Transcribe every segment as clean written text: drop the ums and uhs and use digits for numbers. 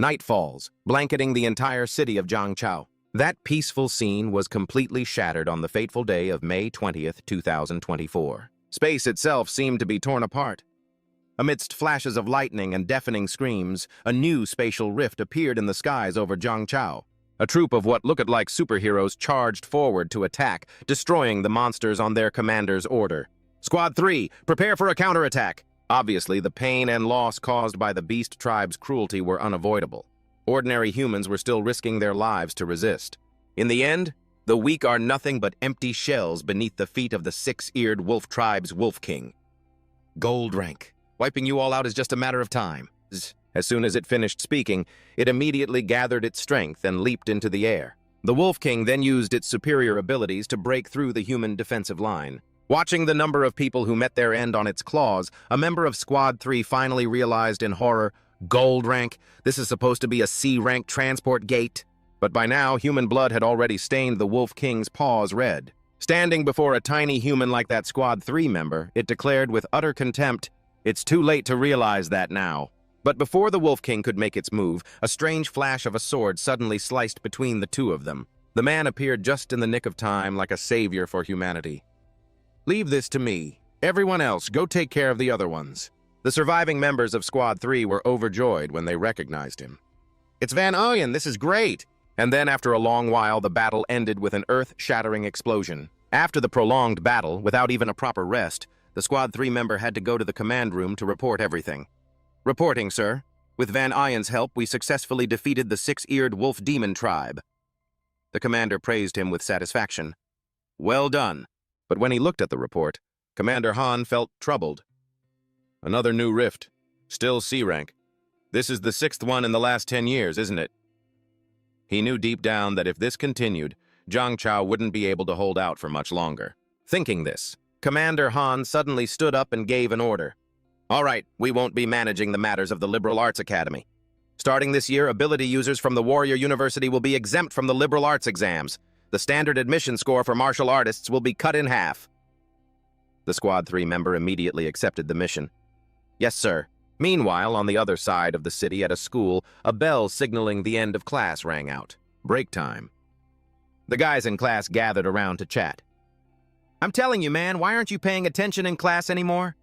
Night falls, blanketing the entire city of Zhangchao. That peaceful scene was completely shattered on the fateful day of May 20th, 2024. Space itself seemed to be torn apart. Amidst flashes of lightning and deafening screams, a new spatial rift appeared in the skies over Zhangchao. A troop of what looked like superheroes charged forward to attack, destroying the monsters on their commander's order. Squad 3, prepare for a counterattack! Obviously, the pain and loss caused by the beast tribe's cruelty were unavoidable. Ordinary humans were still risking their lives to resist. In the end, the weak are nothing but empty shells beneath the feet of the six-eared wolf tribe's wolf king. Gold rank. Wiping you all out is just a matter of time. As soon as it finished speaking, it immediately gathered its strength and leaped into the air. The Wolf King then used its superior abilities to break through the human defensive line. Watching the number of people who met their end on its claws, a member of Squad 3 finally realized in horror, gold rank, this is supposed to be a C-rank transport gate. But by now, human blood had already stained the Wolf King's paws red. Standing before a tiny human like that Squad 3 member, it declared with utter contempt, "It's too late to realize that now." But before the Wolf King could make its move, a strange flash of a sword suddenly sliced between the two of them. The man appeared just in the nick of time, like a savior for humanity. "Leave this to me. Everyone else, go take care of the other ones." The surviving members of Squad 3 were overjoyed when they recognized him. "It's Van Oyen, this is great!" And then, after a long while, the battle ended with an earth-shattering explosion. After the prolonged battle, without even a proper rest, the Squad 3 member had to go to the command room to report everything. "Reporting, sir. With Van Oyen's help, we successfully defeated the six-eared wolf demon tribe." The commander praised him with satisfaction. "Well done." But when he looked at the report, Commander Han felt troubled. "Another new rift. Still C-rank. This is the 6th one in the last 10 years, isn't it?" He knew deep down that if this continued, Zhangchao wouldn't be able to hold out for much longer. Thinking this, Commander Han suddenly stood up and gave an order. "All right, we won't be managing the matters of the Liberal Arts Academy. Starting this year, ability users from the Warrior University will be exempt from the liberal arts exams. The standard admission score for martial artists will be cut in half." The Squad 3 member immediately accepted the mission. "Yes, sir." Meanwhile, on the other side of the city at a school, a bell signaling the end of class rang out. Break time. The guys in class gathered around to chat. "I'm telling you, man, why aren't you paying attention in class anymore?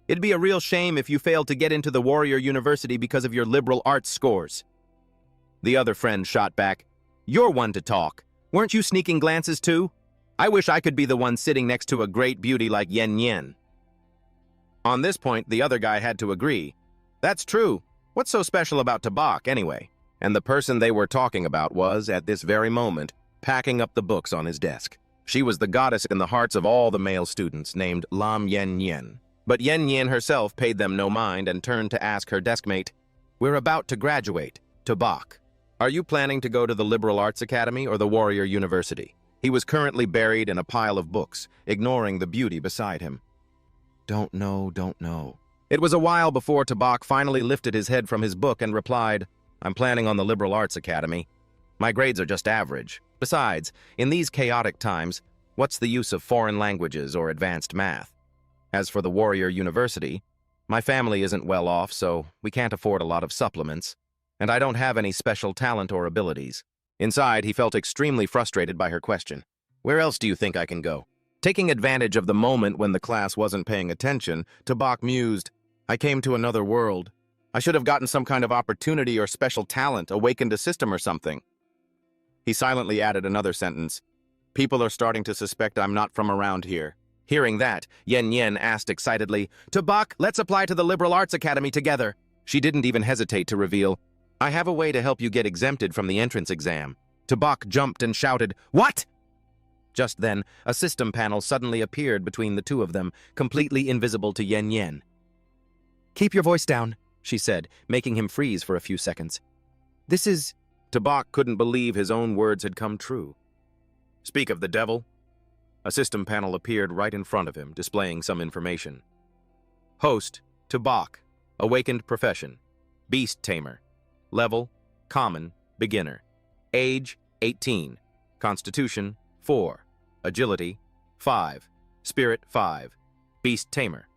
It'd be a real shame if you failed to get into the Warrior University because of your liberal arts scores." The other friend shot back, "You're one to talk. Weren't you sneaking glances too? I wish I could be the one sitting next to a great beauty like Yen Yen." On this point, the other guy had to agree. "That's true. What's so special about Tabak, anyway?" And the person they were talking about was, at this very moment, packing up the books on his desk. She was the goddess in the hearts of all the male students, named Lam Yen Yen. But Yen Yen herself paid them no mind and turned to ask her deskmate, "We're about to graduate. Tabak. Are you planning to go to the Liberal Arts Academy or the Warrior University?" He was currently buried in a pile of books, ignoring the beauty beside him. Don't know. It was a while before Tabak finally lifted his head from his book and replied, "I'm planning on the Liberal Arts Academy. My grades are just average. Besides, in these chaotic times, what's the use of foreign languages or advanced math? As for the Warrior University, my family isn't well off, so we can't afford a lot of supplements, and I don't have any special talent or abilities." Inside, he felt extremely frustrated by her question. "Where else do you think I can go?" Taking advantage of the moment when the class wasn't paying attention, Tabak mused, "I came to another world. I should have gotten some kind of opportunity or special talent, awakened a system or something." He silently added another sentence, "People are starting to suspect I'm not from around here." Hearing that, Yen Yen asked excitedly, "Tabak, let's apply to the Liberal Arts Academy together." She didn't even hesitate to reveal, "I have a way to help you get exempted from the entrance exam." Tabak jumped and shouted, "What?" Just then, a system panel suddenly appeared between the two of them, completely invisible to Yen Yen. "Keep your voice down," she said, making him freeze for a few seconds. "This is—" Tabak couldn't believe his own words had come true. "Speak of the devil." A system panel appeared right in front of him, displaying some information. Host, Tabak. Awakened profession, Beast Tamer. Level, Common, Beginner. Age, 18. Constitution, 4. Agility, 5. Spirit, 5. Beast Tamer.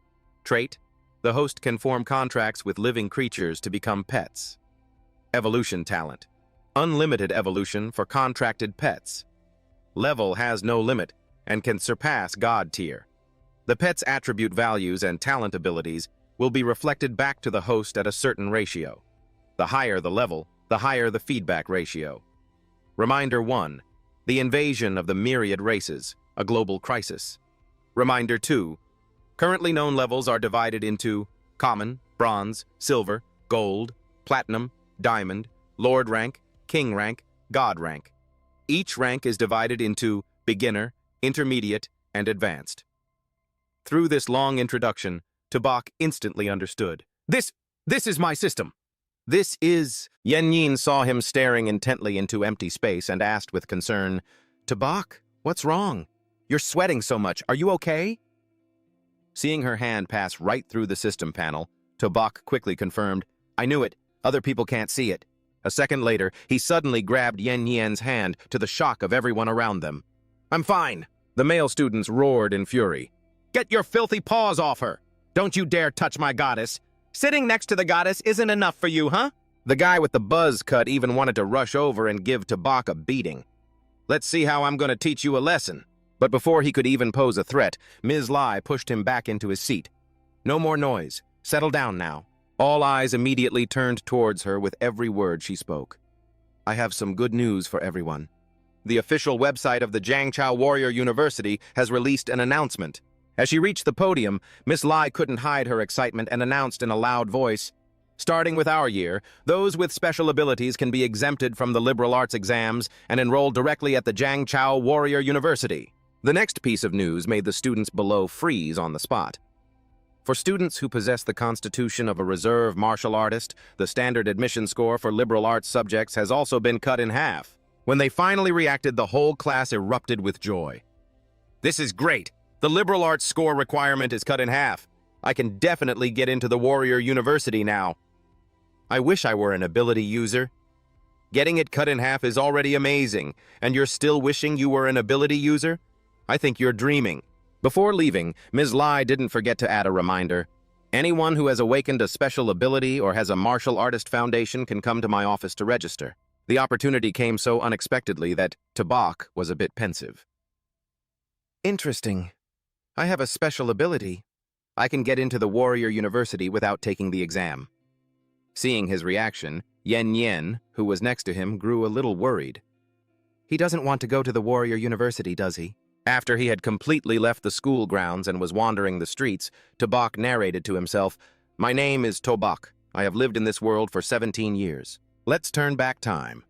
Trait, the host can form contracts with living creatures to become pets. Evolution talent. Unlimited evolution for contracted pets. Level has no limit and can surpass God tier. The pet's attribute values and talent abilities will be reflected back to the host at a certain ratio. The higher the level, the higher the feedback ratio. Reminder 1. The invasion of the myriad races, a global crisis. Reminder 2. Currently known levels are divided into common, bronze, silver, gold, platinum, diamond, lord rank, king rank, god rank. Each rank is divided into beginner, intermediate, and advanced. Through this long introduction, Tabak instantly understood. This is my system. This is... Yen Yin saw him staring intently into empty space and asked with concern, Tabak, what's wrong? You're sweating so much. Are you okay? Seeing her hand pass right through the system panel, Tabak quickly confirmed, I knew it. Other people can't see it. A second later, he suddenly grabbed Yen Yin's hand to the shock of everyone around them. I'm fine. The male students roared in fury. Get your filthy paws off her! Don't you dare touch my goddess! Sitting next to the goddess isn't enough for you, huh? The guy with the buzz cut even wanted to rush over and give Tabak a beating. Let's see how I'm going to teach you a lesson. But before he could even pose a threat, Ms. Lai pushed him back into his seat. No more noise. Settle down now. All eyes immediately turned towards her with every word she spoke. I have some good news for everyone. The official website of the Jiangchao Warrior University has released an announcement. As she reached the podium, Miss Lai couldn't hide her excitement and announced in a loud voice, starting with our year, those with special abilities can be exempted from the liberal arts exams and enroll directly at the Jiangchao Warrior University. The next piece of news made the students below freeze on the spot. For students who possess the constitution of a reserve martial artist, the standard admission score for liberal arts subjects has also been cut in half. When they finally reacted, the whole class erupted with joy. This is great! The liberal arts score requirement is cut in half. I can definitely get into the Warrior University now. I wish I were an ability user. Getting it cut in half is already amazing, and you're still wishing you were an ability user? I think you're dreaming. Before leaving, Ms. Lai didn't forget to add a reminder. Anyone who has awakened a special ability or has a martial artist foundation can come to my office to register. The opportunity came so unexpectedly that Tabak was a bit pensive. Interesting. I have a special ability. I can get into the Warrior University without taking the exam. Seeing his reaction, Yen Yen, who was next to him, grew a little worried. He doesn't want to go to the Warrior University, does he? After he had completely left the school grounds and was wandering the streets, Tabak narrated to himself, My name is Tobak. I have lived in this world for 17 years. Let's turn back time.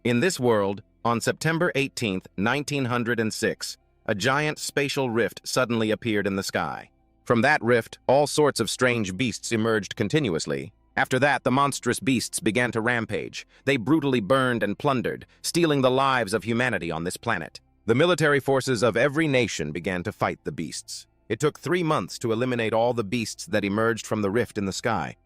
In this world, on September 18th, 1906, a giant spatial rift suddenly appeared in the sky. From that rift, all sorts of strange beasts emerged continuously. After that, the monstrous beasts began to rampage. They brutally burned and plundered, stealing the lives of humanity on this planet. The military forces of every nation began to fight the beasts. It took 3 months to eliminate all the beasts that emerged from the rift in the sky.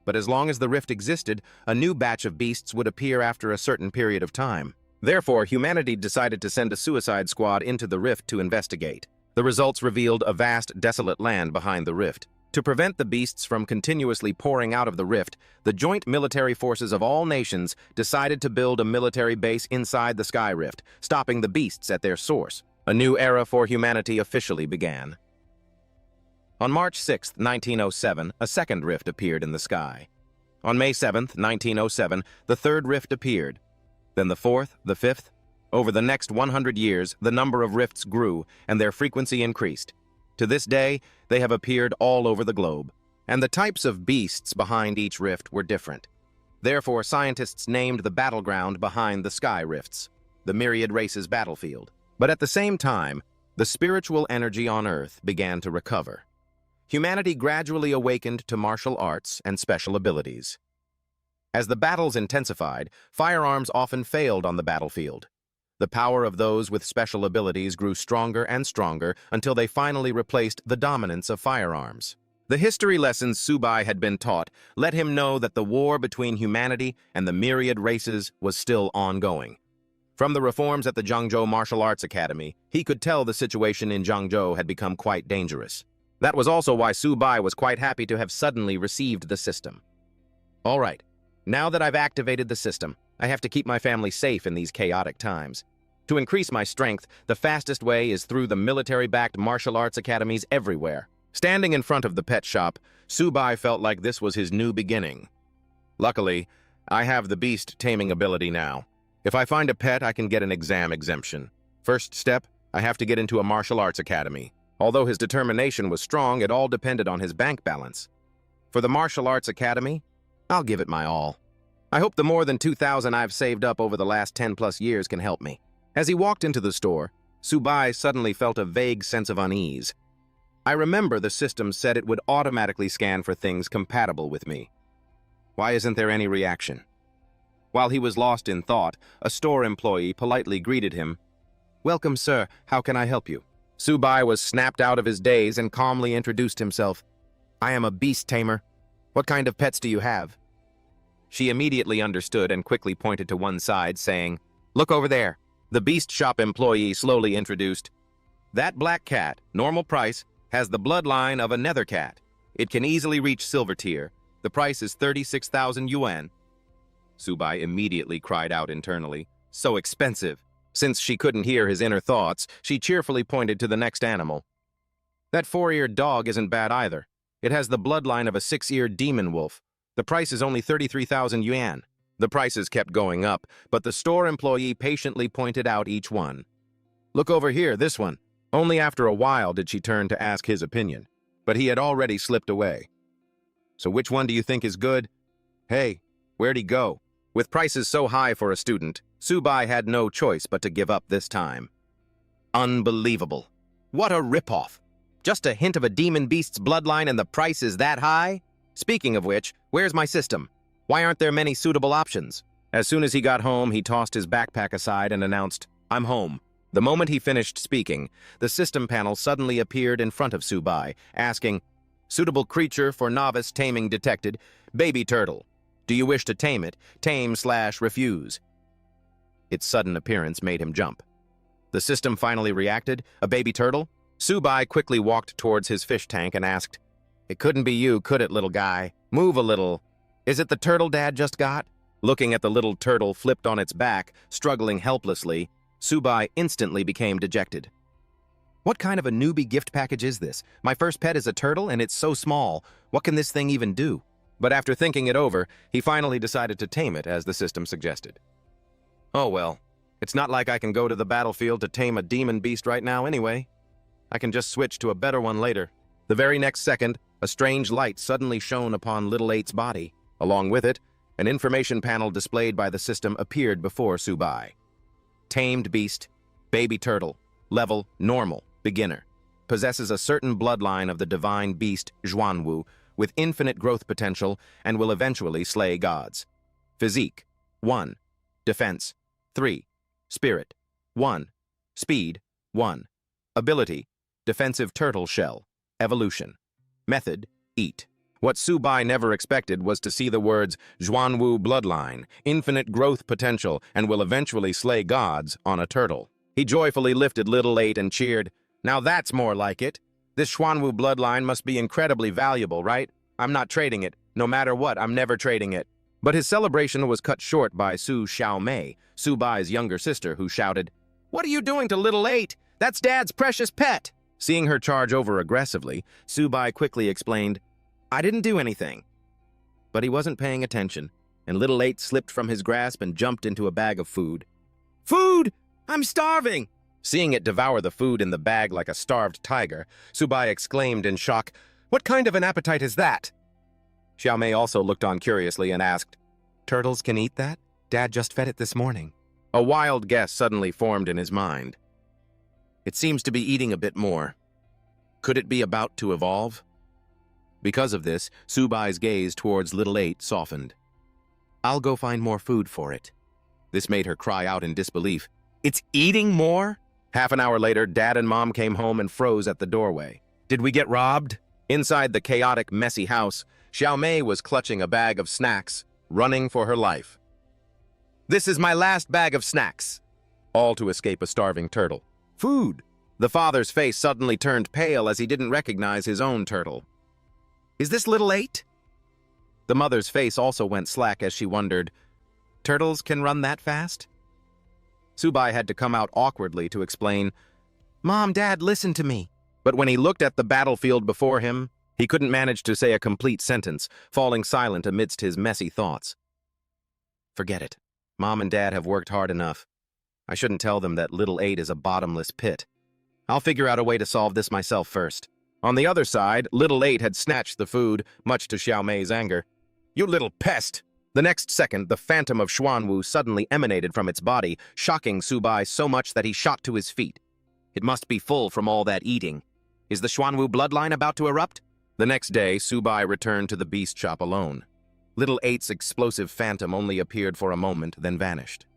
But as long as the rift existed, a new batch of beasts would appear after a certain period of time. Therefore, humanity decided to send a suicide squad into the rift to investigate. The results revealed a vast, desolate land behind the rift. To prevent the beasts from continuously pouring out of the rift, the joint military forces of all nations decided to build a military base inside the sky rift, stopping the beasts at their source. A new era for humanity officially began. On March 6, 1907, a second rift appeared in the sky. On May 7, 1907, the third rift appeared. Then the fourth, the fifth. Over the next 100 years, the number of rifts grew and their frequency increased. To this day, they have appeared all over the globe, and the types of beasts behind each rift were different. Therefore, scientists named the battleground behind the sky rifts, the myriad races battlefield. But at the same time, the spiritual energy on Earth began to recover. Humanity gradually awakened to martial arts and special abilities. As the battles intensified, firearms often failed on the battlefield. The power of those with special abilities grew stronger and stronger until they finally replaced the dominance of firearms. The history lessons Subai had been taught let him know that the war between humanity and the myriad races was still ongoing. From the reforms at the Zhangzhou Martial Arts Academy, he could tell the situation in Zhangzhou had become quite dangerous. That was also why Subai was quite happy to have suddenly received the system. All right. Now that I've activated the system, I have to keep my family safe in these chaotic times. To increase my strength, the fastest way is through the military-backed martial arts academies everywhere. Standing in front of the pet shop, Subai felt like this was his new beginning. Luckily, I have the beast taming ability now. If I find a pet, I can get an exam exemption. First step, I have to get into a martial arts academy. Although his determination was strong, it all depended on his bank balance. For the martial arts academy, I'll give it my all. I hope the more than 2,000 I've saved up over the last 10+ years can help me. As he walked into the store, Subai suddenly felt a vague sense of unease. I remember the system said it would automatically scan for things compatible with me. Why isn't there any reaction? While he was lost in thought, a store employee politely greeted him. "Welcome, sir. How can I help you?" Subai was snapped out of his daze and calmly introduced himself. "I am a beast tamer. What kind of pets do you have?" She immediately understood and quickly pointed to one side, saying, "Look over there." The beast shop employee slowly introduced. "That black cat, normal price, has the bloodline of a nether cat. It can easily reach silver tier. The price is 36,000 yuan. Subai immediately cried out internally, "So expensive." Since she couldn't hear his inner thoughts, she cheerfully pointed to the next animal. "That 4-eared dog isn't bad either. It has the bloodline of a 6-eared demon wolf. The price is only 33,000 yuan. The prices kept going up, but the store employee patiently pointed out each one. "Look over here, this one." Only after a while did she turn to ask his opinion, but he had already slipped away. "So which one do you think is good?" "Hey, where'd he go?" With prices so high for a student, Subai had no choice but to give up this time. Unbelievable. What a ripoff. Just a hint of a demon beast's bloodline and the price is that high? Speaking of which, where's my system? Why aren't there many suitable options? As soon as he got home, he tossed his backpack aside and announced, "I'm home." The moment he finished speaking, the system panel suddenly appeared in front of Subai, asking, "Suitable creature for novice taming detected, baby turtle. Do you wish to tame it? Tame/refuse." Its sudden appearance made him jump. The system finally reacted, "A baby turtle?" Subai quickly walked towards his fish tank and asked, "It couldn't be you, could it, little guy? Move a little. Is it the turtle Dad just got?" Looking at the little turtle flipped on its back, struggling helplessly, Subai instantly became dejected. "What kind of a newbie gift package is this? My first pet is a turtle and it's so small. What can this thing even do?" But after thinking it over, he finally decided to tame it as the system suggested. "Oh well, it's not like I can go to the battlefield to tame a demon beast right now anyway. I can just switch to a better one later." The very next second, a strange light suddenly shone upon Little Eight's body. Along with it, an information panel displayed by the system appeared before Subai. Tamed beast, baby turtle, level normal, beginner. Possesses a certain bloodline of the divine beast Zhuanwu with infinite growth potential and will eventually slay gods. Physique, 1. Defense, 3. Spirit, 1. Speed, 1. Ability, defensive turtle shell. Evolution. Method, eat. What Subai never expected was to see the words Zhuanwu bloodline, infinite growth potential, and will eventually slay gods on a turtle. He joyfully lifted Little Eight and cheered, "Now that's more like it. This Zhuanwu bloodline must be incredibly valuable, right? I'm not trading it. No matter what, I'm never trading it." But his celebration was cut short by Su Xiaomei, Subai's younger sister, who shouted, "What are you doing to Little Eight? That's Dad's precious pet!" Seeing her charge over aggressively, Subai quickly explained, "I didn't do anything." But he wasn't paying attention, and Little Eight slipped from his grasp and jumped into a bag of food. "Food! I'm starving!" Seeing it devour the food in the bag like a starved tiger, Subai exclaimed in shock, "What kind of an appetite is that?" Xiaomei also looked on curiously and asked, "Turtles can eat that? Dad just fed it this morning." A wild guess suddenly formed in his mind. It seems to be eating a bit more. Could it be about to evolve? Because of this, Subai's gaze towards Little Eight softened. "I'll go find more food for it." This made her cry out in disbelief. "It's eating more?" Half an hour later, Dad and Mom came home and froze at the doorway. "Did we get robbed?" Inside the chaotic, messy house, Xiaomei was clutching a bag of snacks, running for her life. "This is my last bag of snacks," all to escape a starving turtle. "Food!" The father's face suddenly turned pale as he didn't recognize his own turtle. "Is this Little Eight?" The mother's face also went slack as she wondered, "Turtles can run that fast?" Subai had to come out awkwardly to explain, "Mom, Dad, listen to me." But when he looked at the battlefield before him, he couldn't manage to say a complete sentence, falling silent amidst his messy thoughts. Forget it. Mom and Dad have worked hard enough. I shouldn't tell them that Little 8 is a bottomless pit. I'll figure out a way to solve this myself first. On the other side, Little 8 had snatched the food, much to Xiao Mei's anger. "You little pest!" The next second, the phantom of Xuanwu suddenly emanated from its body, shocking Subai so much that he shot to his feet. It must be full from all that eating. Is the Xuanwu bloodline about to erupt? The next day, Subai returned to the beast shop alone. Little 8's explosive phantom only appeared for a moment, then vanished.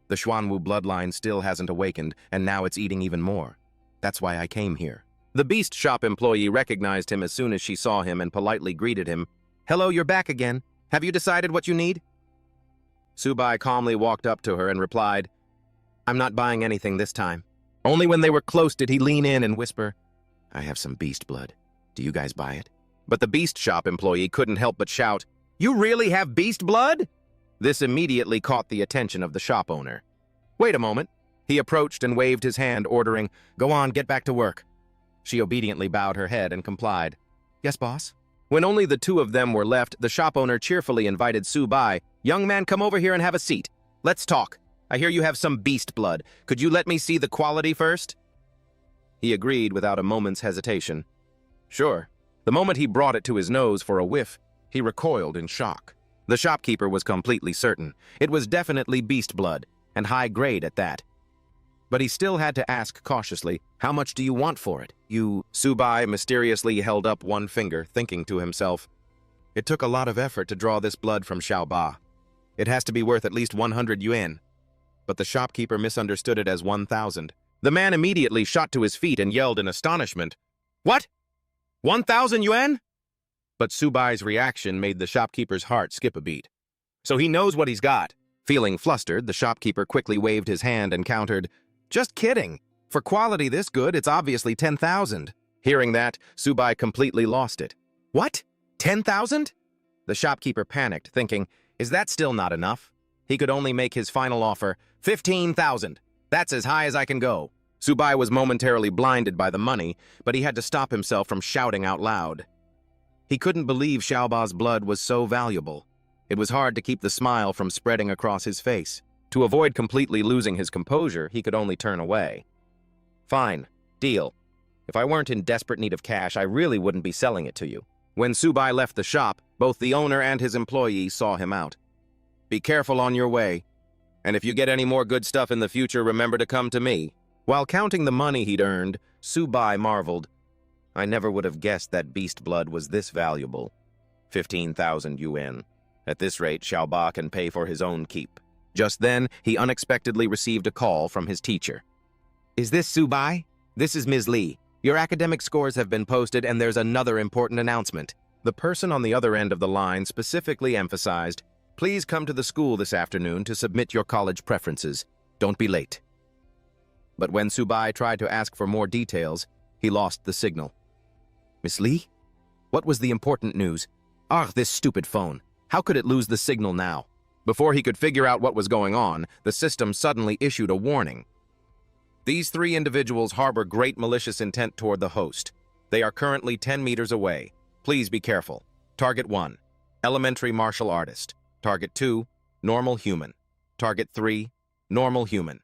The Xuanwu bloodline still hasn't awakened, and now it's eating even more. That's why I came here. The beast shop employee recognized him as soon as she saw him and politely greeted him. "Hello, you're back again. Have you decided what you need?" Subai calmly walked up to her and replied, "I'm not buying anything this time." Only when they were close did he lean in and whisper, "I have some beast blood. Do you guys buy it?" But the beast shop employee couldn't help but shout, "You really have beast blood?" This immediately caught the attention of the shop owner. "Wait a moment." He approached and waved his hand, ordering, "Go on, get back to work." She obediently bowed her head and complied. "Yes, boss." When only the two of them were left, the shop owner cheerfully invited Subai. "Young man, come over here and have a seat. Let's talk. I hear you have some beast blood. Could you let me see the quality first?" He agreed without a moment's hesitation. Sure. The moment he brought it to his nose for a whiff, he recoiled in shock. The shopkeeper was completely certain. It was definitely beast blood, and high grade at that. But he still had to ask cautiously, "How much do you want for it?" Subai mysteriously held up one finger, thinking to himself, "It took a lot of effort to draw this blood from Xiaoba. It has to be worth at least 100 yuan. But the shopkeeper misunderstood it as 1,000. The man immediately shot to his feet and yelled in astonishment, "What? 1,000 yuan?" But Subai's reaction made the shopkeeper's heart skip a beat. So he knows what he's got. Feeling flustered, the shopkeeper quickly waved his hand and countered, "Just kidding. For quality this good, it's obviously 10,000. Hearing that, Subai completely lost it. "What? 10,000? The shopkeeper panicked, thinking, is that still not enough? He could only make his final offer, 15,000. That's as high as I can go. Subai was momentarily blinded by the money, but he had to stop himself from shouting out loud. He couldn't believe Xiaoba's blood was so valuable. It was hard to keep the smile from spreading across his face. To avoid completely losing his composure, he could only turn away. "Fine. Deal. If I weren't in desperate need of cash, I really wouldn't be selling it to you." When Subai left the shop, both the owner and his employee saw him out. "Be careful on your way. And if you get any more good stuff in the future, remember to come to me." While counting the money he'd earned, Subai marveled. "I never would have guessed that beast blood was this valuable. 15,000 yuan. At this rate, Xiaoba can pay for his own keep." Just then, he unexpectedly received a call from his teacher. "Is this Subai? This is Ms. Li. Your academic scores have been posted and there's another important announcement." The person on the other end of the line specifically emphasized, "Please come to the school this afternoon to submit your college preferences. Don't be late." But when Subai tried to ask for more details, he lost the signal. "Miss Li? What was the important news? This stupid phone. How could it lose the signal now?" Before he could figure out what was going on, the system suddenly issued a warning. "These three individuals harbor great malicious intent toward the host. They are currently 10 meters away. Please be careful. Target 1, elementary martial artist. Target 2, normal human. Target 3, normal human."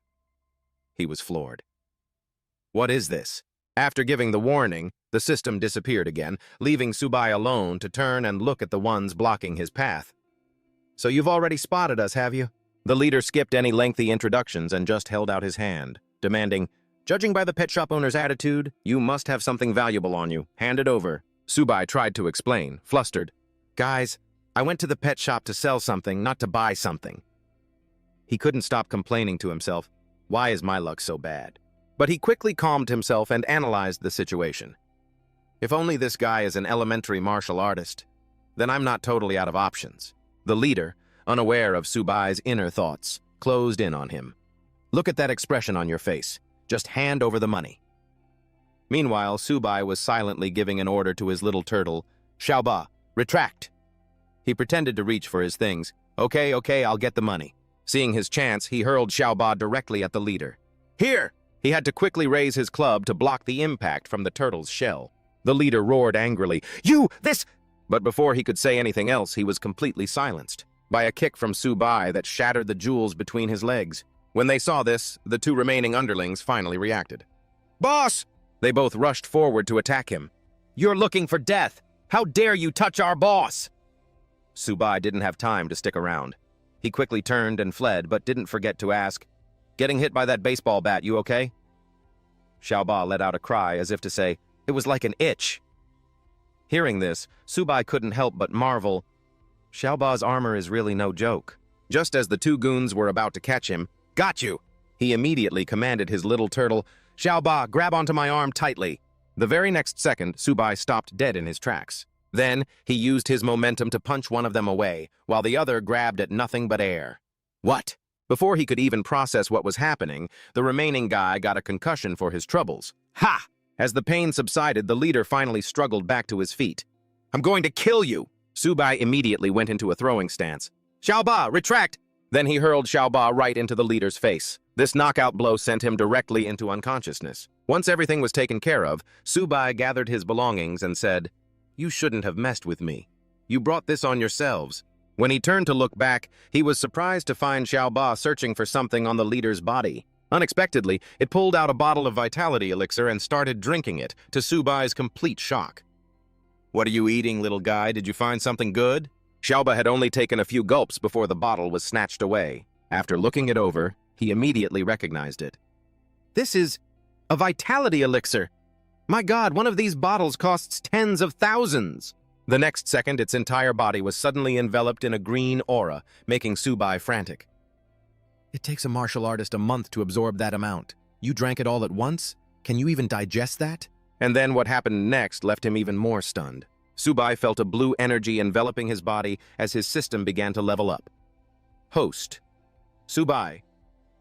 He was floored. What is this? After giving the warning, the system disappeared again, leaving Subai alone to turn and look at the ones blocking his path. "So you've already spotted us, have you?" The leader skipped any lengthy introductions and just held out his hand, demanding, "Judging by the pet shop owner's attitude, you must have something valuable on you. Hand it over." Subai tried to explain, flustered. "Guys, I went to the pet shop to sell something, not to buy something." He couldn't stop complaining to himself, "Why is my luck so bad?" But he quickly calmed himself and analyzed the situation. If only this guy is an elementary martial artist, then I'm not totally out of options. The leader, unaware of Subai's inner thoughts, closed in on him. "Look at that expression on your face. Just hand over the money." Meanwhile, Subai was silently giving an order to his little turtle, "Xiaoba, retract." He pretended to reach for his things. Okay, I'll get the money. Seeing his chance, he hurled Xiaoba directly at the leader. Here! He had to quickly raise his club to block the impact from the turtle's shell. The leader roared angrily, "You, this—" But before he could say anything else, he was completely silenced by a kick from Subai that shattered the jewels between his legs. When they saw this, the two remaining underlings finally reacted. "Boss!" They both rushed forward to attack him. "You're looking for death! How dare you touch our boss!" Subai didn't have time to stick around. He quickly turned and fled, but didn't forget to ask, "Getting hit by that baseball bat, you okay?" Xiaoba let out a cry as if to say, "It was like an itch." Hearing this, Subai couldn't help but marvel. Xiaoba's armor is really no joke. Just as the two goons were about to catch him, "Got you!" He immediately commanded his little turtle, "Xiaoba, grab onto my arm tightly." The very next second, Subai stopped dead in his tracks. Then, he used his momentum to punch one of them away, while the other grabbed at nothing but air. What? Before he could even process what was happening, the remaining guy got a concussion for his troubles. Ha! As the pain subsided, the leader finally struggled back to his feet. "I'm going to kill you!" Subai immediately went into a throwing stance. "Xiaoba, retract!" Then he hurled Xiaoba right into the leader's face. This knockout blow sent him directly into unconsciousness. Once everything was taken care of, Subai gathered his belongings and said, "You shouldn't have messed with me. You brought this on yourselves." When he turned to look back, he was surprised to find Xiaoba searching for something on the leader's body. Unexpectedly, it pulled out a bottle of vitality elixir and started drinking it, to Subai's complete shock. "What are you eating, little guy? Did you find something good?" Xiaoba had only taken a few gulps before the bottle was snatched away. After looking it over, he immediately recognized it. "This is a vitality elixir. My God, one of these bottles costs tens of thousands." The next second, its entire body was suddenly enveloped in a green aura, making Subai frantic. "It takes a martial artist a month to absorb that amount. You drank it all at once? Can you even digest that?" And then what happened next left him even more stunned. Subai felt a blue energy enveloping his body as his system began to level up. Host: Subai.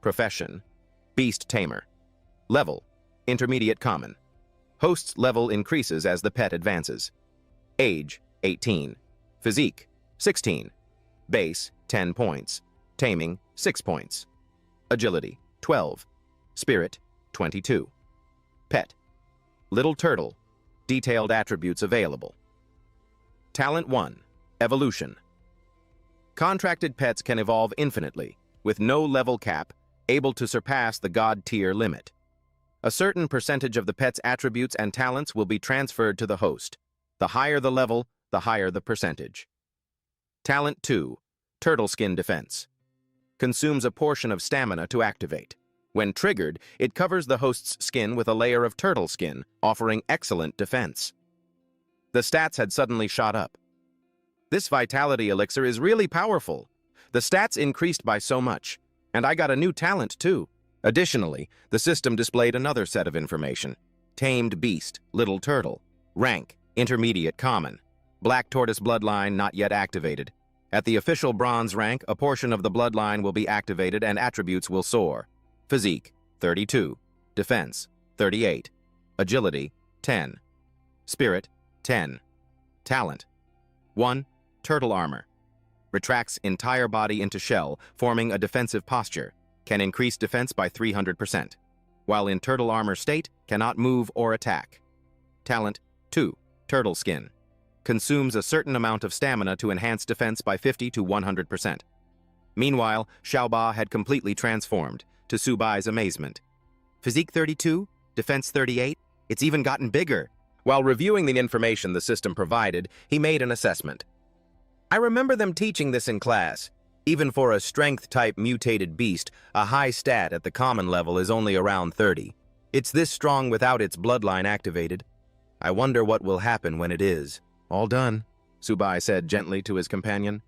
Profession: Beast Tamer. Level: Intermediate Common. Host's level increases as the pet advances. Age: 18. Physique: 16. Base: 10 points. Taming: 6 points. Agility: 12. Spirit: 22. Pet: Little Turtle. Detailed attributes available. Talent 1. Evolution. Contracted pets can evolve infinitely, with no level cap, able to surpass the God tier limit. A certain percentage of the pet's attributes and talents will be transferred to the host. The higher the level, the higher the percentage. Talent 2. Turtle Skin Defense. Consumes a portion of stamina to activate. When triggered, it covers the host's skin with a layer of turtle skin, offering excellent defense. The stats had suddenly shot up. This vitality elixir is really powerful. The stats increased by so much, and I got a new talent too. Additionally, the system displayed another set of information. Tamed Beast, Little Turtle. Rank: Intermediate Common. Black Tortoise Bloodline not yet activated. At the official bronze rank, a portion of the bloodline will be activated and attributes will soar. Physique: 32. Defense: 38. Agility: 10. Spirit: 10. Talent: 1. Turtle Armor. Retracts entire body into shell, forming a defensive posture. Can increase defense by 300%. While in turtle armor state, cannot move or attack. Talent: 2. Turtle Skin. Consumes a certain amount of stamina to enhance defense by 50 to 100%. Meanwhile, Xiaoba had completely transformed, to Subai's amazement. Physique 32, defense 38, it's even gotten bigger. While reviewing the information the system provided, he made an assessment. I remember them teaching this in class. Even for a strength-type mutated beast, a high stat at the common level is only around 30. It's this strong without its bloodline activated. I wonder what will happen when it is. All done, Subai said gently to his companion.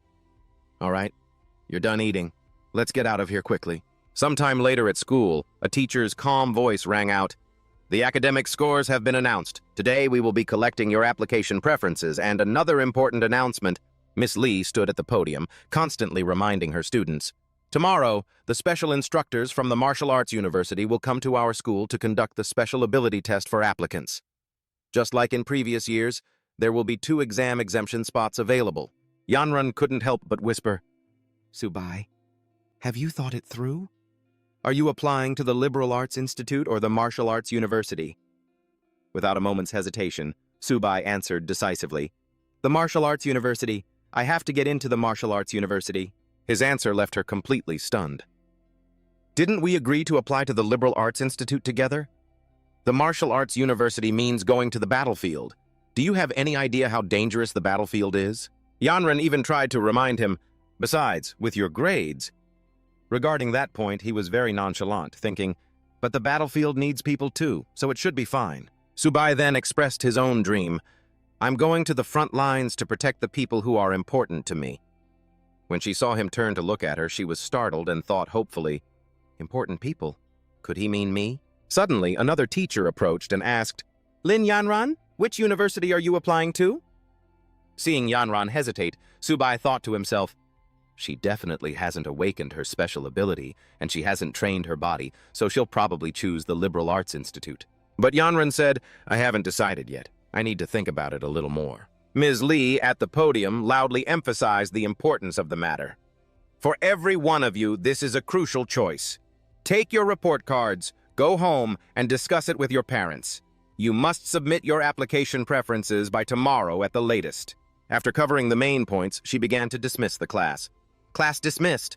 All right, you're done eating. Let's get out of here quickly. Sometime later at school, a teacher's calm voice rang out. The academic scores have been announced. Today we will be collecting your application preferences, and another important announcement. Miss Lee stood at the podium, constantly reminding her students. Tomorrow, the special instructors from the Martial Arts University will come to our school to conduct the special ability test for applicants. Just like in previous years, there will be 2 exam exemption spots available. Yanran couldn't help but whisper, "Subai, have you thought it through? Are you applying to the Liberal Arts Institute or the Martial Arts University?" Without a moment's hesitation, Subai answered decisively, "The Martial Arts University. I have to get into the Martial Arts University." His answer left her completely stunned. "Didn't we agree to apply to the Liberal Arts Institute together? The Martial Arts University means going to the battlefield. Do you have any idea how dangerous the battlefield is?" Yanran even tried to remind him, "Besides, with your grades." Regarding that point, he was very nonchalant, thinking, "But the battlefield needs people too, so it should be fine." Subai then expressed his own dream, "I'm going to the front lines to protect the people who are important to me." When she saw him turn to look at her, she was startled and thought hopefully, "Important people? Could he mean me?" Suddenly, another teacher approached and asked, "Lin Yanran, which university are you applying to?" Seeing Yanran hesitate, Subai thought to himself, "She definitely hasn't awakened her special ability, and she hasn't trained her body, so she'll probably choose the Liberal Arts Institute." But Yanran said, "I haven't decided yet. I need to think about it a little more." Ms. Lee, at the podium, loudly emphasized the importance of the matter. "For every one of you, this is a crucial choice. Take your report cards, go home, and discuss it with your parents. You must submit your application preferences by tomorrow at the latest." After covering the main points, she began to dismiss the class. "Class dismissed."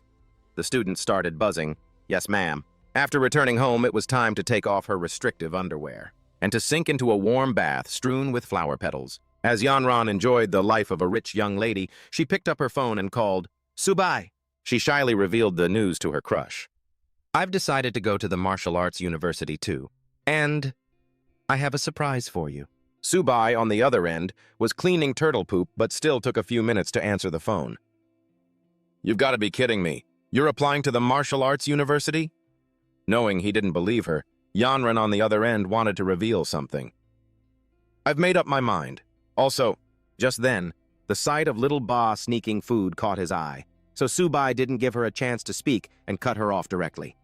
The students started buzzing. "Yes, ma'am." After returning home, it was time to take off her restrictive underwear and to sink into a warm bath strewn with flower petals. As Yanran enjoyed the life of a rich young lady, she picked up her phone and called, "Subai." She shyly revealed the news to her crush. "I've decided to go to the Martial Arts University too, and I have a surprise for you." Subai, on the other end, was cleaning turtle poop but still took a few minutes to answer the phone. "You've got to be kidding me. You're applying to the Martial Arts University?" Knowing he didn't believe her, Yanran on the other end wanted to reveal something. "I've made up my mind. Also," just then, the sight of little Ba sneaking food caught his eye, so Subai didn't give her a chance to speak and cut her off directly.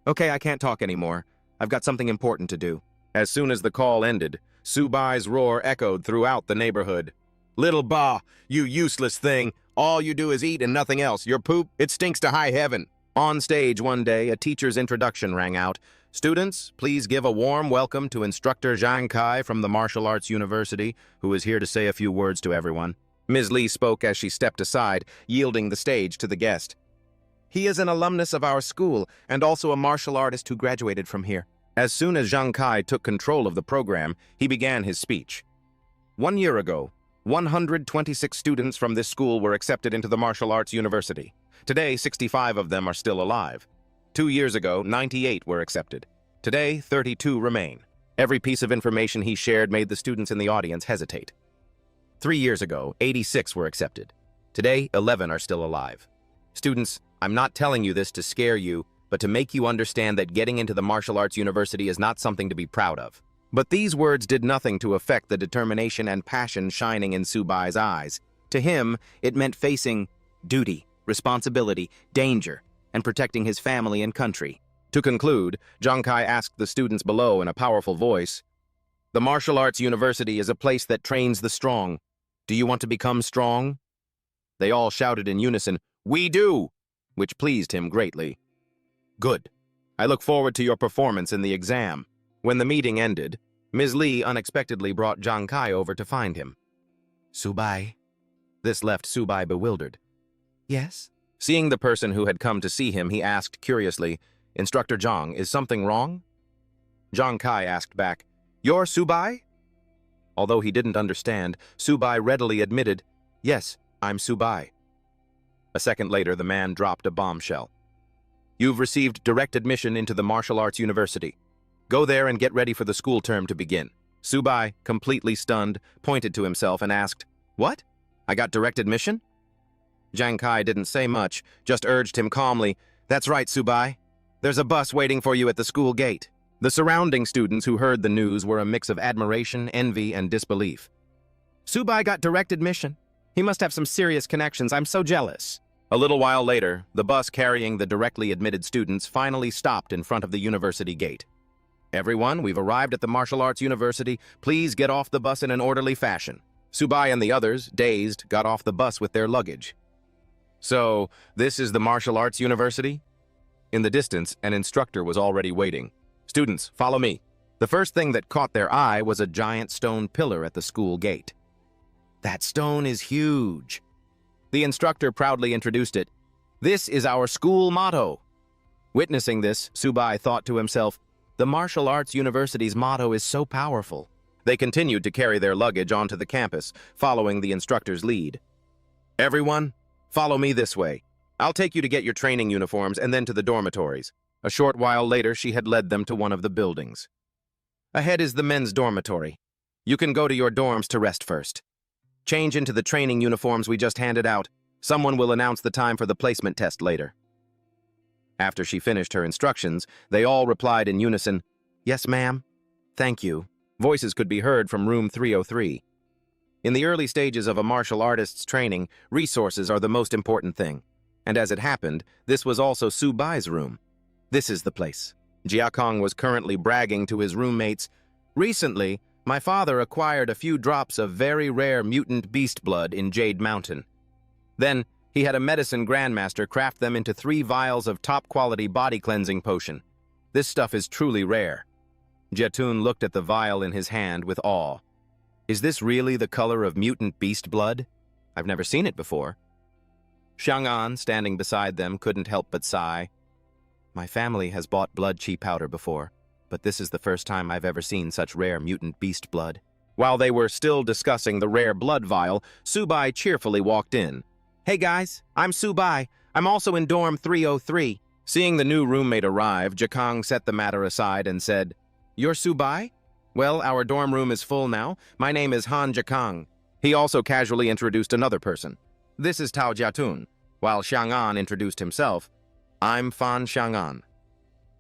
"Okay, I can't talk anymore. I've got something important to do." As soon as the call ended, Subai's roar echoed throughout the neighborhood. "Little Ba, you useless thing. All you do is eat and nothing else. Your poop, it stinks to high heaven." On stage one day, a teacher's introduction rang out. "Students, please give a warm welcome to Instructor Zhang Kai from the Martial Arts University, who is here to say a few words to everyone." Ms. Lee spoke as she stepped aside, yielding the stage to the guest. "He is an alumnus of our school and also a martial artist who graduated from here." As soon as Zhang Kai took control of the program, he began his speech. 1 year ago, 126 students from this school were accepted into the Martial Arts University. Today, 65 of them are still alive. 2 years ago, 98 were accepted. Today, 32 remain. Every piece of information he shared made the students in the audience hesitate. 3 years ago, 86 were accepted. Today, 11 are still alive. Students, I'm not telling you this to scare you, but to make you understand that getting into the Martial Arts University is not something to be proud of. But these words did nothing to affect the determination and passion shining in Subai's eyes. To him, it meant facing duty, responsibility, danger, and protecting his family and country. To conclude, Zhang Kai asked the students below in a powerful voice, "The Martial Arts University is a place that trains the strong. Do you want to become strong?" They all shouted in unison, "We do!" which pleased him greatly. "Good. I look forward to your performance in the exam." When the meeting ended, Ms. Lee unexpectedly brought Zhang Kai over to find him. "Subai." This left Subai bewildered. "Yes?" Seeing the person who had come to see him, he asked curiously, "Instructor Zhang, is something wrong?" Zhang Kai asked back, "You're Subai?" Although he didn't understand, Subai readily admitted, "Yes, I'm Subai." A second later, the man dropped a bombshell. "You've received direct admission into the Martial Arts University. Go there and get ready for the school term to begin." Subai, completely stunned, pointed to himself and asked, "What? I got direct admission?" Zhang Kai didn't say much, just urged him calmly, "That's right, Subai. There's a bus waiting for you at the school gate." The surrounding students who heard the news were a mix of admiration, envy, and disbelief. "Subai got direct admission. He must have some serious connections. I'm so jealous." A little while later, the bus carrying the directly admitted students finally stopped in front of the university gate. "Everyone, we've arrived at the Martial Arts University. Please get off the bus in an orderly fashion." Subai and the others, dazed, got off the bus with their luggage. So, this is the martial arts university? In the distance, an instructor was already waiting. Students, follow me. The first thing that caught their eye was a giant stone pillar at the school gate. That stone is huge. The instructor proudly introduced it. This is our school motto. Witnessing this, Subai thought to himself, the martial arts university's motto is so powerful. They continued to carry their luggage onto the campus, following the instructor's lead. Everyone, follow me this way. I'll take you to get your training uniforms and then to the dormitories. A short while later, she had led them to one of the buildings. Ahead is the men's dormitory. You can go to your dorms to rest first. Change into the training uniforms we just handed out. Someone will announce the time for the placement test later. After she finished her instructions, they all replied in unison, Yes, ma'am. Thank you. Voices could be heard from room 303. In the early stages of a martial artist's training, resources are the most important thing. And as it happened, this was also Subai's room. This is the place. Jiakong was currently bragging to his roommates, Recently, my father acquired a few drops of very rare mutant beast blood in Jade Mountain. Then, he had a medicine grandmaster craft them into 3 vials of top-quality body-cleansing potion. This stuff is truly rare. Jatun looked at the vial in his hand with awe. Is this really the color of mutant beast blood? I've never seen it before. Xiang'an, standing beside them, couldn't help but sigh. My family has bought blood chi powder before, but this is the first time I've ever seen such rare mutant beast blood. While they were still discussing the rare blood vial, Subai cheerfully walked in. Hey guys, I'm Subai. I'm also in dorm 303. Seeing the new roommate arrive, Jiakong set the matter aside and said, You're Subai? Well, our dorm room is full now. My name is Han Jiakong. He also casually introduced another person. This is Tao Jiatun. While Xiang'an introduced himself, I'm Fan Xiang'an.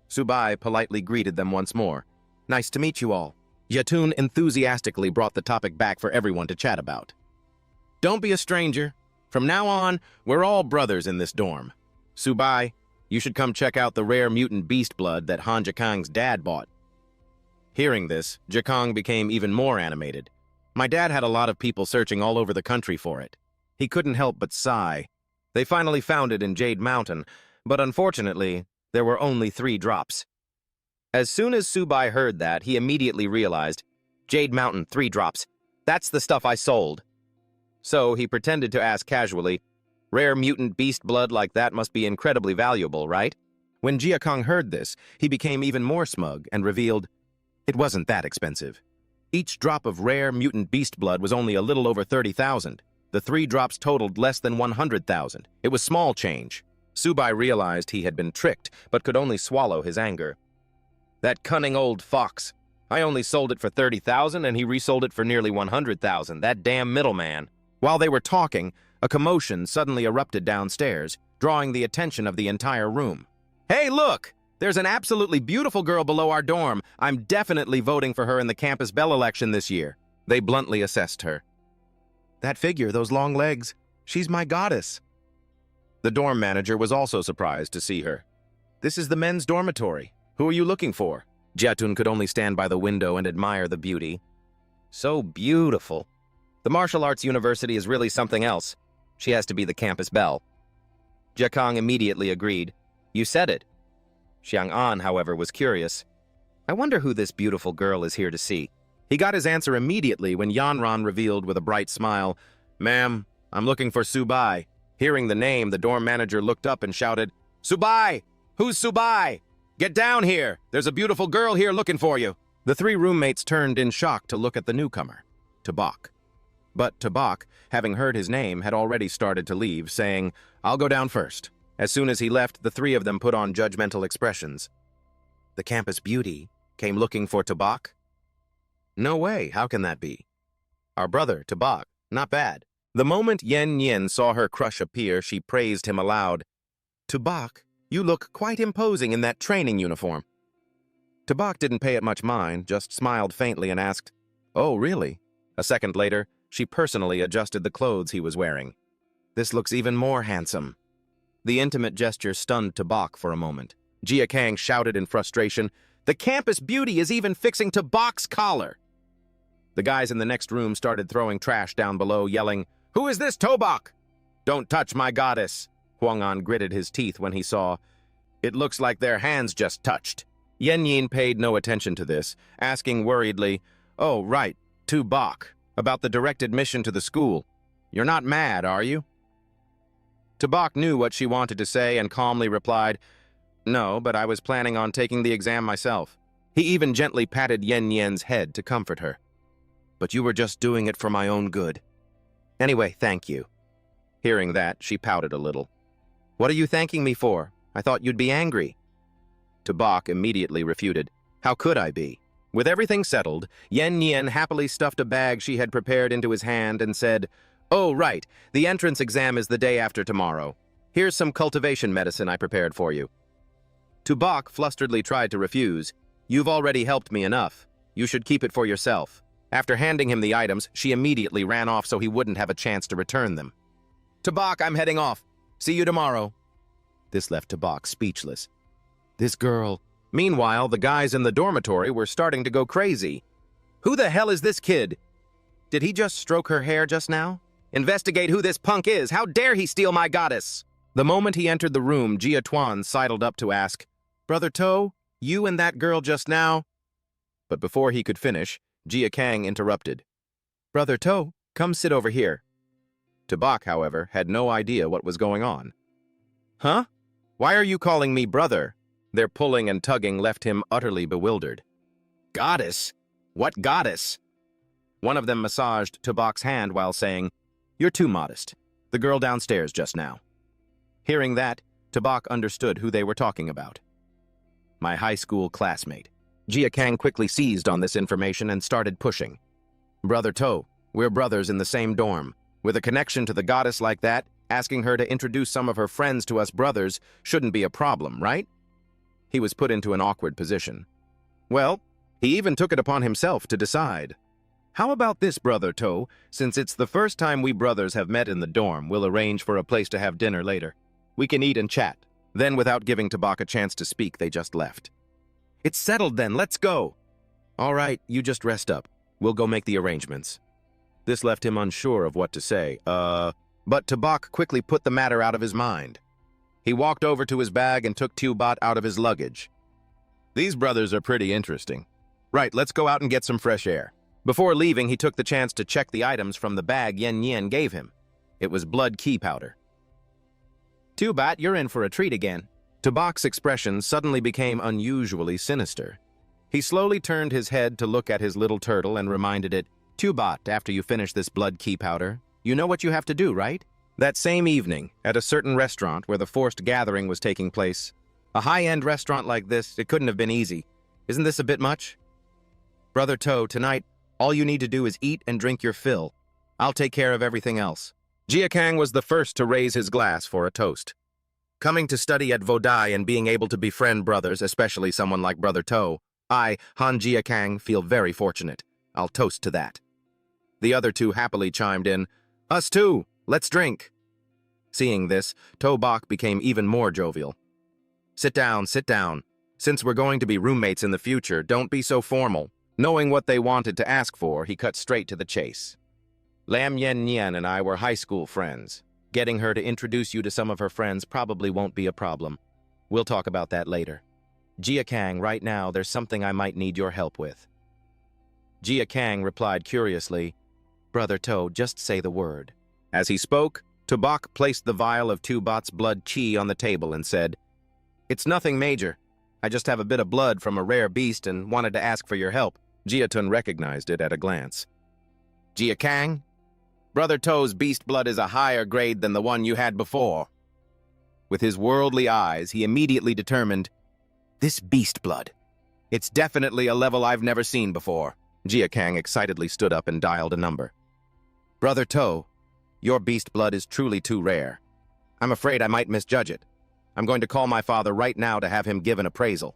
Subai politely greeted them once more. Nice to meet you all. Jiatun enthusiastically brought the topic back for everyone to chat about. Don't be a stranger. From now on, we're all brothers in this dorm. Subai, you should come check out the rare mutant beast blood that Han Jiakong's dad bought. Hearing this, Jiakong became even more animated. My dad had a lot of people searching all over the country for it. He couldn't help but sigh. They finally found it in Jade Mountain, but unfortunately, there were only 3 drops. As soon as Subai heard that, he immediately realized, Jade Mountain, 3 drops. That's the stuff I sold. So he pretended to ask casually, rare mutant beast blood like that must be incredibly valuable, right? When Jiakong heard this, he became even more smug and revealed, it wasn't that expensive. Each drop of rare mutant beast blood was only a little over 30,000. The 3 drops totaled less than 100,000. It was small change. Subai realized he had been tricked, but could only swallow his anger. That cunning old fox. I only sold it for 30,000 and he resold it for nearly 100,000. That damn middleman. While they were talking, a commotion suddenly erupted downstairs, drawing the attention of the entire room. Hey, look! There's an absolutely beautiful girl below our dorm. I'm definitely voting for her in the campus bell election this year. They bluntly assessed her. That figure, those long legs, she's my goddess. The dorm manager was also surprised to see her. This is the men's dormitory. Who are you looking for? Jiatun could only stand by the window and admire the beauty. So beautiful. The martial arts university is really something else. She has to be the campus belle. Jiakong immediately agreed. You said it. Xiang'an, however, was curious. I wonder who this beautiful girl is here to see. He got his answer immediately when Yanran revealed with a bright smile, Ma'am, I'm looking for Subai. Hearing the name, the dorm manager looked up and shouted, Subai! Who's Subai? Get down here! There's a beautiful girl here looking for you! The 3 roommates turned in shock to look at the newcomer, Tabak. But Tabak, having heard his name, had already started to leave, saying, I'll go down first. As soon as he left, the 3 of them put on judgmental expressions. The campus beauty came looking for Tabak? No way, how can that be? Our brother, Tabak, not bad. The moment Yen Yin saw her crush appear, she praised him aloud. Tabak, you look quite imposing in that training uniform. Tabak didn't pay it much mind, just smiled faintly and asked, Oh, really? A second later, she personally adjusted the clothes he was wearing. This looks even more handsome. The intimate gesture stunned Tabak for a moment. Jiakong shouted in frustration, The campus beauty is even fixing Tabak's collar. The guys in the next room started throwing trash down below, yelling, "Who is this Tobok? Don't touch my goddess!" Huang'an gritted his teeth when he saw, "It looks like their hands just touched." Yen Yin paid no attention to this, asking worriedly, "Oh, right, Tobok, about the direct admission to the school. You're not mad, are you?" Tobok knew what she wanted to say and calmly replied, "No, but I was planning on taking the exam myself." He even gently patted Yen Yin's head to comfort her. "But you were just doing it for my own good. Anyway, thank you." Hearing that, she pouted a little. "What are you thanking me for? I thought you'd be angry." Tobok immediately refuted. "How could I be?" With everything settled, Yen Yin happily stuffed a bag she had prepared into his hand and said, "Oh, right, the entrance exam is the day after tomorrow. Here's some cultivation medicine I prepared for you." Tobok flusteredly tried to refuse. "You've already helped me enough. You should keep it for yourself." After handing him the items, she immediately ran off so he wouldn't have a chance to return them. "Tobok, I'm heading off. See you tomorrow." This left Tobok speechless. This girl. Meanwhile, the guys in the dormitory were starting to go crazy. "Who the hell is this kid? Did he just stroke her hair just now? Investigate who this punk is. How dare he steal my goddess?" The moment he entered the room, Jia Tuan sidled up to ask, "Brother To, you and that girl just now?" But before he could finish, Jia Kang interrupted. "Brother To, come sit over here." Tobok, however, had no idea what was going on. "Huh? Why are you calling me brother?" Their pulling and tugging left him utterly bewildered. "Goddess? What goddess?" One of them massaged Tobok's hand while saying, "You're too modest. The girl downstairs just now." Hearing that, Tobok understood who they were talking about. "My high school classmate." Jia Kang quickly seized on this information and started pushing. "Brother To, we're brothers in the same dorm. With a connection to the goddess like that, asking her to introduce some of her friends to us brothers shouldn't be a problem, right?" He was put into an awkward position. Well, he even took it upon himself to decide. "How about this, Brother To? Since it's the first time we brothers have met in the dorm, we'll arrange for a place to have dinner later. We can eat and chat." Then, without giving Tobok a chance to speak, they just left. "It's settled then, let's go." "All right, you just rest up. We'll go make the arrangements." This left him unsure of what to say. But Tobok quickly put the matter out of his mind. He walked over to his bag and took Tubot out of his luggage. "These brothers are pretty interesting. Right, let's go out and get some fresh air." Before leaving, he took the chance to check the items from the bag Yen Yin gave him. It was blood key powder. "Tubot, you're in for a treat again." Tobok's expression suddenly became unusually sinister. He slowly turned his head to look at his little turtle and reminded it, "Tubot, after you finish this blood key powder, you know what you have to do, right?" That same evening, at a certain restaurant where the forced gathering was taking place, a high-end restaurant like this, it couldn't have been easy. Isn't this a bit much? "Brother To, tonight, all you need to do is eat and drink your fill. I'll take care of everything else." Jia Kang was the first to raise his glass for a toast. Coming to study at Vodai and being able to befriend brothers, especially someone like Brother To, I, Han Jia Kang, feel very fortunate. I'll toast to that. The other two happily chimed in, "Us too, let's drink." Seeing this, Tobok became even more jovial. Sit down, sit down. Since we're going to be roommates in the future, don't be so formal." Knowing what they wanted to ask for, he cut straight to the chase. "Lam Yen Yen and I were high school friends. Getting her to introduce you to some of her friends probably won't be a problem. We'll talk about that later. Jia Kang, right now, there's something I might need your help with." Jia Kang replied curiously, "Brother To, just say the word." As he spoke, Tobok placed the vial of Tubot's blood chi on the table and said, "It's nothing major. I just have a bit of blood from a rare beast and wanted to ask for your help." Jia Tun recognized it at a glance. "Jia Kang? Brother To's beast blood is a higher grade than the one you had before." With his worldly eyes, he immediately determined, "This beast blood. It's definitely a level I've never seen before." Jia Kang excitedly stood up and dialed a number. "Brother To, your beast blood is truly too rare. I'm afraid I might misjudge it. I'm going to call my father right now to have him give an appraisal."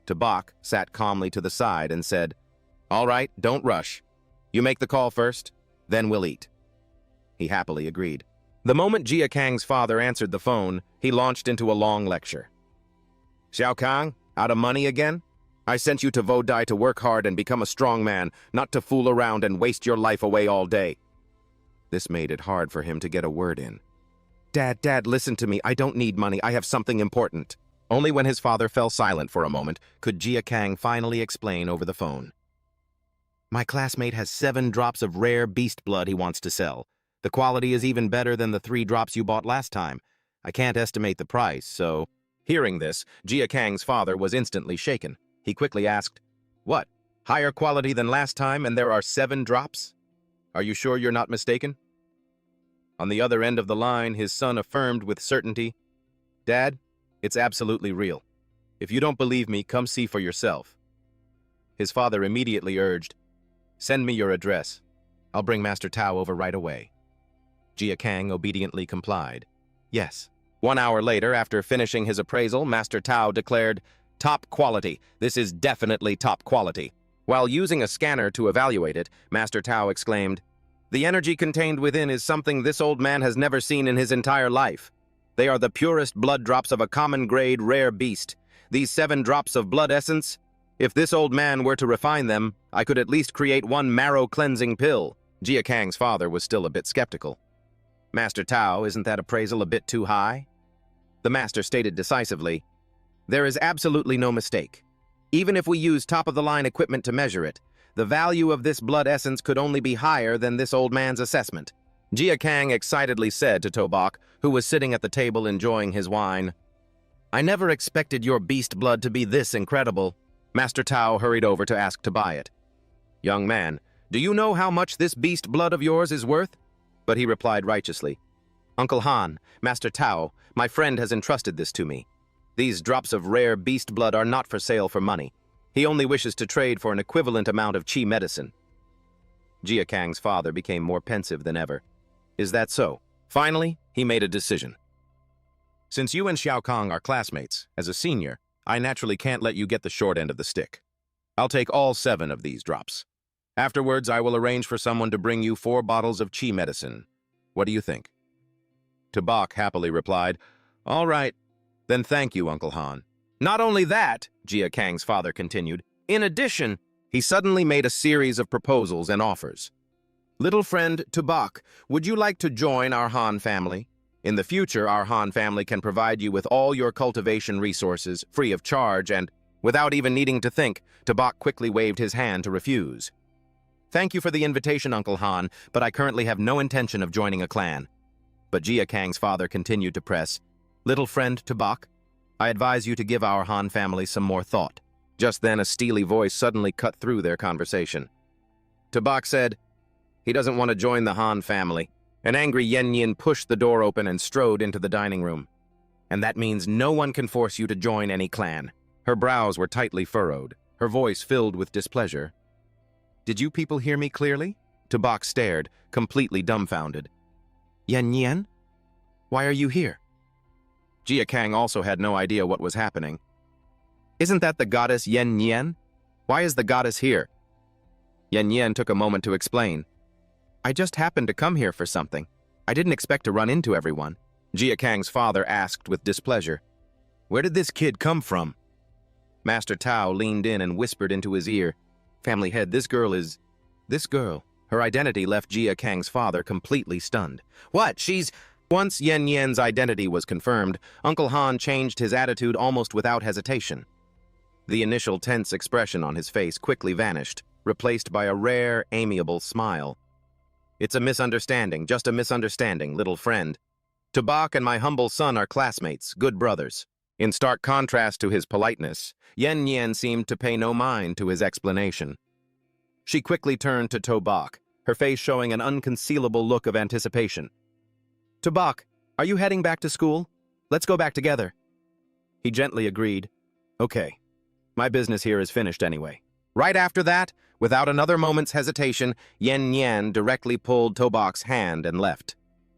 Tobok sat calmly to the side and said, "All right, don't rush. You make the call first, then we'll eat." He happily agreed. The moment Jia Kang's father answered the phone, he launched into a long lecture. "Xiao Kang, out of money again? I sent you to Vodai to work hard and become a strong man, not to fool around and waste your life away all day. This made it hard for him to get a word in. Dad, listen to me. I don't need money. I have something important. Only when his father fell silent for a moment could Jia Kang finally explain over the phone. My classmate has 7 drops of rare beast blood he wants to sell. The quality is even better than the 3 drops you bought last time. I can't estimate the price, so... Hearing this, Jia Kang's father was instantly shaken. He quickly asked, What? Higher quality than last time and there are 7 drops? Are you sure you're not mistaken? On the other end of the line, his son affirmed with certainty, Dad, it's absolutely real. If you don't believe me, come see for yourself. His father immediately urged, Send me your address. I'll bring Master Tao over right away. Jia Kang obediently complied. Yes. 1 hour later, after finishing his appraisal, Master Tao declared, Top quality. This is definitely top quality. While using a scanner to evaluate it, Master Tao exclaimed, The energy contained within is something this old man has never seen in his entire life. They are the purest blood drops of a common grade rare beast. These 7 drops of blood essence, if this old man were to refine them, I could at least create 1 marrow-cleansing pill. Jia Kang's father was still a bit skeptical. Master Tao, isn't that appraisal a bit too high? The master stated decisively, There is absolutely no mistake. Even if we use top-of-the-line equipment to measure it, the value of this blood essence could only be higher than this old man's assessment. Jia Kang excitedly said to Tobak, who was sitting at the table enjoying his wine, I never expected your beast blood to be this incredible. Master Tao hurried over to ask to buy it. Young man, do you know how much this beast blood of yours is worth? But he replied righteously, Uncle Han, Master Tao, my friend has entrusted this to me. These drops of rare beast blood are not for sale for money. He only wishes to trade for an equivalent amount of qi medicine. Jia Kang's father became more pensive than ever. Is that so? Finally, he made a decision. Since you and Xiao Kang are classmates, as a senior, I naturally can't let you get the short end of the stick. I'll take all 7 of these drops. Afterwards, I will arrange for someone to bring you 4 bottles of qi medicine. What do you think? Tabak happily replied, All right. Then thank you, Uncle Han. Not only that, Jia Kang's father continued, in addition, he suddenly made a series of proposals and offers. Little friend Tabak, would you like to join our Han family? In the future, our Han family can provide you with all your cultivation resources, free of charge, and, without even needing to think, Tabak quickly waved his hand to refuse. Thank you for the invitation, Uncle Han, but I currently have no intention of joining a clan. But Jia Kang's father continued to press, Little friend Tabak, I advise you to give our Han family some more thought. Just then, a steely voice suddenly cut through their conversation. Tabak said, He doesn't want to join the Han family. An angry Yen Yin pushed the door open and strode into the dining room. And that means no one can force you to join any clan. Her brows were tightly furrowed, her voice filled with displeasure. Did you people hear me clearly? Tabak stared, completely dumbfounded. Yen Yin? Why are you here? Jia Kang also had no idea what was happening. Isn't that the goddess Yen Yin? Why is the goddess here? Yen Yin took a moment to explain. I just happened to come here for something. I didn't expect to run into everyone. Jia Kang's father asked with displeasure. Where did this kid come from? Master Tao leaned in and whispered into his ear. Family head, this girl. Her identity left Jia Kang's father completely stunned. What? Once Yen Yin's identity was confirmed, Uncle Han changed his attitude almost without hesitation. The initial tense expression on his face quickly vanished, replaced by a rare, amiable smile. It's a misunderstanding, just a misunderstanding, little friend. Tabak and my humble son are classmates, good brothers. In stark contrast to his politeness, Yen Yin seemed to pay no mind to his explanation. She quickly turned to Tabak, her face showing an unconcealable look of anticipation. Tabak, are you heading back to school? Let's go back together. He gently agreed. Okay, my business here is finished anyway. Right after that, without another moment's hesitation, Yen Yin directly pulled Tabak's hand and left.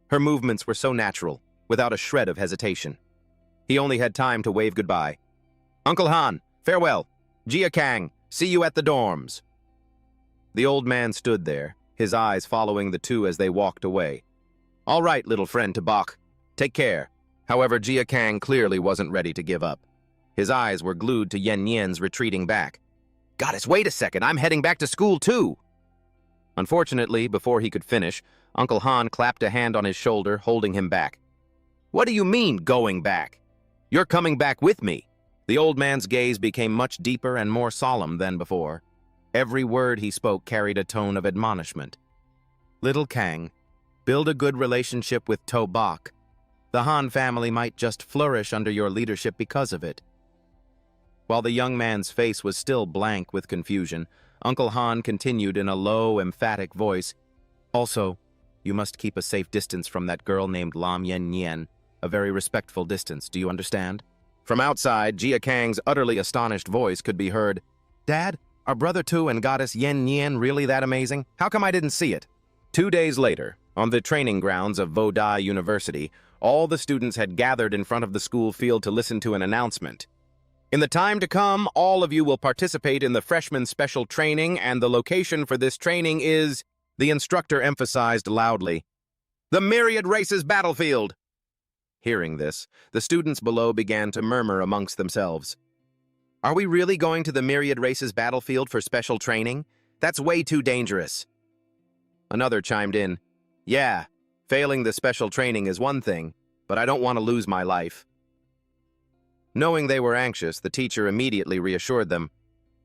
Her movements were so natural, without a shred of hesitation. He only had time to wave goodbye. Uncle Han, farewell. Jia Kang, see you at the dorms. The old man stood there, his eyes following the two as they walked away. All right, little friend Tabak. Take care. However, Jia Kang clearly wasn't ready to give up. His eyes were glued to Yen Yen's retreating back. "Goddess, wait a second, I'm heading back to school too!" Unfortunately, before he could finish, Uncle Han clapped a hand on his shoulder, holding him back. "What do you mean, going back? You're coming back with me." The old man's gaze became much deeper and more solemn than before. Every word he spoke carried a tone of admonishment. "Little Kang, build a good relationship with To Bok. The Han family might just flourish under your leadership because of it." While the young man's face was still blank with confusion, Uncle Han continued in a low, emphatic voice. "Also, you must keep a safe distance from that girl named Lam Yen Yen, a very respectful distance, do you understand?" From outside, Jia Kang's utterly astonished voice could be heard. "Dad, are Brother Tu and Goddess Yen Yen really that amazing? How come I didn't see it?" 2 days later, on the training grounds of Vodai University, all the students had gathered in front of the school field to listen to an announcement. "In the time to come, all of you will participate in the freshman special training, and the location for this training is," the instructor emphasized loudly, "the Myriad Races battlefield." Hearing this, the students below began to murmur amongst themselves. "Are we really going to the Myriad Races battlefield for special training? That's way too dangerous." Another chimed in, "Yeah, failing the special training is one thing, but I don't want to lose my life." Knowing they were anxious, the teacher immediately reassured them.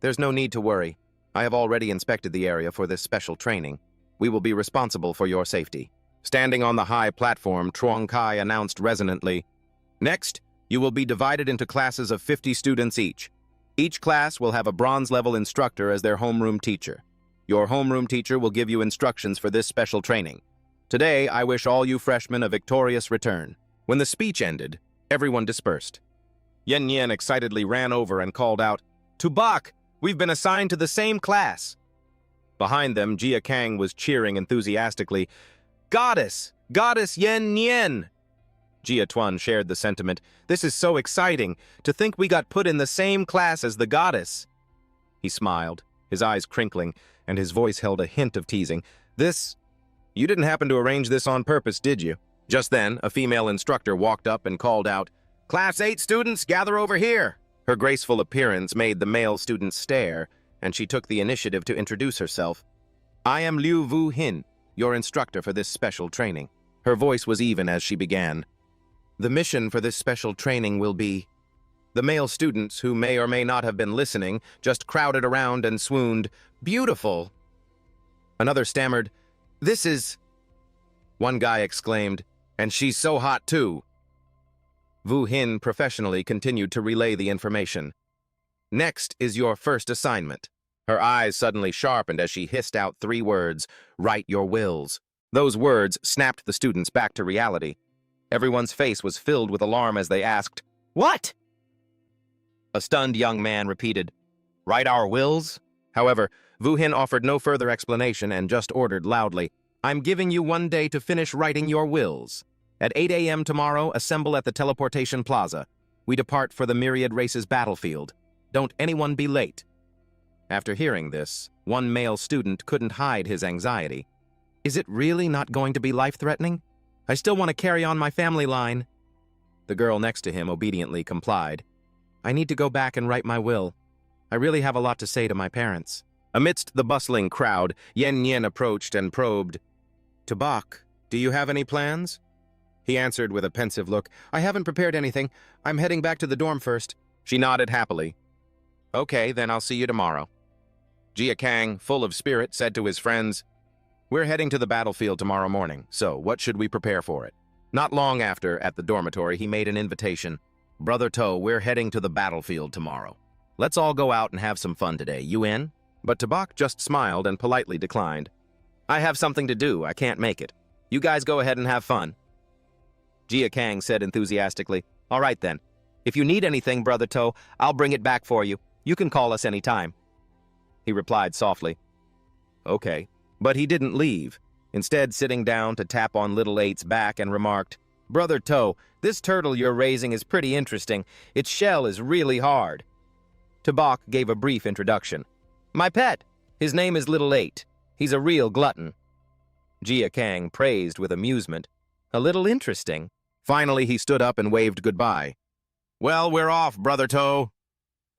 "There's no need to worry. I have already inspected the area for this special training. We will be responsible for your safety." Standing on the high platform, Truong Kai announced resonantly, "Next, you will be divided into classes of 50 students each. Each class will have a bronze-level instructor as their homeroom teacher. Your homeroom teacher will give you instructions for this special training. Today, I wish all you freshmen a victorious return." When the speech ended, everyone dispersed. Yen Yen excitedly ran over and called out, "To Bok, we've been assigned to the same class." Behind them, Jia Kang was cheering enthusiastically, "Goddess! Goddess Yen Yen!" Jia Tuan shared the sentiment. "This is so exciting, to think we got put in the same class as the goddess." He smiled, his eyes crinkling, and his voice held a hint of teasing. You didn't happen to arrange this on purpose, did you?" Just then, a female instructor walked up and called out, "Class 8 students, gather over here." Her graceful appearance made the male students stare, and she took the initiative to introduce herself. "I am Liu Vu Hin, your instructor for this special training." Her voice was even as she began. "The mission for this special training will be..." The male students, who may or may not have been listening, just crowded around and swooned, "Beautiful!" Another stammered, "This is..." One guy exclaimed, "And she's so hot too." Vu Hin professionally continued to relay the information. "Next is your first assignment." Her eyes suddenly sharpened as she hissed out 3 words, "Write your wills." Those words snapped the students back to reality. Everyone's face was filled with alarm as they asked, "What?" A stunned young man repeated, "Write our wills?" However, Vu Hin offered no further explanation and just ordered loudly, "I'm giving you 1 day to finish writing your wills. At 8 a.m. tomorrow, assemble at the teleportation plaza. We depart for the Myriad Races battlefield. Don't anyone be late." After hearing this, one male student couldn't hide his anxiety. "Is it really not going to be life-threatening? I still want to carry on my family line." The girl next to him obediently complied. "I need to go back and write my will. I really have a lot to say to my parents." Amidst the bustling crowd, Yen Yen approached and probed, "To Bok, do you have any plans?" He answered with a pensive look, "I haven't prepared anything. I'm heading back to the dorm first." She nodded happily. "Okay, then I'll see you tomorrow." Jia Kang, full of spirit, said to his friends, "We're heading to the battlefield tomorrow morning, so what should we prepare for it?" Not long after, at the dormitory, he made an invitation. "Brother To, we're heading to the battlefield tomorrow. Let's all go out and have some fun today. You in?" But To Bok just smiled and politely declined. "I have something to do. I can't make it. You guys go ahead and have fun." Jia Kang said enthusiastically, "All right then. If you need anything, Brother To, I'll bring it back for you. You can call us anytime." He replied softly, "Okay." But he didn't leave, instead sitting down to tap on Little Eight's back and remarked, "Brother To, this turtle you're raising is pretty interesting. Its shell is really hard." To Bok gave a brief introduction. "My pet. His name is Little Eight. He's a real glutton." Jia Kang praised with amusement. "A little interesting." Finally, he stood up and waved goodbye. Well, we're off, Brother Toe.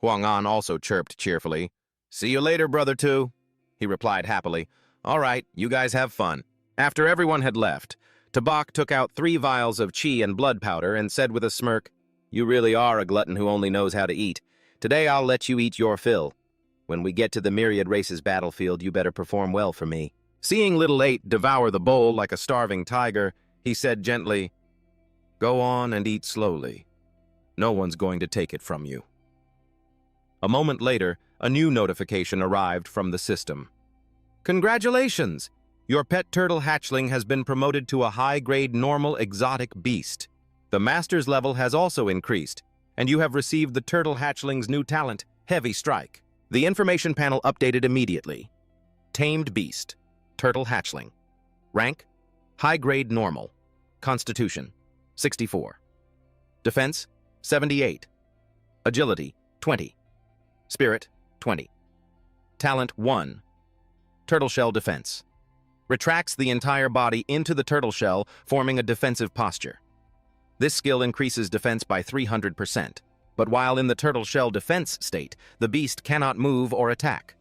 Huang An also chirped cheerfully. See you later, Brother Two, he replied happily. All right, you guys have fun. After everyone had left, Tabak took out 3 vials of chi and blood powder and said with a smirk, You really are a glutton who only knows how to eat. Today I'll let you eat your fill. When we get to the Myriad Races battlefield, you better perform well for me. Seeing Little Eight devour the bowl like a starving tiger, he said gently, Go on and eat slowly. No one's going to take it from you. A moment later, a new notification arrived from the system. Congratulations! Your pet turtle hatchling has been promoted to a high-grade normal exotic beast. The master's level has also increased, and you have received the turtle hatchling's new talent, Heavy Strike. The information panel updated immediately. Tamed beast, turtle hatchling. Rank, high-grade normal. Constitution, 64. Defense, 78. Agility, 20. Spirit, 20. Talent, 1. Turtle shell defense. Retracts the entire body into the turtle shell, forming a defensive posture. This skill increases defense by 300%, but while in the turtle shell defense state, the beast cannot move or attack.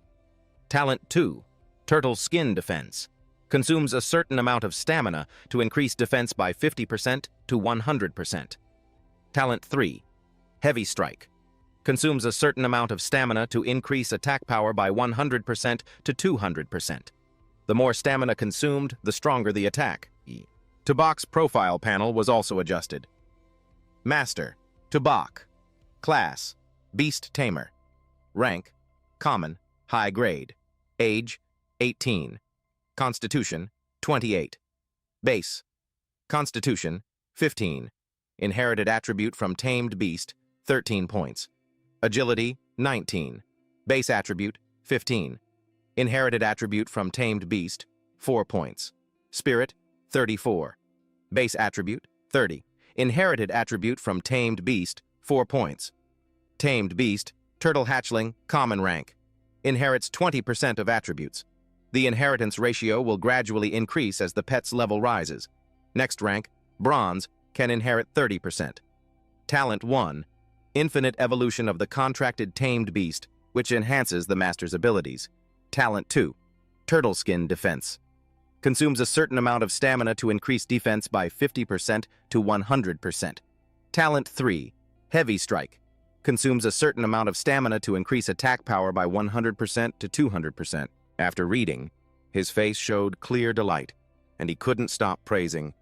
Talent 2. Turtle skin defense. Consumes a certain amount of stamina to increase defense by 50% to 100%. Talent 3. Heavy Strike. Consumes a certain amount of stamina to increase attack power by 100% to 200%. The more stamina consumed, the stronger the attack. Tubak's profile panel was also adjusted. Master, Tubak. Class, Beast Tamer. Rank, Common, High Grade. Age, 18. Constitution, 28. Base, Constitution, 15. Inherited attribute from Tamed Beast, 13 points. Agility, 19. Base attribute, 15. Inherited attribute from Tamed Beast, 4 points. Spirit, 34. Base attribute, 30. Inherited attribute from Tamed Beast, 4 points. Tamed Beast, Turtle Hatchling, Common Rank. Inherits 20% of attributes. The inheritance ratio will gradually increase as the pet's level rises. Next rank, Bronze, can inherit 30%. Talent 1. Infinite evolution of the contracted Tamed Beast, which enhances the master's abilities. Talent 2. Turtle Skin Defense. Consumes a certain amount of stamina to increase defense by 50% to 100%. Talent 3. Heavy Strike. Consumes a certain amount of stamina to increase attack power by 100% to 200%. After reading, his face showed clear delight, and he couldn't stop praising.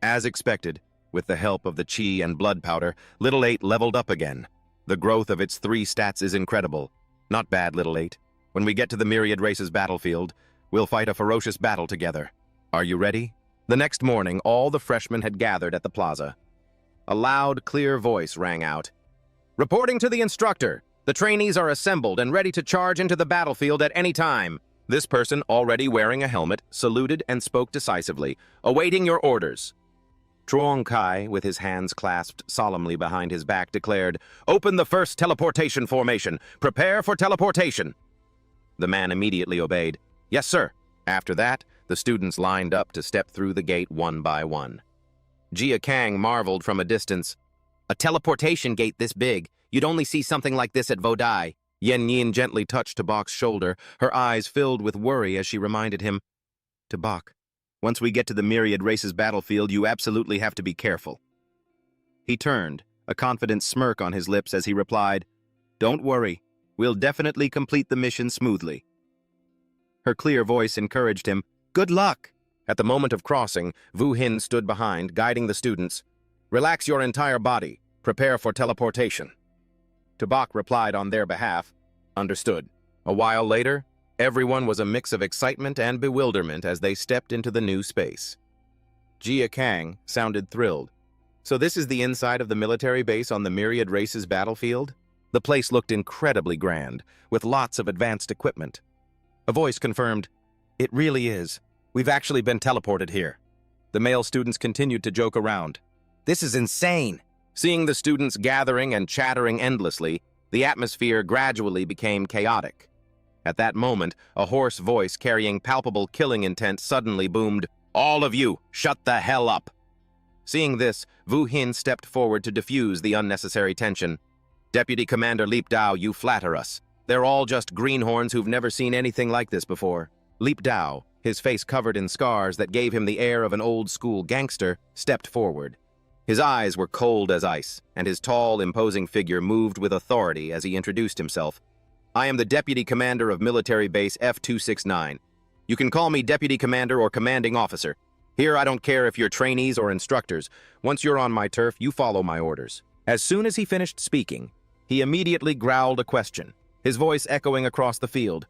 As expected, with the help of the chi and blood powder, Little Eight leveled up again. The growth of its 3 stats is incredible. Not bad, Little Eight. When we get to the Myriad Races battlefield, we'll fight a ferocious battle together. Are you ready? The next morning, all the freshmen had gathered at the plaza. A loud, clear voice rang out. Reporting to the instructor, the trainees are assembled and ready to charge into the battlefield at any time. This person, already wearing a helmet, saluted and spoke decisively, awaiting your orders. Truong Kai, with his hands clasped solemnly behind his back, declared, Open the first teleportation formation. Prepare for teleportation. The man immediately obeyed. Yes, sir. After that, the students lined up to step through the gate one by one. Jia Kang marveled from a distance. A teleportation gate this big. You'd only see something like this at Vodai. Yen Yin gently touched Tabak's shoulder, her eyes filled with worry as she reminded him, Tabak, once we get to the Myriad Races battlefield, you absolutely have to be careful. He turned, a confident smirk on his lips as he replied, Don't worry, we'll definitely complete the mission smoothly. Her clear voice encouraged him, Good luck! At the moment of crossing, Wu Hin stood behind, guiding the students. Relax your entire body. Prepare for teleportation. Tabak replied on their behalf, Understood. A while later, everyone was a mix of excitement and bewilderment as they stepped into the new space. Jia Kang sounded thrilled. So this is the inside of the military base on the Myriad Races battlefield? The place looked incredibly grand, with lots of advanced equipment. A voice confirmed, It really is. We've actually been teleported here. The male students continued to joke around. This is insane. Seeing the students gathering and chattering endlessly, the atmosphere gradually became chaotic. At that moment, a hoarse voice carrying palpable killing intent suddenly boomed, All of you, shut the hell up! Seeing this, Wu Hin stepped forward to diffuse the unnecessary tension. "Deputy Commander Leap Dao, you flatter us. They're all just greenhorns who've never seen anything like this before." Leap Dao, his face covered in scars that gave him the air of an old-school gangster, stepped forward. His eyes were cold as ice, and his tall, imposing figure moved with authority as he introduced himself. "I am the Deputy Commander of Military Base F-269. You can call me Deputy Commander or Commanding Officer. Here, I don't care if you're trainees or instructors. Once you're on my turf, you follow my orders." As soon as he finished speaking, he immediately growled a question, his voice echoing across the field.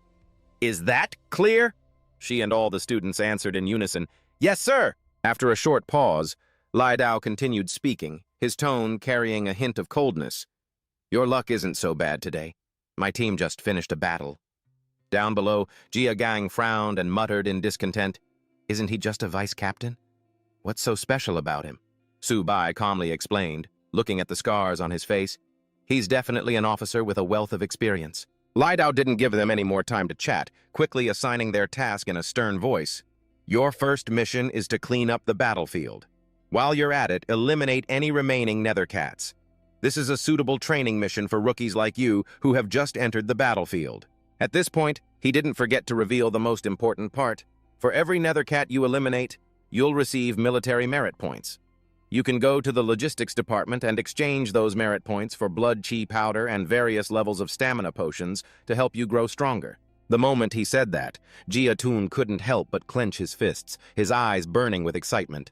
"Is that clear?" She and all the students answered in unison, "Yes, sir." After a short pause, Lai Dao continued speaking, his tone carrying a hint of coldness. "Your luck isn't so bad today. My team just finished a battle." Down below, Jia Gang frowned and muttered in discontent, "Isn't he just a vice captain? What's so special about him?" Su Bai calmly explained, looking at the scars on his face. "He's definitely an officer with a wealth of experience." Lai Dao didn't give them any more time to chat, quickly assigning their task in a stern voice. "Your first mission is to clean up the battlefield. While you're at it, eliminate any remaining nether cats. This is a suitable training mission for rookies like you who have just entered the battlefield." At this point, he didn't forget to reveal the most important part. For every nether cat you eliminate, you'll receive military merit points. You can go to the logistics department and exchange those merit points for blood chi powder and various levels of stamina potions to help you grow stronger. The moment he said that, Jia Tun couldn't help but clench his fists, his eyes burning with excitement.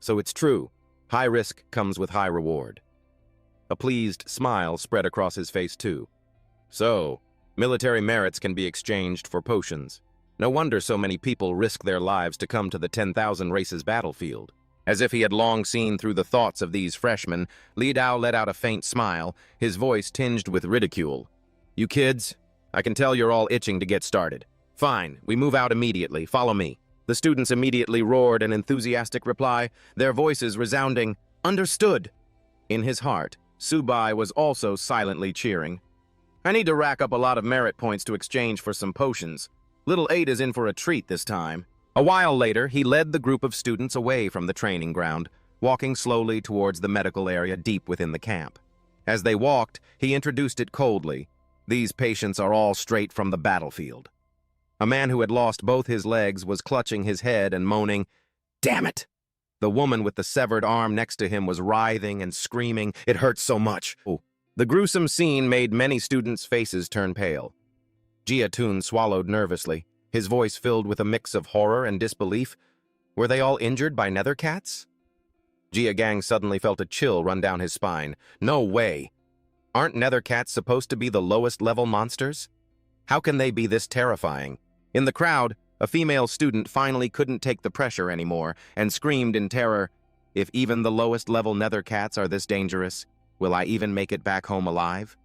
So it's true. High risk comes with high reward. A pleased smile spread across his face too. So, military merits can be exchanged for potions. No wonder so many people risk their lives to come to the 10,000 races battlefield. As if he had long seen through the thoughts of these freshmen, Li Dao let out a faint smile, his voice tinged with ridicule. "You kids, I can tell you're all itching to get started. Fine, we move out immediately. Follow me." The students immediately roared an enthusiastic reply, their voices resounding, "Understood." In his heart, Su Bai was also silently cheering. "I need to rack up a lot of merit points to exchange for some potions. Little Ada's in for a treat this time." A while later, he led the group of students away from the training ground, walking slowly towards the medical area deep within the camp. As they walked, he introduced it coldly. "These patients are all straight from the battlefield." A man who had lost both his legs was clutching his head and moaning, "Damn it!" The woman with the severed arm next to him was writhing and screaming, "It hurts so much." The gruesome scene made many students' faces turn pale. Jia Tun swallowed nervously, his voice filled with a mix of horror and disbelief. Were they all injured by nether cats? Jia Gang suddenly felt a chill run down his spine. No way! Aren't nether cats supposed to be the lowest level monsters? How can they be this terrifying? In the crowd, a female student finally couldn't take the pressure anymore and screamed in terror, "If even the lowest level nether cats are this dangerous, will I even make it back home alive?"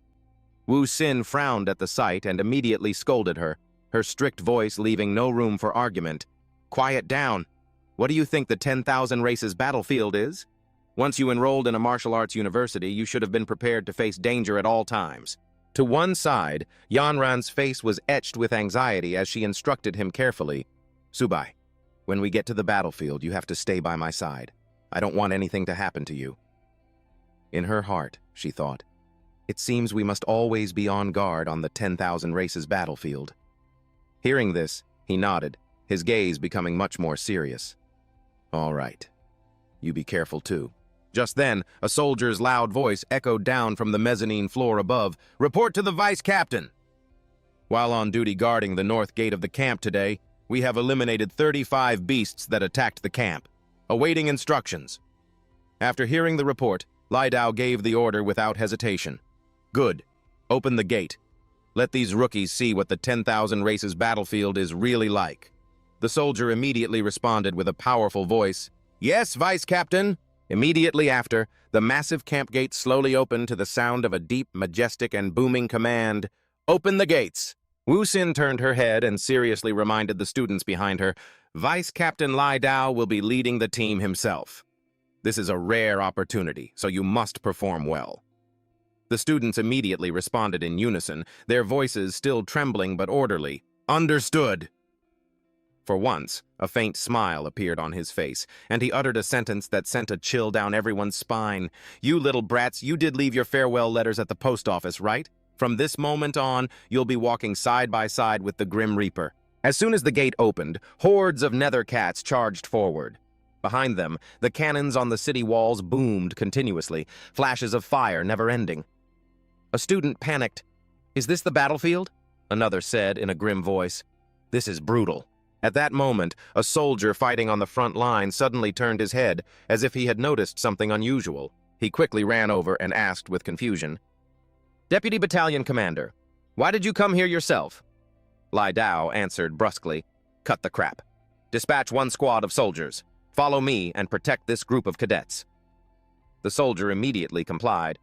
Wu Xin frowned at the sight and immediately scolded her, her strict voice leaving no room for argument. "Quiet down. What do you think the 10,000 races battlefield is? Once you enrolled in a martial arts university, you should have been prepared to face danger at all times." To one side, Yanran's face was etched with anxiety as she instructed him carefully. "Subai, when we get to the battlefield, you have to stay by my side. I don't want anything to happen to you." In her heart, she thought, "It seems we must always be on guard on the 10,000 races battlefield." Hearing this, he nodded, his gaze becoming much more serious. "All right. You be careful too." Just then, a soldier's loud voice echoed down from the mezzanine floor above, "Report to the vice captain." "While on duty guarding the north gate of the camp today, we have eliminated 35 beasts that attacked the camp. Awaiting instructions." After hearing the report, Lai Dao gave the order without hesitation. "Good. Open the gate. Let these rookies see what the 10,000 races battlefield is really like." The soldier immediately responded with a powerful voice, "Yes, Vice Captain." Immediately after, the massive camp gate slowly opened to the sound of a deep, majestic, and booming command, "Open the gates!" Wu Xin turned her head and seriously reminded the students behind her, "Vice Captain Lai Dao will be leading the team himself. This is a rare opportunity, so you must perform well." The students immediately responded in unison, their voices still trembling but orderly. "Understood." For once, a faint smile appeared on his face, and he uttered a sentence that sent a chill down everyone's spine. "You little brats, you did leave your farewell letters at the post office, right? From this moment on, you'll be walking side by side with the Grim Reaper." As soon as the gate opened, hordes of nether cats charged forward. Behind them, the cannons on the city walls boomed continuously, flashes of fire never ending. A student panicked. "Is this the battlefield?" Another said in a grim voice. "This is brutal." At that moment, a soldier fighting on the front line suddenly turned his head, as if he had noticed something unusual. He quickly ran over and asked with confusion, "Deputy Battalion Commander, why did you come here yourself?" Lai Dao answered brusquely, "Cut the crap. Dispatch one squad of soldiers. Follow me and protect this group of cadets." The soldier immediately complied.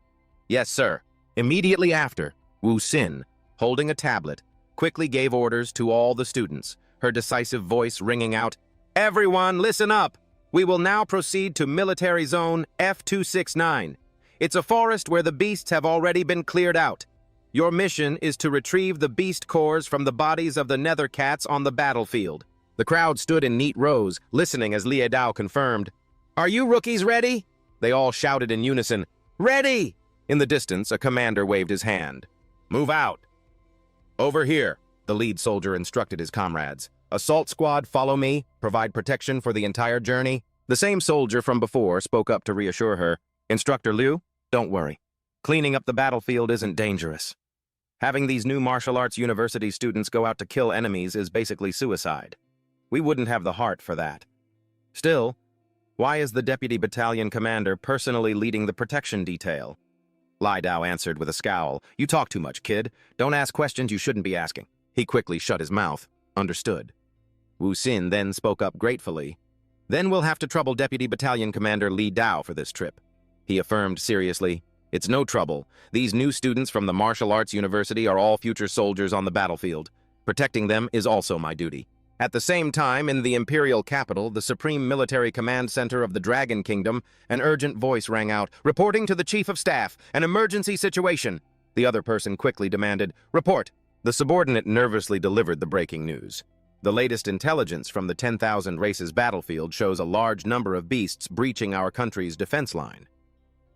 "Yes, sir." Immediately after, Wu Xin, holding a tablet, quickly gave orders to all the students, her decisive voice ringing out, "Everyone, listen up! We will now proceed to Military Zone F269. It's a forest where the beasts have already been cleared out. Your mission is to retrieve the beast cores from the bodies of the nether cats on the battlefield." The crowd stood in neat rows, listening as Lie Dao confirmed, "Are you rookies ready?" They all shouted in unison, "Ready!" In the distance, a commander waved his hand. "Move out." "Over here," the lead soldier instructed his comrades. "Assault squad, follow me. Provide protection for the entire journey." The same soldier from before spoke up to reassure her. "Instructor Liu, don't worry. Cleaning up the battlefield isn't dangerous. Having these new martial arts university students go out to kill enemies is basically suicide. We wouldn't have the heart for that. Still, why is the deputy battalion commander personally leading the protection detail?" Lai Dao answered with a scowl. "You talk too much, kid. Don't ask questions you shouldn't be asking." He quickly shut his mouth. "Understood." Wu Xin then spoke up gratefully. "Then we'll have to trouble Deputy Battalion Commander Li Dao for this trip." He affirmed seriously, "It's no trouble. These new students from the Martial Arts University are all future soldiers on the battlefield. Protecting them is also my duty." At the same time, in the imperial capital, the Supreme Military Command Center of the Dragon Kingdom, an urgent voice rang out, "Reporting to the Chief of Staff, an emergency situation." The other person quickly demanded, "Report." The subordinate nervously delivered the breaking news. The latest intelligence from the 10,000 races battlefield shows a large number of beasts breaching our country's defense line.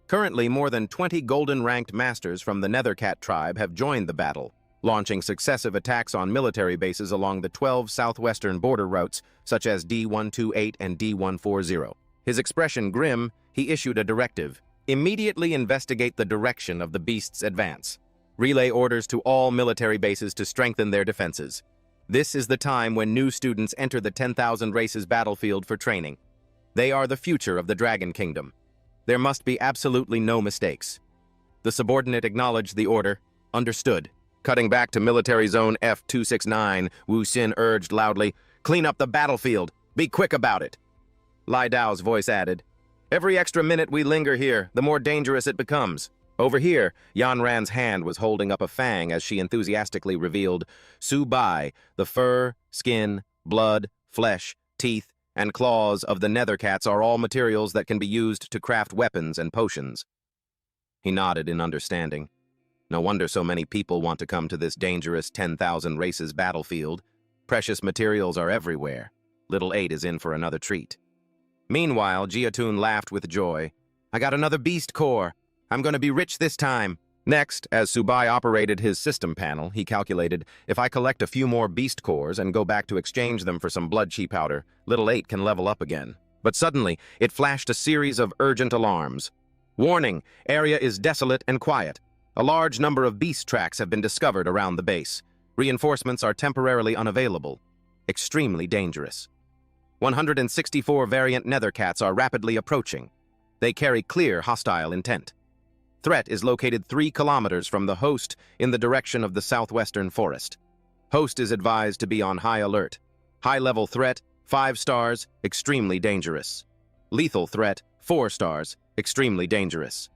Currently, more than 20 golden-ranked masters from the Nethercat tribe have joined the battle, launching successive attacks on military bases along the 12 southwestern border routes, such as D128 and D140. His expression grim, he issued a directive: immediately investigate the direction of the beast's advance. Relay orders to all military bases to strengthen their defenses. This is the time when new students enter the 10,000 races battlefield for training. They are the future of the Dragon Kingdom. There must be absolutely no mistakes. The subordinate acknowledged the order. Understood. Cutting back to Military Zone F269, Wu Xin urged loudly, "Clean up the battlefield. Be quick about it." Lai Dao's voice added, "Every extra minute we linger here, the more dangerous it becomes." Over here, Yan Ran's hand was holding up a fang as she enthusiastically revealed, "Su Bai, the fur, skin, blood, flesh, teeth, and claws of the nether cats are all materials that can be used to craft weapons and potions." He nodded in understanding. No wonder so many people want to come to this dangerous 10,000 races battlefield. Precious materials are everywhere. Little 8 is in for another treat. Meanwhile, Jiatun laughed with joy. "I got another beast core. I'm going to be rich this time." Next, as Subai operated his system panel, he calculated, if I collect a few more beast cores and go back to exchange them for some blood chi powder, Little 8 can level up again. But suddenly, it flashed a series of urgent alarms. "Warning! Area is desolate and quiet. A large number of beast tracks have been discovered around the base. Reinforcements are temporarily unavailable. Extremely dangerous. 164 variant nether cats are rapidly approaching. They carry clear hostile intent. Threat is located 3 kilometers from the host in the direction of the southwestern forest. Host is advised to be on high alert. High-level threat, 5 stars, extremely dangerous. Lethal threat, 4 stars, extremely dangerous."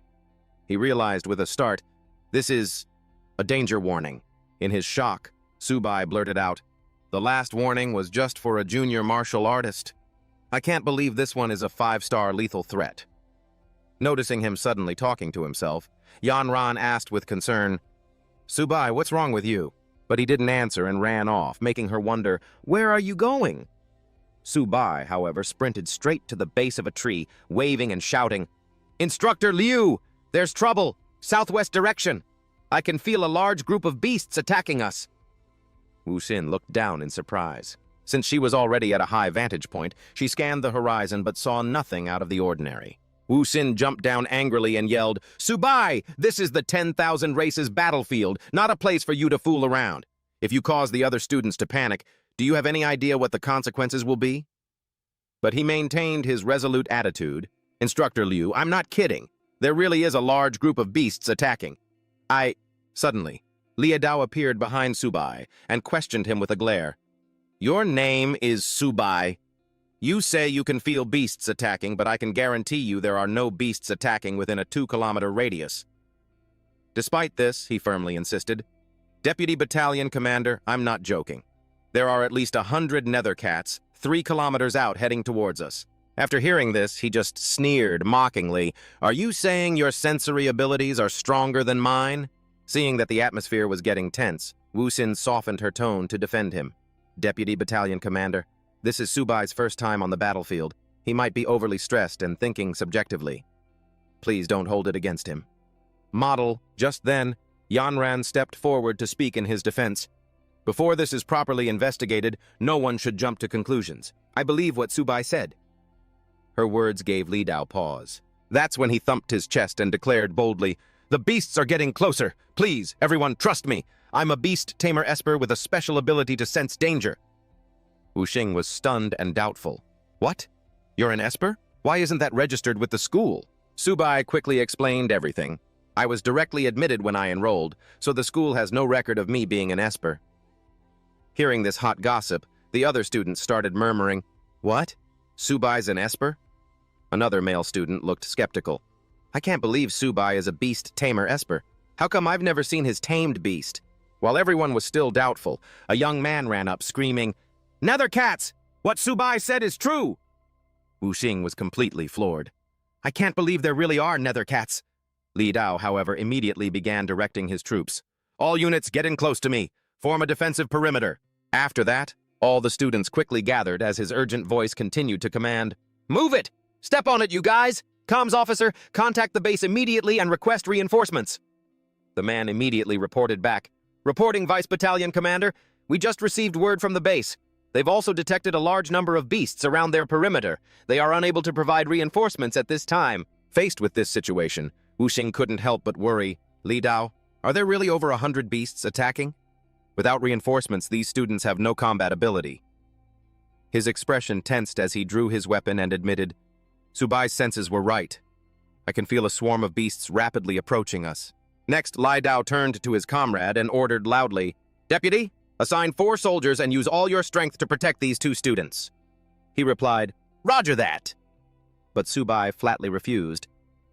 He realized with a start, this is a danger warning. In his shock, Subai blurted out, "The last warning was just for a junior martial artist. I can't believe this one is a 5-star lethal threat." Noticing him suddenly talking to himself, Yan Ran asked with concern, "Subai, what's wrong with you?" But he didn't answer and ran off, making her wonder, "Where are you going?" Su Bai, however, sprinted straight to the base of a tree, waving and shouting, "Instructor Liu! There's trouble! Southwest direction! I can feel a large group of beasts attacking us!" Wu Xin looked down in surprise. Since she was already at a high vantage point, she scanned the horizon but saw nothing out of the ordinary. Wu Xin jumped down angrily and yelled, "Su Bai! This is the 10,000 races battlefield, not a place for you to fool around. If you cause the other students to panic, do you have any idea what the consequences will be?" But he maintained his resolute attitude. "Instructor Liu, I'm not kidding. There really is a large group of beasts attacking. Suddenly, Lia Dao appeared behind Su Bai and questioned him with a glare. "Your name is Su Bai. You say you can feel beasts attacking, but I can guarantee you there are no beasts attacking within a 2-kilometer radius." Despite this, he firmly insisted, "Deputy Battalion Commander, I'm not joking. There are at least 100 nether cats 3 kilometers out heading towards us." After hearing this, he just sneered mockingly, "Are you saying your sensory abilities are stronger than mine?" Seeing that the atmosphere was getting tense, Wu Xin softened her tone to defend him. "Deputy Battalion Commander, this is Su Bai's first time on the battlefield. He might be overly stressed and thinking subjectively. Please don't hold it against him." Just then, Yanran stepped forward to speak in his defense. "Before this is properly investigated, no one should jump to conclusions. I believe what Su Bai said." Her words gave Li Dao pause. That's when he thumped his chest and declared boldly, "The beasts are getting closer. Please, everyone, trust me. I'm a beast tamer esper with a special ability to sense danger." Wu Xing was stunned and doubtful. "What? You're an esper? Why isn't that registered with the school?" Su Bai quickly explained everything. "I was directly admitted when I enrolled, so the school has no record of me being an esper." Hearing this hot gossip, the other students started murmuring, "What? Su Bai's an esper?" Another male student looked skeptical. "I can't believe Su Bai is a beast tamer esper. How come I've never seen his tamed beast?" While everyone was still doubtful, a young man ran up screaming, "Nether cats! What Su Bai said is true!" Wu Xing was completely floored. "I can't believe there really are nether cats." Li Dao, however, immediately began directing his troops. "All units, get in close to me. Form a defensive perimeter." After that, all the students quickly gathered as his urgent voice continued to command, "Move it! Step on it, you guys! Comms officer, contact the base immediately and request reinforcements." The man immediately reported back, "Reporting, Vice Battalion Commander. We just received word from the base. They've also detected a large number of beasts around their perimeter. They are unable to provide reinforcements at this time." Faced with this situation, Wu Xing couldn't help but worry. "Li Dao, are there really over 100 beasts attacking? Without reinforcements, these students have no combat ability." His expression tensed as he drew his weapon and admitted, "Su Bai's senses were right. I can feel a swarm of beasts rapidly approaching us." Next, Li Dao turned to his comrade and ordered loudly, "Deputy, assign 4 soldiers and use all your strength to protect these 2 students." He replied, "Roger that." But Su Bai flatly refused.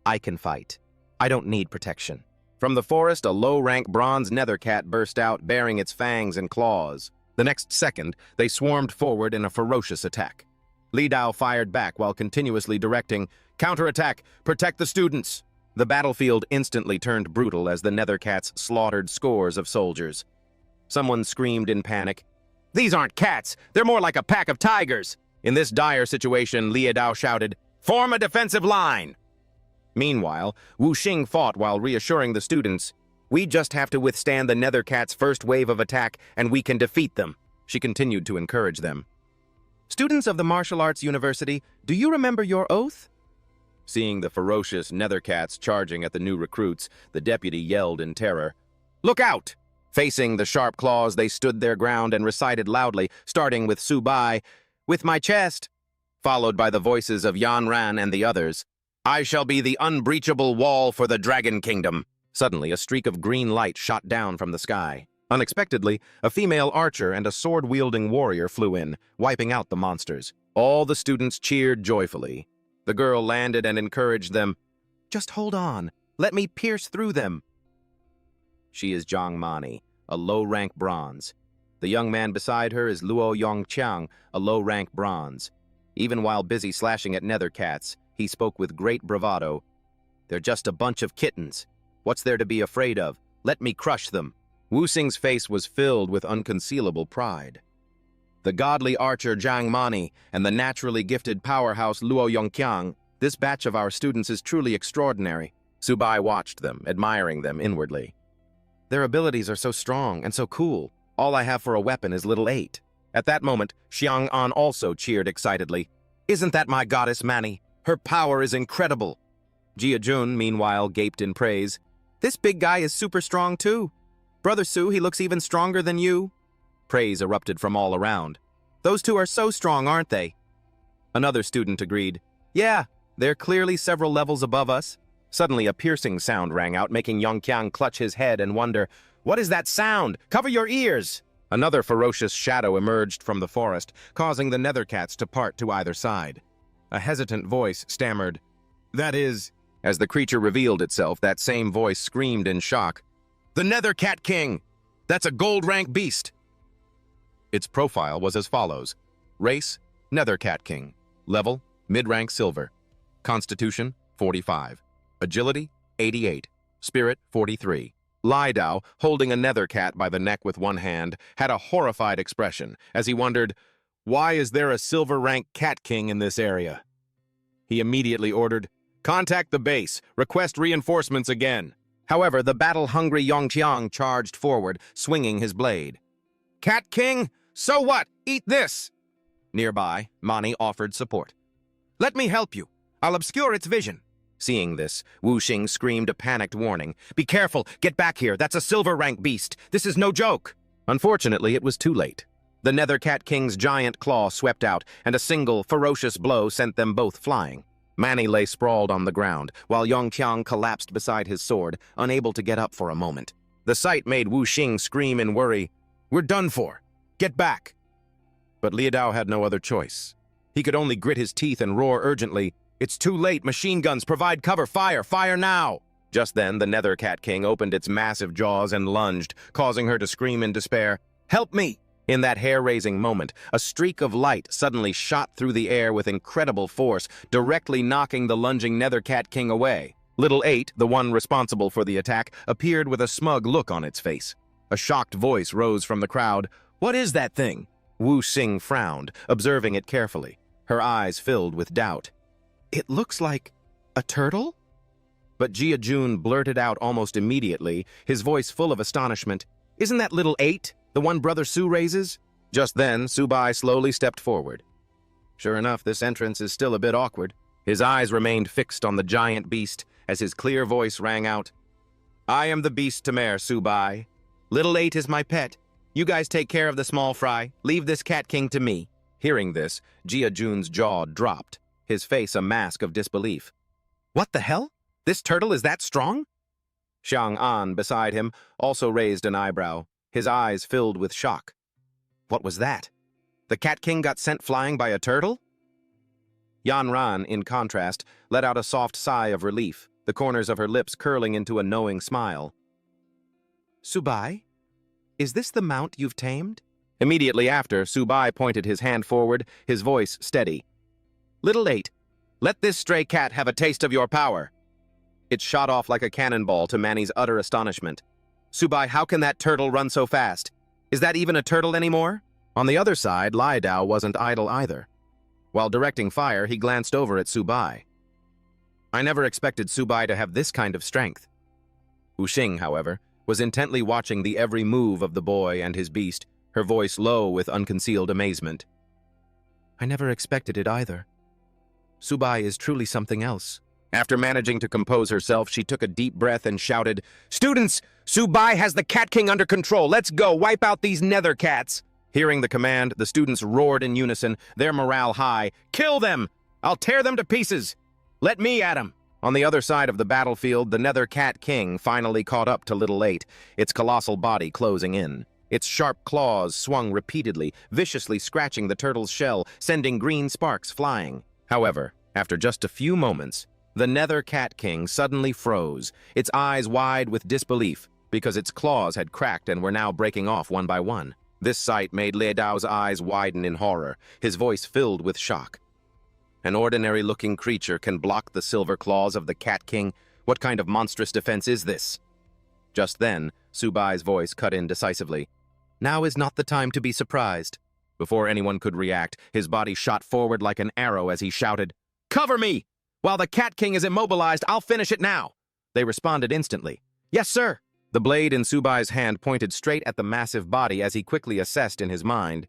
"I can fight. I don't need protection." From the forest, a low-rank bronze nether cat burst out, bearing its fangs and claws. The next second, they swarmed forward in a ferocious attack. Li Dao fired back while continuously directing, "Counterattack! Protect the students!" The battlefield instantly turned brutal as the nether cats slaughtered scores of soldiers. Someone screamed in panic, "These aren't cats! They're more like a pack of tigers!" In this dire situation, Li Dao shouted, "Form a defensive line!" Meanwhile, Wu Xing fought while reassuring the students, "We just have to withstand the nether cat's first wave of attack, and we can defeat them." She continued to encourage them. "Students of the Martial Arts University, do you remember your oath?" Seeing the ferocious nether cats charging at the new recruits, the deputy yelled in terror, "Look out!" Facing the sharp claws, they stood their ground and recited loudly, starting with Su Bai, "With my chest," followed by the voices of Yan Ran and the others, "I shall be the unbreachable wall for the Dragon Kingdom." Suddenly, a streak of green light shot down from the sky. Unexpectedly, a female archer and a sword-wielding warrior flew in, wiping out the monsters. All the students cheered joyfully. The girl landed and encouraged them, "Just hold on. Let me pierce through them." She is Zhang Mani, a low-rank bronze. The young man beside her is Luo Yongqiang, a low-rank bronze. Even while busy slashing at nether cats, he spoke with great bravado. "They're just a bunch of kittens. What's there to be afraid of? Let me crush them." Wu Xing's face was filled with unconcealable pride. The godly archer Jiang Mani and the naturally gifted powerhouse Luo Yongqiang, this batch of our students is truly extraordinary. Subai watched them, admiring them inwardly. Their abilities are so strong and so cool. All I have for a weapon is little 8. At that moment, Xiang An also cheered excitedly. Isn't that my goddess Mani? Her power is incredible. Jia Jun, meanwhile, gaped in praise. This big guy is super strong too. Brother Su, he looks even stronger than you. Praise erupted from all around. Those two are so strong, aren't they? Another student agreed. Yeah, they're clearly several levels above us. Suddenly, a piercing sound rang out, making Yongqiang clutch his head and wonder, what is that sound? Cover your ears! Another ferocious shadow emerged from the forest, causing the nether cats to part to either side. A hesitant voice stammered, that is... As the creature revealed itself, that same voice screamed in shock. The Nether Cat King! That's a gold rank beast! Its profile was as follows. Race, Nether Cat King. Level, mid-rank silver. Constitution, 45. Agility, 88. Spirit, 43. Lai Dao, holding a nether cat by the neck with one hand, had a horrified expression as he wondered, why is there a silver rank cat king in this area? He immediately ordered, contact the base, request reinforcements again. However, the battle-hungry Yongqiang charged forward, swinging his blade. Cat King? So what? Eat this! Nearby, Mani offered support. Let me help you. I'll obscure its vision. Seeing this, Wu Xing screamed a panicked warning. Be careful! Get back here! That's a silver rank beast! This is no joke! Unfortunately, it was too late. The Nether Cat King's giant claw swept out, and a single, ferocious blow sent them both flying. Mani lay sprawled on the ground, while Yongqiang collapsed beside his sword, unable to get up for a moment. The sight made Wu Xing scream in worry, We're done for! Get back! But Li Dao had no other choice. He could only grit his teeth and roar urgently, It's too late! Machine guns! Provide cover! Fire! Fire now! Just then, the Nether Cat King opened its massive jaws and lunged, causing her to scream in despair, Help me! In that hair-raising moment, a streak of light suddenly shot through the air with incredible force, directly knocking the lunging Nether Cat King away. Little 8, the one responsible for the attack, appeared with a smug look on its face. A shocked voice rose from the crowd. What is that thing? Wu Xing frowned, observing it carefully. Her eyes filled with doubt. It looks like a turtle? But Jia Jun blurted out almost immediately, his voice full of astonishment. Isn't that little 8? The one Brother Su raises? Just then, Subai slowly stepped forward. Sure enough, this entrance is still a bit awkward. His eyes remained fixed on the giant beast as his clear voice rang out. I am the beast to mare, Subai. Little 8 is my pet. You guys take care of the small fry. Leave this Cat King to me. Hearing this, Jia Jun's jaw dropped, his face a mask of disbelief. What the hell? This turtle is that strong? Xiang An, beside him, also raised an eyebrow, his eyes filled with shock. What was that? The Cat King got sent flying by a turtle? Yan Ran, in contrast, let out a soft sigh of relief, the corners of her lips curling into a knowing smile. Subai, is this the mount you've tamed? Immediately after, Subai pointed his hand forward, his voice steady. Little 8, let this stray cat have a taste of your power. It shot off like a cannonball to Mani's utter astonishment. Subai, how can that turtle run so fast? Is that even a turtle anymore? On the other side, Lai Dao wasn't idle either. While directing fire, he glanced over at Subai. I never expected Subai to have this kind of strength. Wu Xing, however, was intently watching the every move of the boy and his beast, her voice low with unconcealed amazement. I never expected it either. Subai is truly something else. After managing to compose herself, she took a deep breath and shouted, Students, Subai has the Cat King under control. Let's go, wipe out these nether cats. Hearing the command, the students roared in unison, their morale high. Kill them! I'll tear them to pieces! Let me at 'em! On the other side of the battlefield, the Nether Cat King finally caught up to Little 8, its colossal body closing in. Its sharp claws swung repeatedly, viciously scratching the turtle's shell, sending green sparks flying. However, after just a few moments, the Nether Cat King suddenly froze, its eyes wide with disbelief, because its claws had cracked and were now breaking off one by one. This sight made Li Dao's eyes widen in horror, his voice filled with shock. An ordinary-looking creature can block the silver claws of the Cat King. What kind of monstrous defense is this? Just then, Subai's voice cut in decisively. Now is not the time to be surprised. Before anyone could react, his body shot forward like an arrow as he shouted, "Cover me! While the Cat King is immobilized, I'll finish it now!" They responded instantly. "Yes, sir!" The blade in Subai's hand pointed straight at the massive body as he quickly assessed in his mind.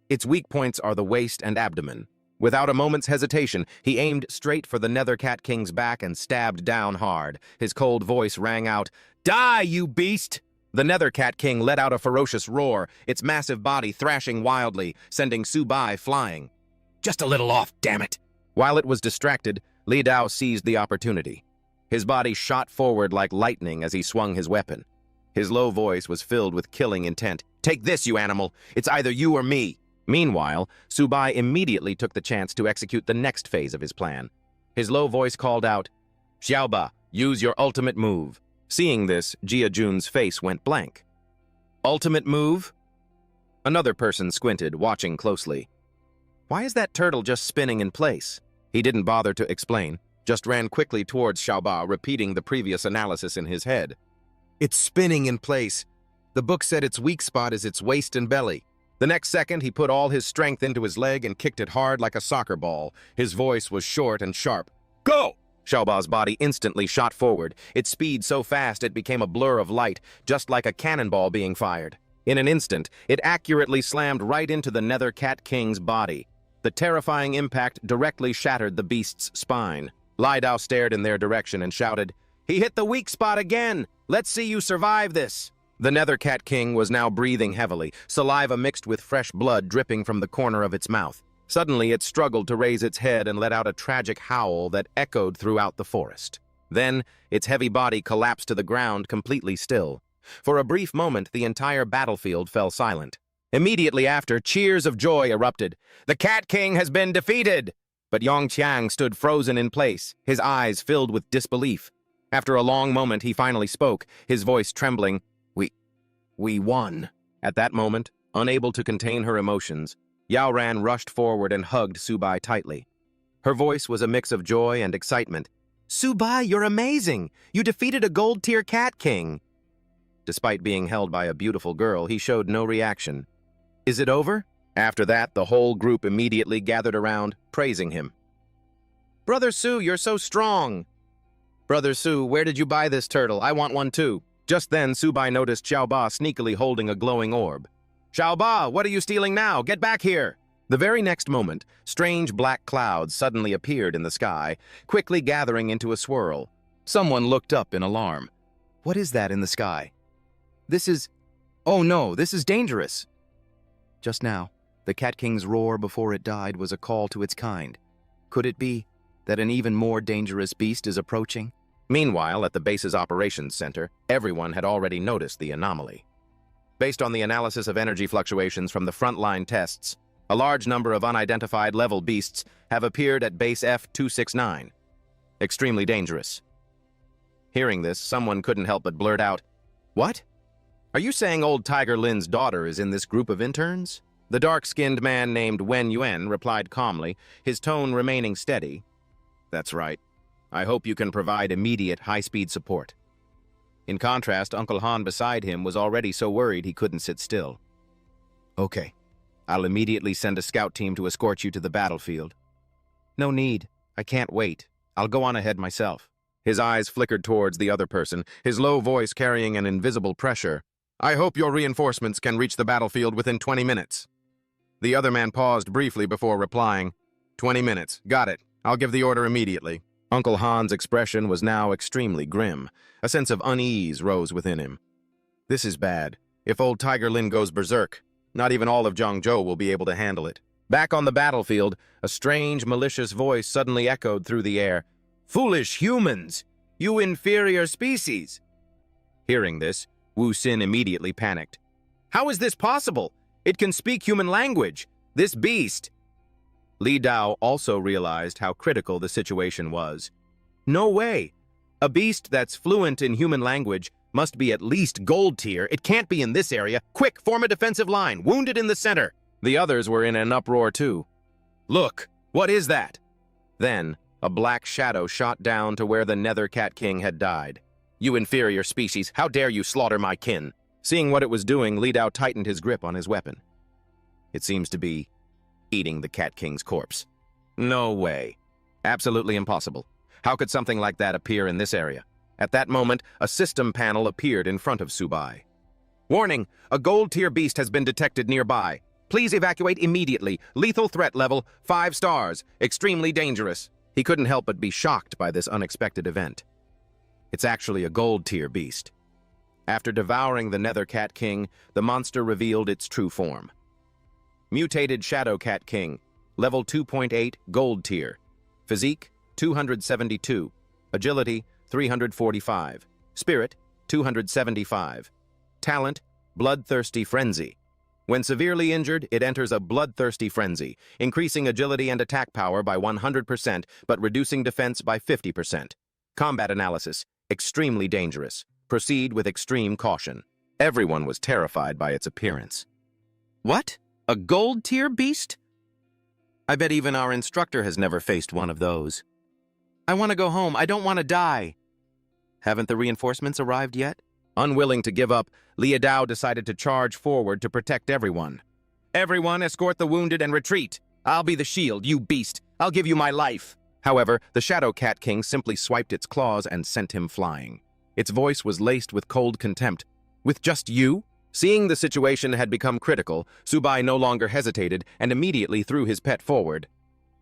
Its weak points are the waist and abdomen. Without a moment's hesitation, he aimed straight for the Nether Cat King's back and stabbed down hard. His cold voice rang out, "Die, you beast!" The Nether Cat King let out a ferocious roar, its massive body thrashing wildly, sending Subai flying. "Just a little off, damn it!" While it was distracted, Li Dao seized the opportunity. His body shot forward like lightning as he swung his weapon. His low voice was filled with killing intent. "Take this, you animal! It's either you or me!" Meanwhile, Subai immediately took the chance to execute the next phase of his plan. His low voice called out, "Xiaoba, use your ultimate move." Seeing this, Jia Jun's face went blank. "Ultimate move?" Another person squinted, watching closely. "Why is that turtle just spinning in place?" He didn't bother to explain, just ran quickly towards Xiaoba, repeating the previous analysis in his head. "It's spinning in place. The book said its weak spot is its waist and belly." The next second, he put all his strength into his leg and kicked it hard like a soccer ball. His voice was short and sharp. "Go!" Xiaoba's body instantly shot forward, its speed so fast it became a blur of light, just like a cannonball being fired. In an instant, it accurately slammed right into the Nether Cat King's body. The terrifying impact directly shattered the beast's spine. Li Dao stared in their direction and shouted, "He hit the weak spot again! Let's see you survive this!" The Nether Cat King was now breathing heavily, saliva mixed with fresh blood dripping from the corner of its mouth. Suddenly, it struggled to raise its head and let out a tragic howl that echoed throughout the forest. Then, its heavy body collapsed to the ground, completely still. For a brief moment, the entire battlefield fell silent. Immediately after, cheers of joy erupted. "The Cat King has been defeated!" But Yongqiang stood frozen in place, his eyes filled with disbelief. After a long moment, he finally spoke, his voice trembling. We won." At that moment, unable to contain her emotions, Yao Ran rushed forward and hugged Subai tightly. Her voice was a mix of joy and excitement. "Subai, you're amazing! You defeated a gold-tier Cat King!" Despite being held by a beautiful girl, he showed no reaction. "Is it over?" After that, the whole group immediately gathered around, praising him. "Brother Su, you're so strong!" "Brother Su, where did you buy this turtle? I want one too." Just then, Subai noticed Xiaoba sneakily holding a glowing orb. "Xiaoba, what are you stealing now? Get back here!" The very next moment, strange black clouds suddenly appeared in the sky, quickly gathering into a swirl. Someone looked up in alarm. "What is that in the sky?" "Oh no, this is dangerous!" Just now, the Cat King's roar before it died was a call to its kind. Could it be that an even more dangerous beast is approaching? Meanwhile, at the base's operations center, everyone had already noticed the anomaly. Based on the analysis of energy fluctuations from the Frontline tests, a large number of unidentified level beasts have appeared at base F269. Extremely dangerous. Hearing this, someone couldn't help but blurt out, "What? Are you saying old Tiger Lin's daughter is in this group of interns?" The dark-skinned man named Wen Yuan replied calmly, his tone remaining steady. "That's right. I hope you can provide immediate high-speed support." In contrast, Uncle Han beside him was already so worried he couldn't sit still. "Okay. I'll immediately send a scout team to escort you to the battlefield." "No need. I can't wait. I'll go on ahead myself." His eyes flickered towards the other person, his low voice carrying an invisible pressure. "I hope your reinforcements can reach the battlefield within 20 minutes. The other man paused briefly before replying, 20 minutes. Got it. I'll give the order immediately." Uncle Han's expression was now extremely grim. A sense of unease rose within him. "This is bad. If old Tiger Lin goes berserk, not even all of Zhongzhou will be able to handle it." Back on the battlefield, a strange, malicious voice suddenly echoed through the air. "Foolish humans! You inferior species!" Hearing this, Wu Xin immediately panicked. "How is this possible? It can speak human language! This beast!" Li Dao also realized how critical the situation was. "No way! A beast that's fluent in human language must be at least gold tier. It can't be in this area. Quick, form a defensive line. Wounded in the center." The others were in an uproar too. "Look! What is that?" Then, a black shadow shot down to where the Nether Cat King had died. "You inferior species, how dare you slaughter my kin?" Seeing what it was doing, Li Dao tightened his grip on his weapon. It seems to be eating the Cat King's corpse. No way. Absolutely impossible. How could something like that appear in this area? At that moment, a system panel appeared in front of Subai. Warning! A gold-tier beast has been detected nearby. Please evacuate immediately. Lethal threat level, 5 stars. Extremely dangerous. He couldn't help but be shocked by this unexpected event. It's actually a gold-tier beast. After devouring the Nether Cat King, the monster revealed its true form. Mutated Shadow Cat King, level 2.8, gold tier. Physique, 272. Agility, 345. Spirit, 275. Talent, Bloodthirsty Frenzy. When severely injured, it enters a bloodthirsty frenzy, increasing agility and attack power by 100%, but reducing defense by 50%. Combat analysis, extremely dangerous. Proceed with extreme caution. Everyone was terrified by its appearance. What? A gold-tier beast? I bet even our instructor has never faced one of those. I want to go home. I don't want to die. Haven't the reinforcements arrived yet? Unwilling to give up, Liadao decided to charge forward to protect everyone. Everyone, escort the wounded and retreat. I'll be the shield, you beast. I'll give you my life. However, the Shadow Cat King simply swiped its claws and sent him flying. Its voice was laced with cold contempt. With just you? Seeing the situation had become critical, Subai no longer hesitated and immediately threw his pet forward.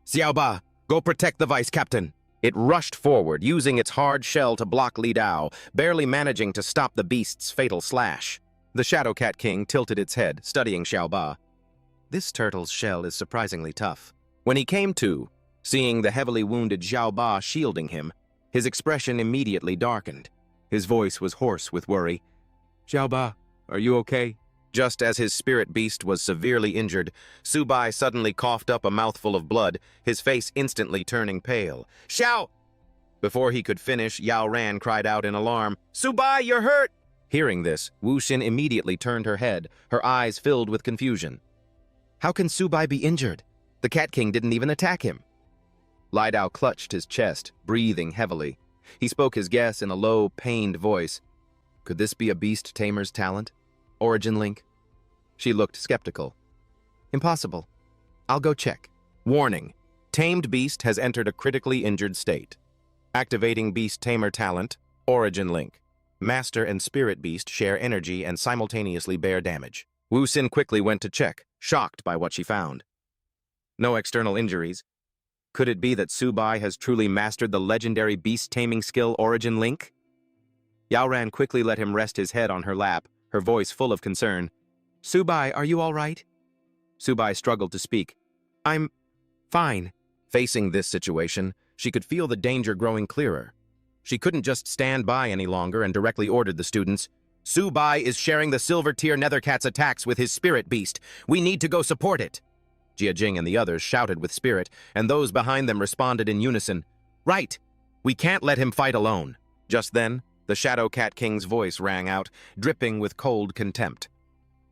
Xiaoba, go protect the vice-captain. It rushed forward, using its hard shell to block Li Dao, barely managing to stop the beast's fatal slash. The Shadow Cat King tilted its head, studying Xiaoba. This turtle's shell is surprisingly tough. When he came to, seeing the heavily wounded Xiaoba shielding him, his expression immediately darkened. His voice was hoarse with worry. Xiaoba, are you okay? Just as his spirit beast was severely injured, Subai suddenly coughed up a mouthful of blood, his face instantly turning pale. Xiao! Before he could finish, Yao Ran cried out in alarm, Subai, you're hurt! Hearing this, Wu Xin immediately turned her head, her eyes filled with confusion. How can Subai be injured? The Cat King didn't even attack him. Li Dao clutched his chest, breathing heavily. He spoke his guess in a low, pained voice. Could this be a beast tamer's talent? Origin link? She looked skeptical. Impossible. I'll go check. Warning. Tamed beast has entered a critically injured state. Activating beast tamer talent. Origin link. Master and spirit beast share energy and simultaneously bear damage. Wu Xin quickly went to check, shocked by what she found. No external injuries. Could it be that Subai has truly mastered the legendary beast taming skill Origin link? Yao Ran quickly let him rest his head on her lap, her voice full of concern. Subai, are you all right? Subai struggled to speak. I'm fine. Facing this situation, she could feel the danger growing clearer. She couldn't just stand by any longer and directly ordered the students. Subai is sharing the silver tier Nethercat's attacks with his spirit beast. We need to go support it. Jiajing and the others shouted with spirit, and those behind them responded in unison. Right! We can't let him fight alone. Just then, the Shadow Cat King's voice rang out, dripping with cold contempt.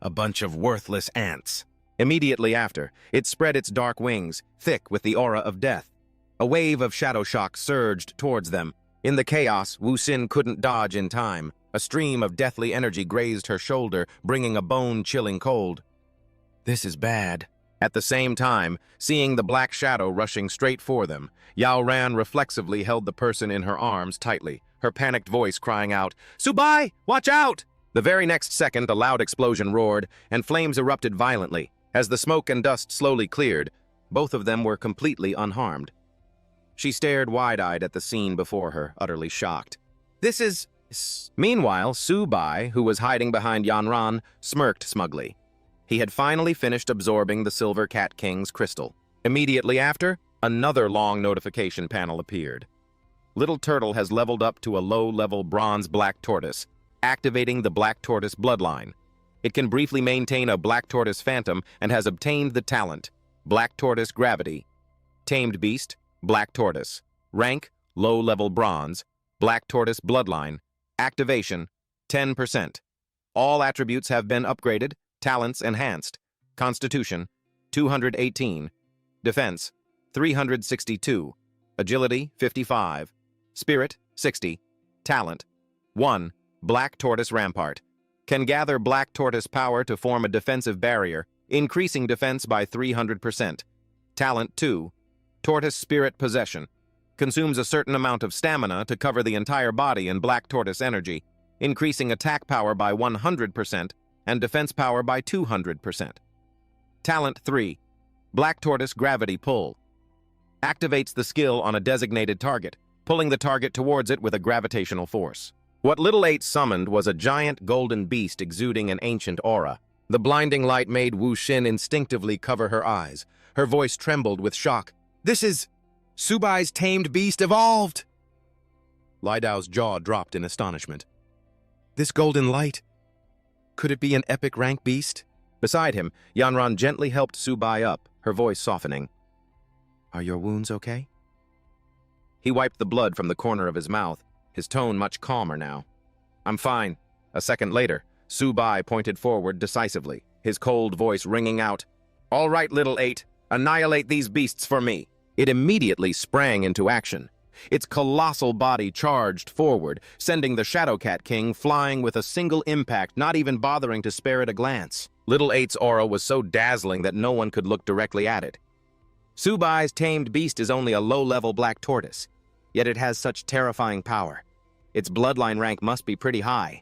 A bunch of worthless ants. Immediately after, it spread its dark wings, thick with the aura of death. A wave of shadow shock surged towards them. In the chaos, Wu Xin couldn't dodge in time. A stream of deathly energy grazed her shoulder, bringing a bone-chilling cold. This is bad. At the same time, seeing the black shadow rushing straight for them, Yao Ran reflexively held the person in her arms tightly, her panicked voice crying out, Subai, watch out! The very next second, a loud explosion roared, and flames erupted violently. As the smoke and dust slowly cleared, both of them were completely unharmed. She stared wide-eyed at the scene before her, utterly shocked. This is... Meanwhile, Subai, who was hiding behind Yanran, smirked smugly. He had finally finished absorbing the Silver Cat King's crystal. Immediately after, another long notification panel appeared. Little Turtle has leveled up to a low-level bronze black tortoise, activating the black tortoise bloodline. It can briefly maintain a black tortoise phantom and has obtained the talent, Black Tortoise Gravity. Tamed beast, black tortoise. Rank, low-level bronze. Black tortoise bloodline. Activation, 10%. All attributes have been upgraded, talents enhanced. Constitution, 218. Defense, 362. Agility, 55. Spirit, 60. Talent, 1. Black Tortoise Rampart. Can gather Black Tortoise power to form a defensive barrier, increasing defense by 300%. Talent 2, Tortoise Spirit Possession. Consumes a certain amount of stamina to cover the entire body in Black Tortoise energy, increasing attack power by 100% and defense power by 200%. Talent 3, Black Tortoise Gravity Pull. Activates the skill on a designated target, pulling the target towards it with a gravitational force. What Little 8 summoned was a giant golden beast exuding an ancient aura. The blinding light made Wu Xin instinctively cover her eyes. Her voice trembled with shock. "This is Subai's tamed beast evolved!" Li Dao's jaw dropped in astonishment. "This golden light, could it be an epic rank beast?" Beside him, Yanran gently helped Subai up, her voice softening. "Are your wounds okay?" He wiped the blood from the corner of his mouth, his tone much calmer now. "I'm fine." A second later, Subai pointed forward decisively, his cold voice ringing out, "All right, Little 8, annihilate these beasts for me." It immediately sprang into action. Its colossal body charged forward, sending the Shadowcat King flying with a single impact, not even bothering to spare it a glance. Little 8's aura was so dazzling that no one could look directly at it. Subai's tamed beast is only a low-level black tortoise, yet it has such terrifying power. Its bloodline rank must be pretty high.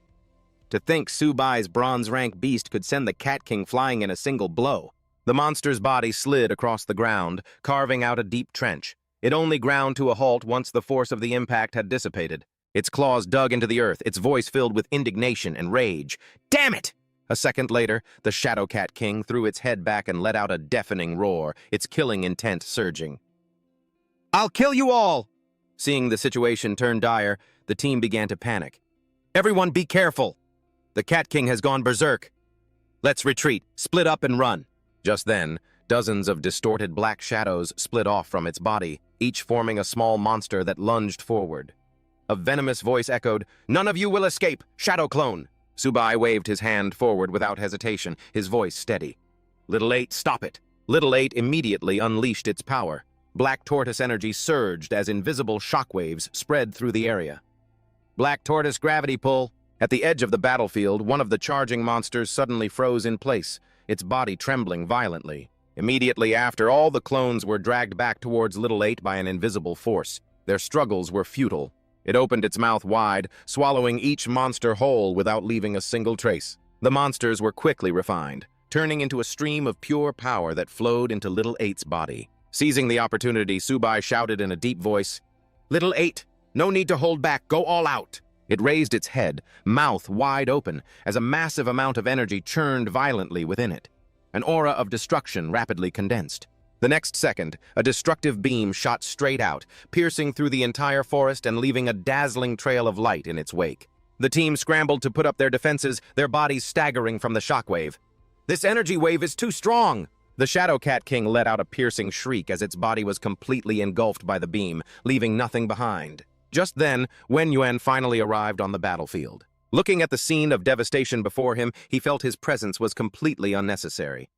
To think Subai's bronze rank beast could send the Cat King flying in a single blow. The monster's body slid across the ground, carving out a deep trench. It only ground to a halt once the force of the impact had dissipated. Its claws dug into the earth, its voice filled with indignation and rage. "Damn it!" A second later, the Shadowcat King threw its head back and let out a deafening roar, its killing intent surging. "I'll kill you all!" Seeing the situation turn dire, the team began to panic. "Everyone be careful! The Cat King has gone berserk. Let's retreat, split up and run." Just then, dozens of distorted black shadows split off from its body, each forming a small monster that lunged forward. A venomous voice echoed, "None of you will escape, Shadow Clone!" Subai waved his hand forward without hesitation, his voice steady. "Little 8, stop it!" Little 8 immediately unleashed its power. Black Tortoise energy surged as invisible shockwaves spread through the area. Black Tortoise Gravity Pull. At the edge of the battlefield, one of the charging monsters suddenly froze in place, its body trembling violently. Immediately after, all the clones were dragged back towards Little 8 by an invisible force. Their struggles were futile. It opened its mouth wide, swallowing each monster whole without leaving a single trace. The monsters were quickly refined, turning into a stream of pure power that flowed into Little 8's body. Seizing the opportunity, Subai shouted in a deep voice, "Little 8, no need to hold back, go all out!" It raised its head, mouth wide open, as a massive amount of energy churned violently within it. An aura of destruction rapidly condensed. The next second, a destructive beam shot straight out, piercing through the entire forest and leaving a dazzling trail of light in its wake. The team scrambled to put up their defenses, their bodies staggering from the shockwave. "This energy wave is too strong!" The Shadowcat King let out a piercing shriek as its body was completely engulfed by the beam, leaving nothing behind. Just then, Wen Yuan finally arrived on the battlefield. Looking at the scene of devastation before him, he felt his presence was completely unnecessary.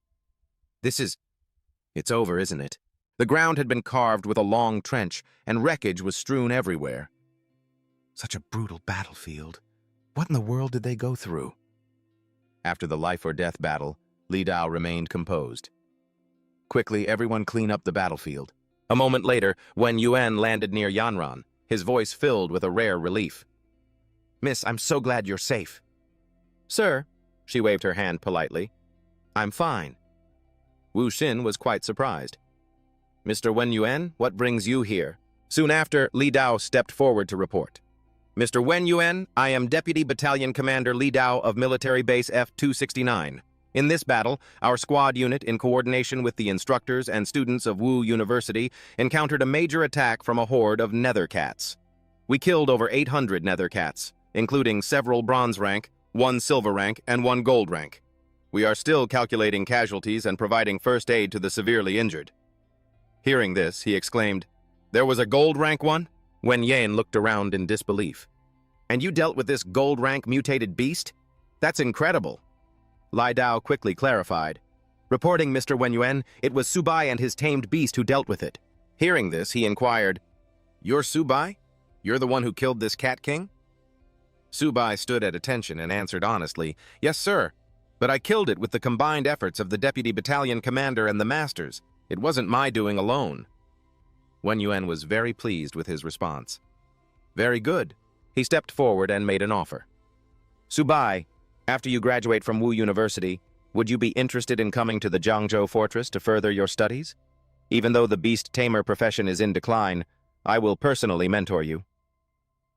It's over, isn't it? The ground had been carved with a long trench, and wreckage was strewn everywhere. Such a brutal battlefield. What in the world did they go through? After the life-or-death battle, Li Dao remained composed. "Quickly, everyone clean up the battlefield." A moment later, Wen Yuan landed near Yanran, his voice filled with a rare relief. "Miss, I'm so glad you're safe." "Sir," she waved her hand politely. "I'm fine." Wu Xin was quite surprised. "Mr. Wen Yuan, what brings you here?" Soon after, Li Dao stepped forward to report. "Mr. Wen Yuan, I am Deputy Battalion Commander Li Dao of Military Base F-269. In this battle, our squad unit, in coordination with the instructors and students of Wu University, encountered a major attack from a horde of nether cats. We killed over 800 nether cats, including several bronze rank, 1 silver rank, and 1 gold rank. We are still calculating casualties and providing first aid to the severely injured." Hearing this, he exclaimed, "There was a gold rank one?" Wen Yan looked around in disbelief. "And you dealt with this gold rank mutated beast? That's incredible." Li Dao quickly clarified. "Reporting, Mr. Wen Yuan, it was Subai and his tamed beast who dealt with it." Hearing this, he inquired, "You're Subai? You're the one who killed this Cat King?" Subai stood at attention and answered honestly, "Yes, sir. But I killed it with the combined efforts of the deputy battalion commander and the masters. It wasn't my doing alone. Wen Yuan was very pleased with his response. Very good. He stepped forward and made an offer. Subai, after you graduate from Wu University, would you be interested in coming to the Jiangzhou Fortress to further your studies? Even though the beast tamer profession is in decline, I will personally mentor you.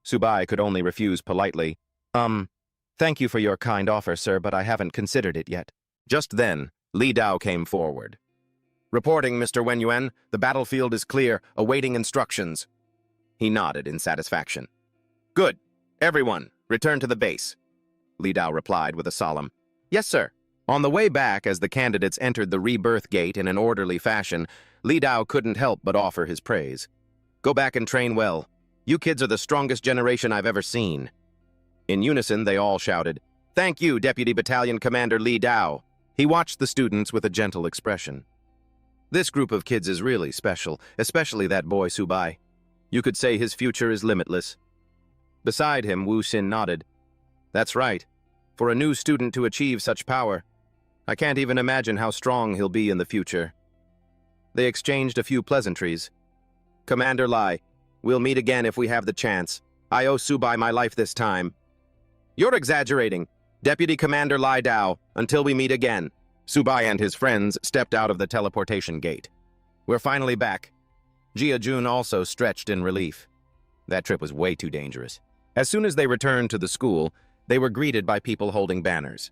Subai could only refuse politely. Thank you for your kind offer, sir, but I haven't considered it yet. Just then, Li Dao came forward. Reporting, Mr. Wen Yuan, the battlefield is clear, awaiting instructions. He nodded in satisfaction. Good. Everyone, return to the base. Li Dao replied with a solemn, Yes, sir. On the way back, as the candidates entered the rebirth gate in an orderly fashion, Li Dao couldn't help but offer his praise. Go back and train well. You kids are the strongest generation I've ever seen. In unison, they all shouted, Thank you, Deputy Battalion Commander Li Dao. He watched the students with a gentle expression. This group of kids is really special, especially that boy Subai. You could say his future is limitless. Beside him, Wu Xin nodded. That's right. For a new student to achieve such power, I can't even imagine how strong he'll be in the future. They exchanged a few pleasantries. Commander Lai, we'll meet again if we have the chance. I owe Subai my life this time. You're exaggerating. Deputy Commander Lai Dao, until we meet again. Subai and his friends stepped out of the teleportation gate. We're finally back. Jia Jun also stretched in relief. That trip was way too dangerous. As soon as they returned to the school, they were greeted by people holding banners.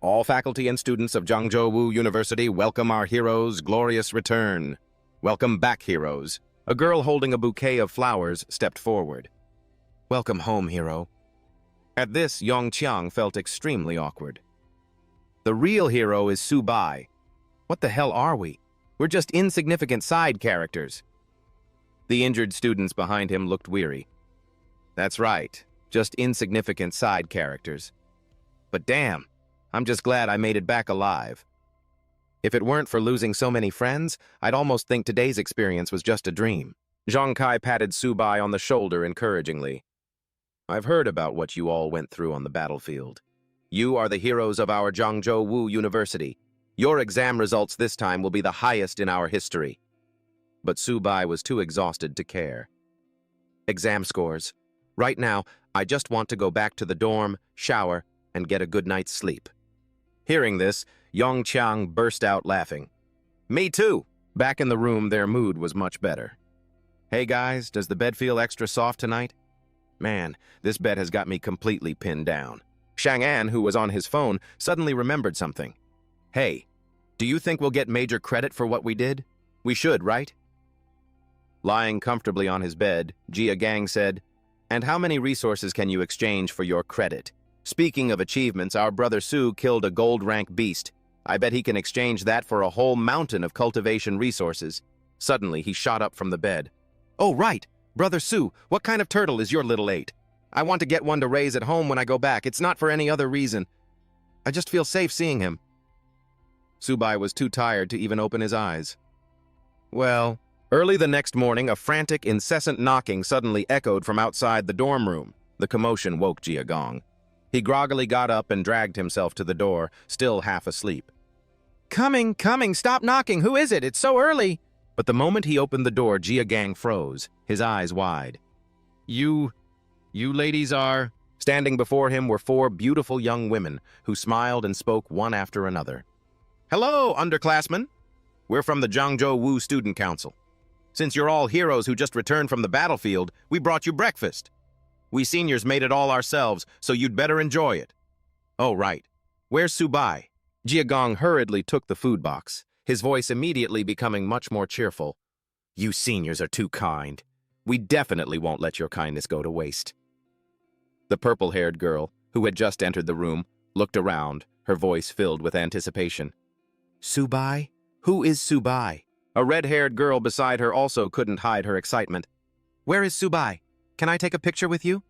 All faculty and students of Jiangzhou Wu University welcome our heroes' glorious return. Welcome back, heroes. A girl holding a bouquet of flowers stepped forward. Welcome home, hero. At this, Yongqiang felt extremely awkward. The real hero is Subai. What the hell are we? We're just insignificant side characters. The injured students behind him looked weary. That's right, just insignificant side characters. But damn, I'm just glad I made it back alive. If it weren't for losing so many friends, I'd almost think today's experience was just a dream. Zhang Kai patted Subai on the shoulder encouragingly. I've heard about what you all went through on the battlefield. You are the heroes of our Jiangzhou Wu University. Your exam results this time will be the highest in our history. But Subai was too exhausted to care. Exam scores. Right now, I just want to go back to the dorm, shower, and get a good night's sleep. Hearing this, Yongqiang burst out laughing. Me too! Back in the room, their mood was much better. Hey guys, does the bed feel extra soft tonight? Man, this bed has got me completely pinned down. Chang'an, who was on his phone, suddenly remembered something. Hey, do you think we'll get major credit for what we did? We should, right? Lying comfortably on his bed, Jia Gang said, And how many resources can you exchange for your credit? Speaking of achievements, our brother Su killed a gold-rank beast. I bet he can exchange that for a whole mountain of cultivation resources. Suddenly, he shot up from the bed. Oh, right! Brother Su, what kind of turtle is your little eight? I want to get one to raise at home when I go back. It's not for any other reason. I just feel safe seeing him. Subai was too tired to even open his eyes. Well, early the next morning, a frantic, incessant knocking suddenly echoed from outside the dorm room. The commotion woke Jia Gong. He groggily got up and dragged himself to the door, still half asleep. Coming, stop knocking, who is it? It's so early! But the moment he opened the door, Jia Gang froze, his eyes wide. You ladies are... Standing before him were 4 beautiful young women who smiled and spoke one after another. Hello, underclassmen! We're from the Jiangzhou Wu Student Council. Since you're all heroes who just returned from the battlefield, we brought you breakfast. We seniors made it all ourselves, so you'd better enjoy it. Oh, right. Where's Subai? Jia Gong hurriedly took the food box, his voice immediately becoming much more cheerful. You seniors are too kind. We definitely won't let your kindness go to waste. The purple-haired girl, who had just entered the room, looked around, her voice filled with anticipation. Subai? Who is Subai? A red-haired girl beside her also couldn't hide her excitement. Where is Subai? Can I take a picture with you?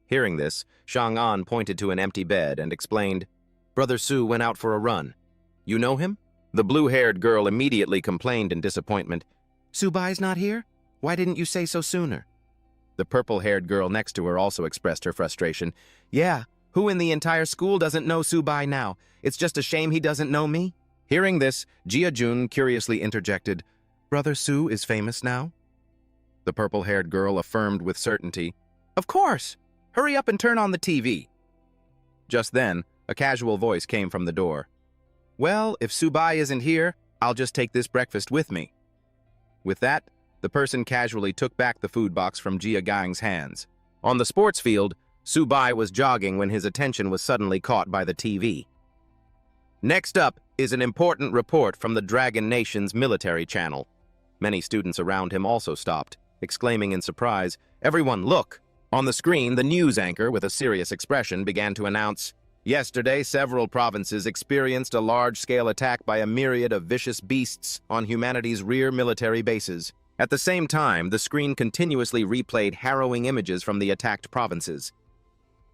Hearing this, Chang'an pointed to an empty bed and explained, Brother Su went out for a run. You know him? The blue-haired girl immediately complained in disappointment. Subai's not here? Why didn't you say so sooner? The purple-haired girl next to her also expressed her frustration. Yeah, Who in the entire school doesn't know Subai now? It's just a shame he doesn't know me." Hearing this, Jia-jun curiously interjected, "Brother Su is famous now?" The purple-haired girl affirmed with certainty, "Of course! Hurry up and turn on the TV." Just then, a casual voice came from the door. "Well, if Subai isn't here, I'll just take this breakfast with me." With that, the person casually took back the food box from Jia Gang's hands. On the sports field, Subai was jogging when his attention was suddenly caught by the TV. Next up is an important report from the Dragon Nation's military channel. Many students around him also stopped, exclaiming in surprise, "Everyone, look!" On the screen, the news anchor, with a serious expression, began to announce, "Yesterday, several provinces experienced a large-scale attack by a myriad of vicious beasts on humanity's rear military bases." At the same time, the screen continuously replayed harrowing images from the attacked provinces.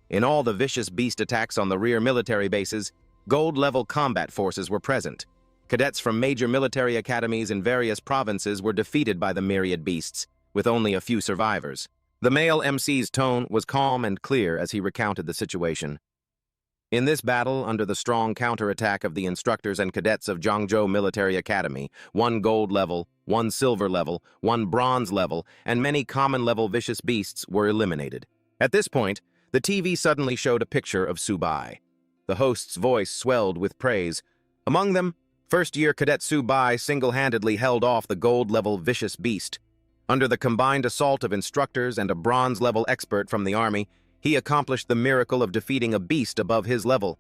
In all the vicious beast attacks on the rear military bases, gold-level combat forces were present. Cadets from major military academies in various provinces were defeated by the myriad beasts, with only a few survivors. The male MC's tone was calm and clear as he recounted the situation. In this battle, under the strong counterattack of the instructors and cadets of Zhangzhou Military Academy, 1 gold level, 1 silver level, 1 bronze level, and many common-level vicious beasts were eliminated. At this point, the TV suddenly showed a picture of Subai. The host's voice swelled with praise. Among them, first-year cadet Subai single-handedly held off the gold-level vicious beast. Under the combined assault of instructors and a bronze-level expert from the army, he accomplished the miracle of defeating a beast above his level.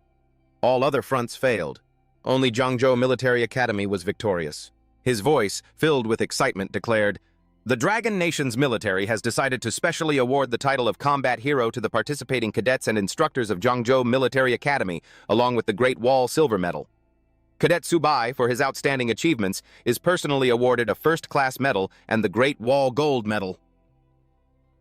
All other fronts failed. Only Zhangzhou Military Academy was victorious. His voice, filled with excitement, declared, "The Dragon Nation's military has decided to specially award the title of Combat Hero to the participating cadets and instructors of Zhangzhou Military Academy, along with the Great Wall Silver Medal. Cadet Subai, for his outstanding achievements, is personally awarded a first-class medal and the Great Wall Gold Medal."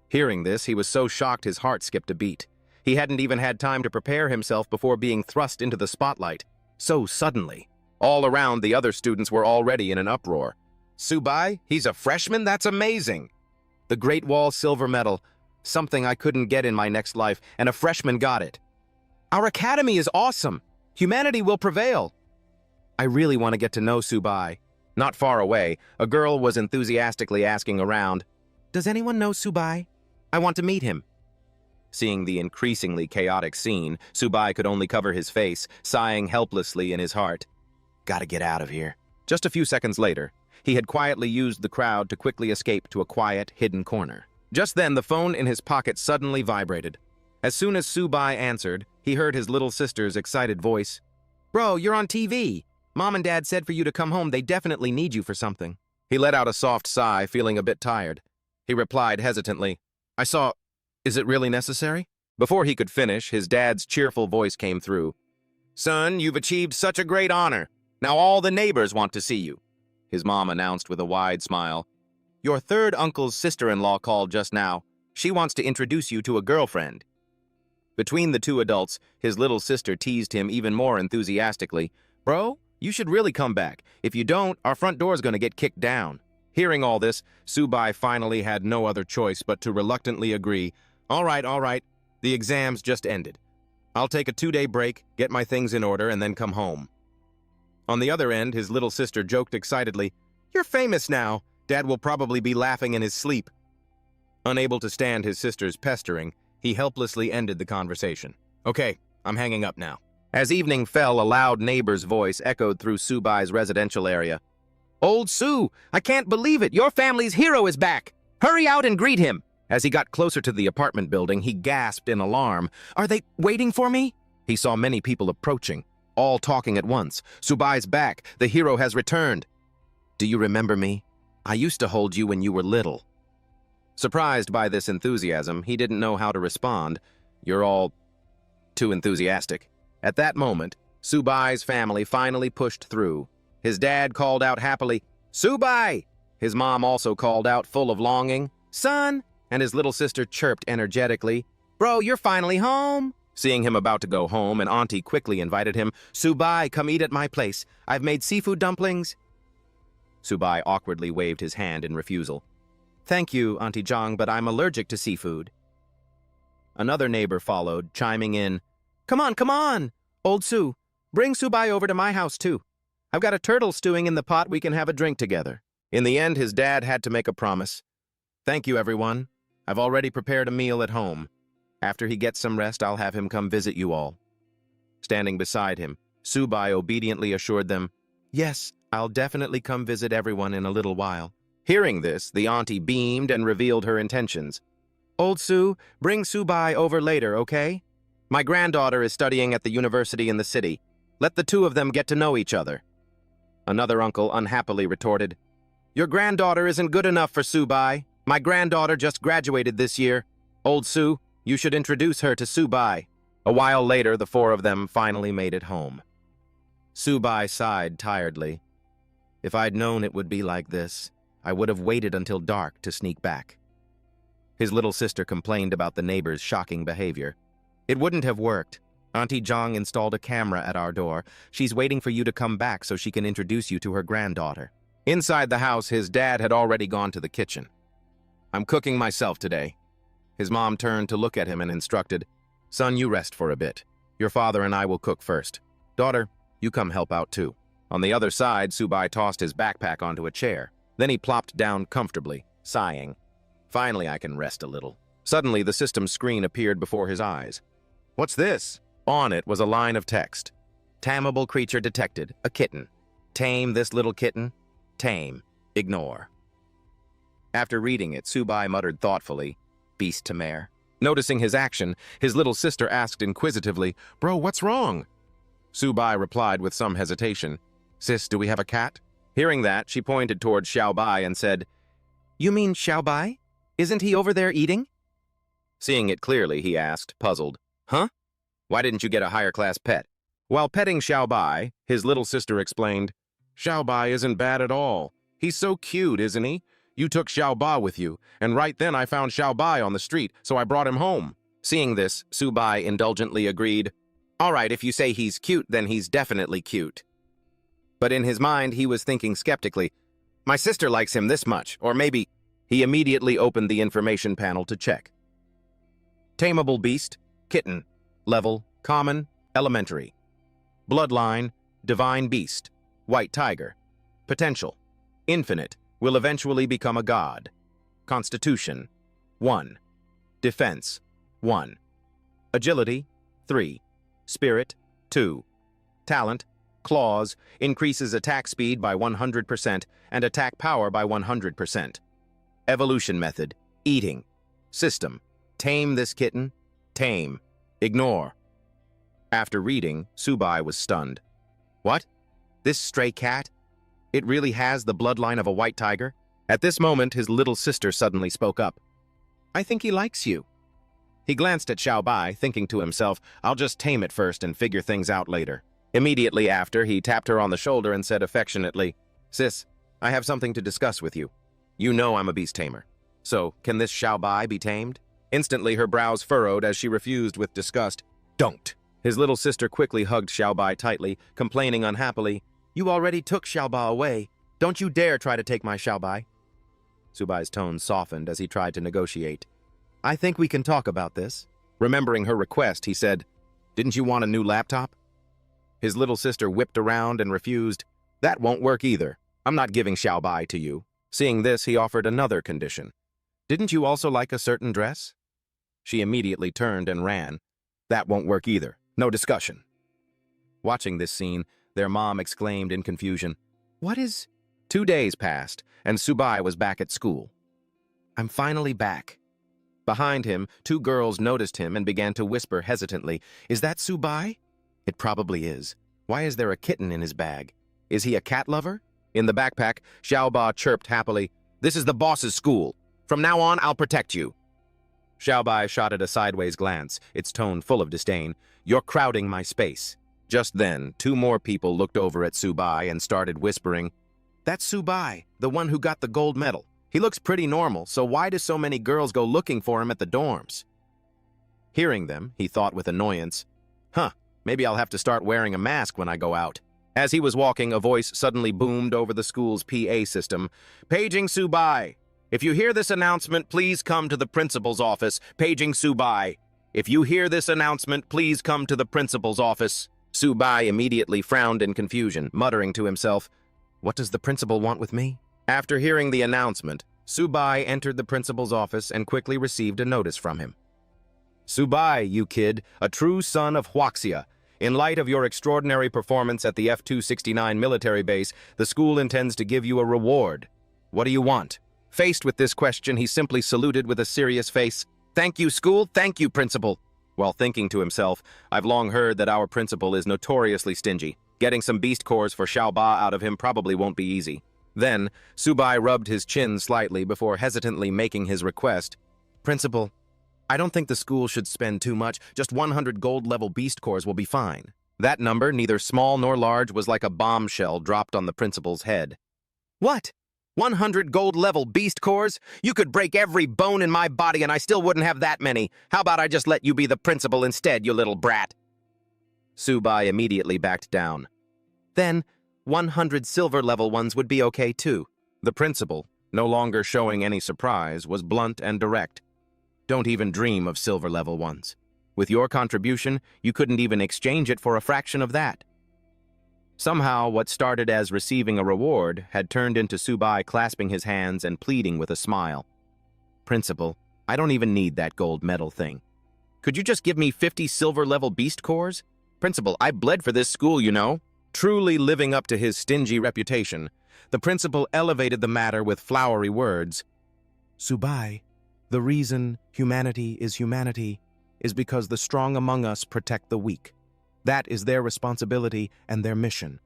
Hearing this, he was so shocked his heart skipped a beat. He hadn't even had time to prepare himself before being thrust into the spotlight. So suddenly. All around, the other students were already in an uproar. "Subai? He's a freshman? That's amazing!" "The Great Wall Silver Medal. Something I couldn't get in my next life, and a freshman got it." "Our academy is awesome! Humanity will prevail!" "I really want to get to know Subai." Not far away, a girl was enthusiastically asking around, "Does anyone know Subai? I want to meet him." Seeing the increasingly chaotic scene, Subai could only cover his face, sighing helplessly in his heart. "Gotta get out of here." Just a few seconds later, he had quietly used the crowd to quickly escape to a quiet, hidden corner. Just then, the phone in his pocket suddenly vibrated. As soon as Subai answered, he heard his little sister's excited voice. "Bro, you're on TV. Mom and Dad said for you to come home. They definitely need you for something." He let out a soft sigh, feeling a bit tired. He replied hesitantly, "I saw... Is it really necessary?" Before he could finish, his dad's cheerful voice came through. "Son, you've achieved such a great honor. Now all the neighbors want to see you," his mom announced with a wide smile. "Your third uncle's sister-in-law called just now. She wants to introduce you to a girlfriend." Between the two adults, his little sister teased him even more enthusiastically. "Bro, you should really come back. If you don't, our front door's gonna get kicked down." Hearing all this, Subai finally had no other choice but to reluctantly agree. All right. The exams just ended. I'll take a 2-day break, get my things in order, and then come home." On the other end, his little sister joked excitedly, "You're famous now. Dad will probably be laughing in his sleep." Unable to stand his sister's pestering, he helplessly ended the conversation. "Okay, I'm hanging up now." As evening fell, a loud neighbor's voice echoed through Subai's residential area. "Old Su, I can't believe it! Your family's hero is back! Hurry out and greet him!" As he got closer to the apartment building, he gasped in alarm. "Are they waiting for me?" He saw many people approaching, all talking at once. "Subai's back! The hero has returned!" "Do you remember me? I used to hold you when you were little." Surprised by this enthusiasm, he didn't know how to respond. "You're all too enthusiastic." At that moment, Subai's family finally pushed through. His dad called out happily, "Subai!" His mom also called out, full of longing, "Son!" And his little sister chirped energetically, "Bro, you're finally home!" Seeing him about to go home, an auntie quickly invited him, "Subai, come eat at my place. I've made seafood dumplings." Subai awkwardly waved his hand in refusal. "Thank you, Auntie Zhang, but I'm allergic to seafood." Another neighbor followed, chiming in, Come on, come on! Old Sue, bring Subai over to my house, too. I've got a turtle stewing in the pot. We can have a drink together. In the end, his dad had to make a promise. Thank you, everyone. I've already prepared a meal at home. After he gets some rest, I'll have him come visit you all. Standing beside him, Subai obediently assured them, Yes, I'll definitely come visit everyone in a little while. Hearing this, the auntie beamed and revealed her intentions. Old Sue, bring Subai over later, okay? My granddaughter is studying at the university in the city. Let the two of them get to know each other. Another uncle unhappily retorted, Your granddaughter isn't good enough for Subai. My granddaughter just graduated this year. Old Sue, you should introduce her to Subai. A while later, the four of them finally made it home. Subai sighed tiredly. If I'd known it would be like this, I would have waited until dark to sneak back. His little sister complained about the neighbors' shocking behavior. It wouldn't have worked. Auntie Zhang installed a camera at our door. She's waiting for you to come back so she can introduce you to her granddaughter. Inside the house, his dad had already gone to the kitchen. I'm cooking myself today. His mom turned to look at him and instructed, Son, you rest for a bit. Your father and I will cook first. Daughter, you come help out too. On the other side, Subai tossed his backpack onto a chair. Then he plopped down comfortably, sighing. Finally, I can rest a little. Suddenly, the system screen appeared before his eyes. What's this? On it was a line of text. Tameable creature detected, a kitten. Tame this little kitten. Tame. Ignore. After reading it, Subai muttered thoughtfully, Beast to mare. Noticing his action, his little sister asked inquisitively, Bro, what's wrong? Subai replied with some hesitation, Sis, do we have a cat? Hearing that, she pointed toward Xiaobai and said, You mean Xiaobai? Isn't he over there eating? Seeing it clearly, he asked, puzzled, Huh? Why didn't you get a higher-class pet? While petting Xiaobai, his little sister explained, Xiaobai isn't bad at all. He's so cute, isn't he? You took Xiaobai with you, and right then I found Xiaobai on the street, so I brought him home. Seeing this, Subai indulgently agreed, All right, if you say he's cute, then he's definitely cute. But in his mind, he was thinking skeptically, My sister likes him this much, or maybe... He immediately opened the information panel to check. Tameable beast, kitten. Level, common, elementary. Bloodline, divine beast, white tiger. Potential, infinite, will eventually become a god. Constitution, 1. Defense, 1. Agility, 3. Spirit, 2. Talent, claws, increases attack speed by 100% and attack power by 100%. Evolution method, eating. System, tame this kitten, tame. Ignore. After reading, Subai was stunned. What? This stray cat? It really has the bloodline of a white tiger? At this moment, his little sister suddenly spoke up. I think he likes you. He glanced at Xiaobai, thinking to himself, I'll just tame it first and figure things out later. Immediately after, he tapped her on the shoulder and said affectionately, Sis, I have something to discuss with you. You know I'm a beast tamer. So, can this Xiaobai be tamed? Instantly, her brows furrowed as she refused with disgust. Don't. His little sister quickly hugged Xiaobai tightly, complaining unhappily, You already took Xiaobai away. Don't you dare try to take my Xiaobai. Subai's tone softened as he tried to negotiate. I think we can talk about this. Remembering her request, he said, Didn't you want a new laptop? His little sister whipped around and refused. That won't work either. I'm not giving Xiaobai to you. Seeing this, he offered another condition. Didn't you also like a certain dress? She immediately turned and ran. That won't work either. No discussion. Watching this scene, their mom exclaimed in confusion, What is... 2 days passed, and Subai was back at school. I'm finally back. Behind him, 2 girls noticed him and began to whisper hesitantly, Is that Subai? It probably is. Why is there a kitten in his bag? Is he a cat lover? In the backpack, Xiaobai chirped happily, This is the boss's school. From now on, I'll protect you. Xiaobai shot at a sideways glance, its tone full of disdain. You're crowding my space. Just then, 2 more people looked over at Subai and started whispering, That's Subai, the one who got the gold medal. He looks pretty normal, so why do so many girls go looking for him at the dorms? Hearing them, he thought with annoyance, maybe I'll have to start wearing a mask when I go out. As he was walking, a voice suddenly boomed over the school's PA system. Paging Subai. If you hear this announcement, please come to the principal's office. Paging Subai. If you hear this announcement, please come to the principal's office. Subai immediately frowned in confusion, muttering to himself, "What does the principal want with me?" After hearing the announcement, Subai entered the principal's office and quickly received a notice from him. "Subai, you kid, a true son of Huaxia. In light of your extraordinary performance at the F-269 military base, the school intends to give you a reward. What do you want?" Faced with this question, he simply saluted with a serious face. "Thank you, school. Thank you, principal." While thinking to himself, "I've long heard that our principal is notoriously stingy. Getting some beast cores for Xiaoba out of him probably won't be easy." Then, Subai rubbed his chin slightly before hesitantly making his request. "Principal, I don't think the school should spend too much. Just 100 gold-level beast cores will be fine." That number, neither small nor large, was like a bombshell dropped on the principal's head. "What? 100 gold-level beast cores? You could break every bone in my body and I still wouldn't have that many. How about I just let you be the principal instead, you little brat?" Subai immediately backed down. "Then, 100 silver-level ones would be okay too." The principal, no longer showing any surprise, was blunt and direct. "Don't even dream of silver-level ones. With your contribution, you couldn't even exchange it for a fraction of that." Somehow, what started as receiving a reward had turned into Subai clasping his hands and pleading with a smile. "Principal, I don't even need that gold medal thing. Could you just give me 50 silver-level beast cores? Principal, I bled for this school, you know." Truly living up to his stingy reputation, the principal elevated the matter with flowery words. "Subai, the reason humanity is because the strong among us protect the weak. That is their responsibility and their mission.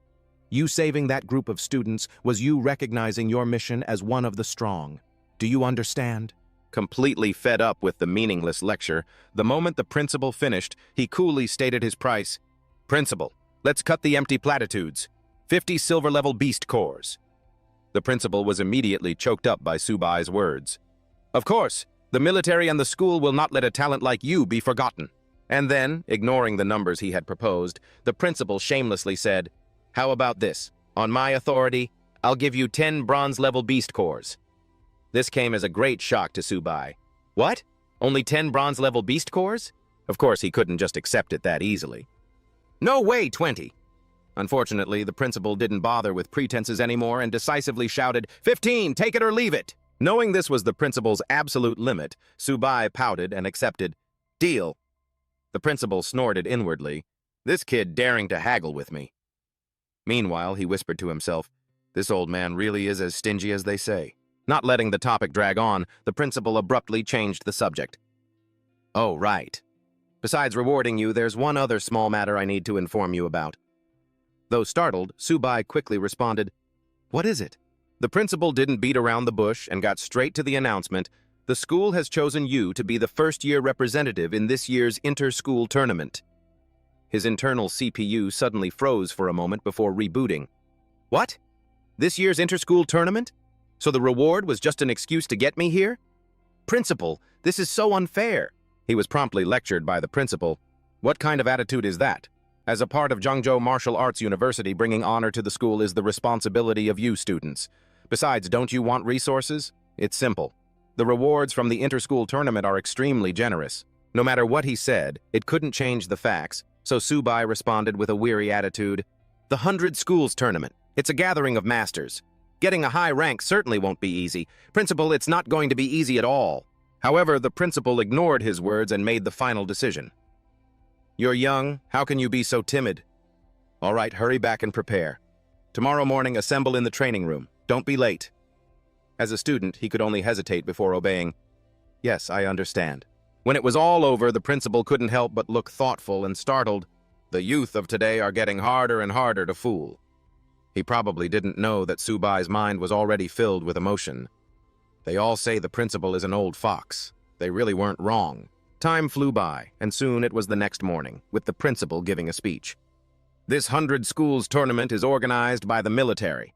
You saving that group of students was you recognizing your mission as one of the strong. Do you understand?" Completely fed up with the meaningless lecture, the moment the principal finished, he coolly stated his price. "Principal, let's cut the empty platitudes. 50 silver-level beast cores." The principal was immediately choked up by Subai's words. "Of course, the military and the school will not let a talent like you be forgotten." And then, ignoring the numbers he had proposed, the principal shamelessly said, "How about this? On my authority, I'll give you 10 bronze-level beast cores." This came as a great shock to Subai. "What? Only 10 bronze-level beast cores?" Of course, he couldn't just accept it that easily. "No way, 20. Unfortunately, the principal didn't bother with pretenses anymore and decisively shouted, 15, take it or leave it." Knowing this was the principal's absolute limit, Subai pouted and accepted. "Deal." The principal snorted inwardly. This kid daring to haggle with me. Meanwhile, he whispered to himself, "This old man really is as stingy as they say." Not letting the topic drag on, the principal abruptly changed the subject. "Oh, right. Besides rewarding you, there's one other small matter I need to inform you about." Though startled, Subai quickly responded, "What is it?" The principal didn't beat around the bush and got straight to the announcement. "The school has chosen you to be the first-year representative in this year's inter-school tournament." His internal CPU suddenly froze for a moment before rebooting. "What? This year's inter-school tournament? So the reward was just an excuse to get me here? Principal, this is so unfair." He was promptly lectured by the principal. "What kind of attitude is that? As a part of Zhengzhou Martial Arts University, bringing honor to the school is the responsibility of you students. Besides, don't you want resources? It's simple. The rewards from the inter-school tournament are extremely generous." No matter what he said, it couldn't change the facts, so Subai responded with a weary attitude. "The 100 Schools tournament. It's a gathering of masters. Getting a high rank certainly won't be easy. Principal, it's not going to be easy at all." However, the principal ignored his words and made the final decision. "You're young. How can you be so timid? All right, hurry back and prepare. Tomorrow morning, assemble in the training room. Don't be late." As a student, he could only hesitate before obeying. "Yes, I understand." When it was all over, the principal couldn't help but look thoughtful and startled. The youth of today are getting harder and harder to fool. He probably didn't know that Subai's mind was already filled with emotion. They all say the principal is an old fox. They really weren't wrong. Time flew by, and soon it was the next morning, with the principal giving a speech. "This 100 Schools tournament is organized by the military.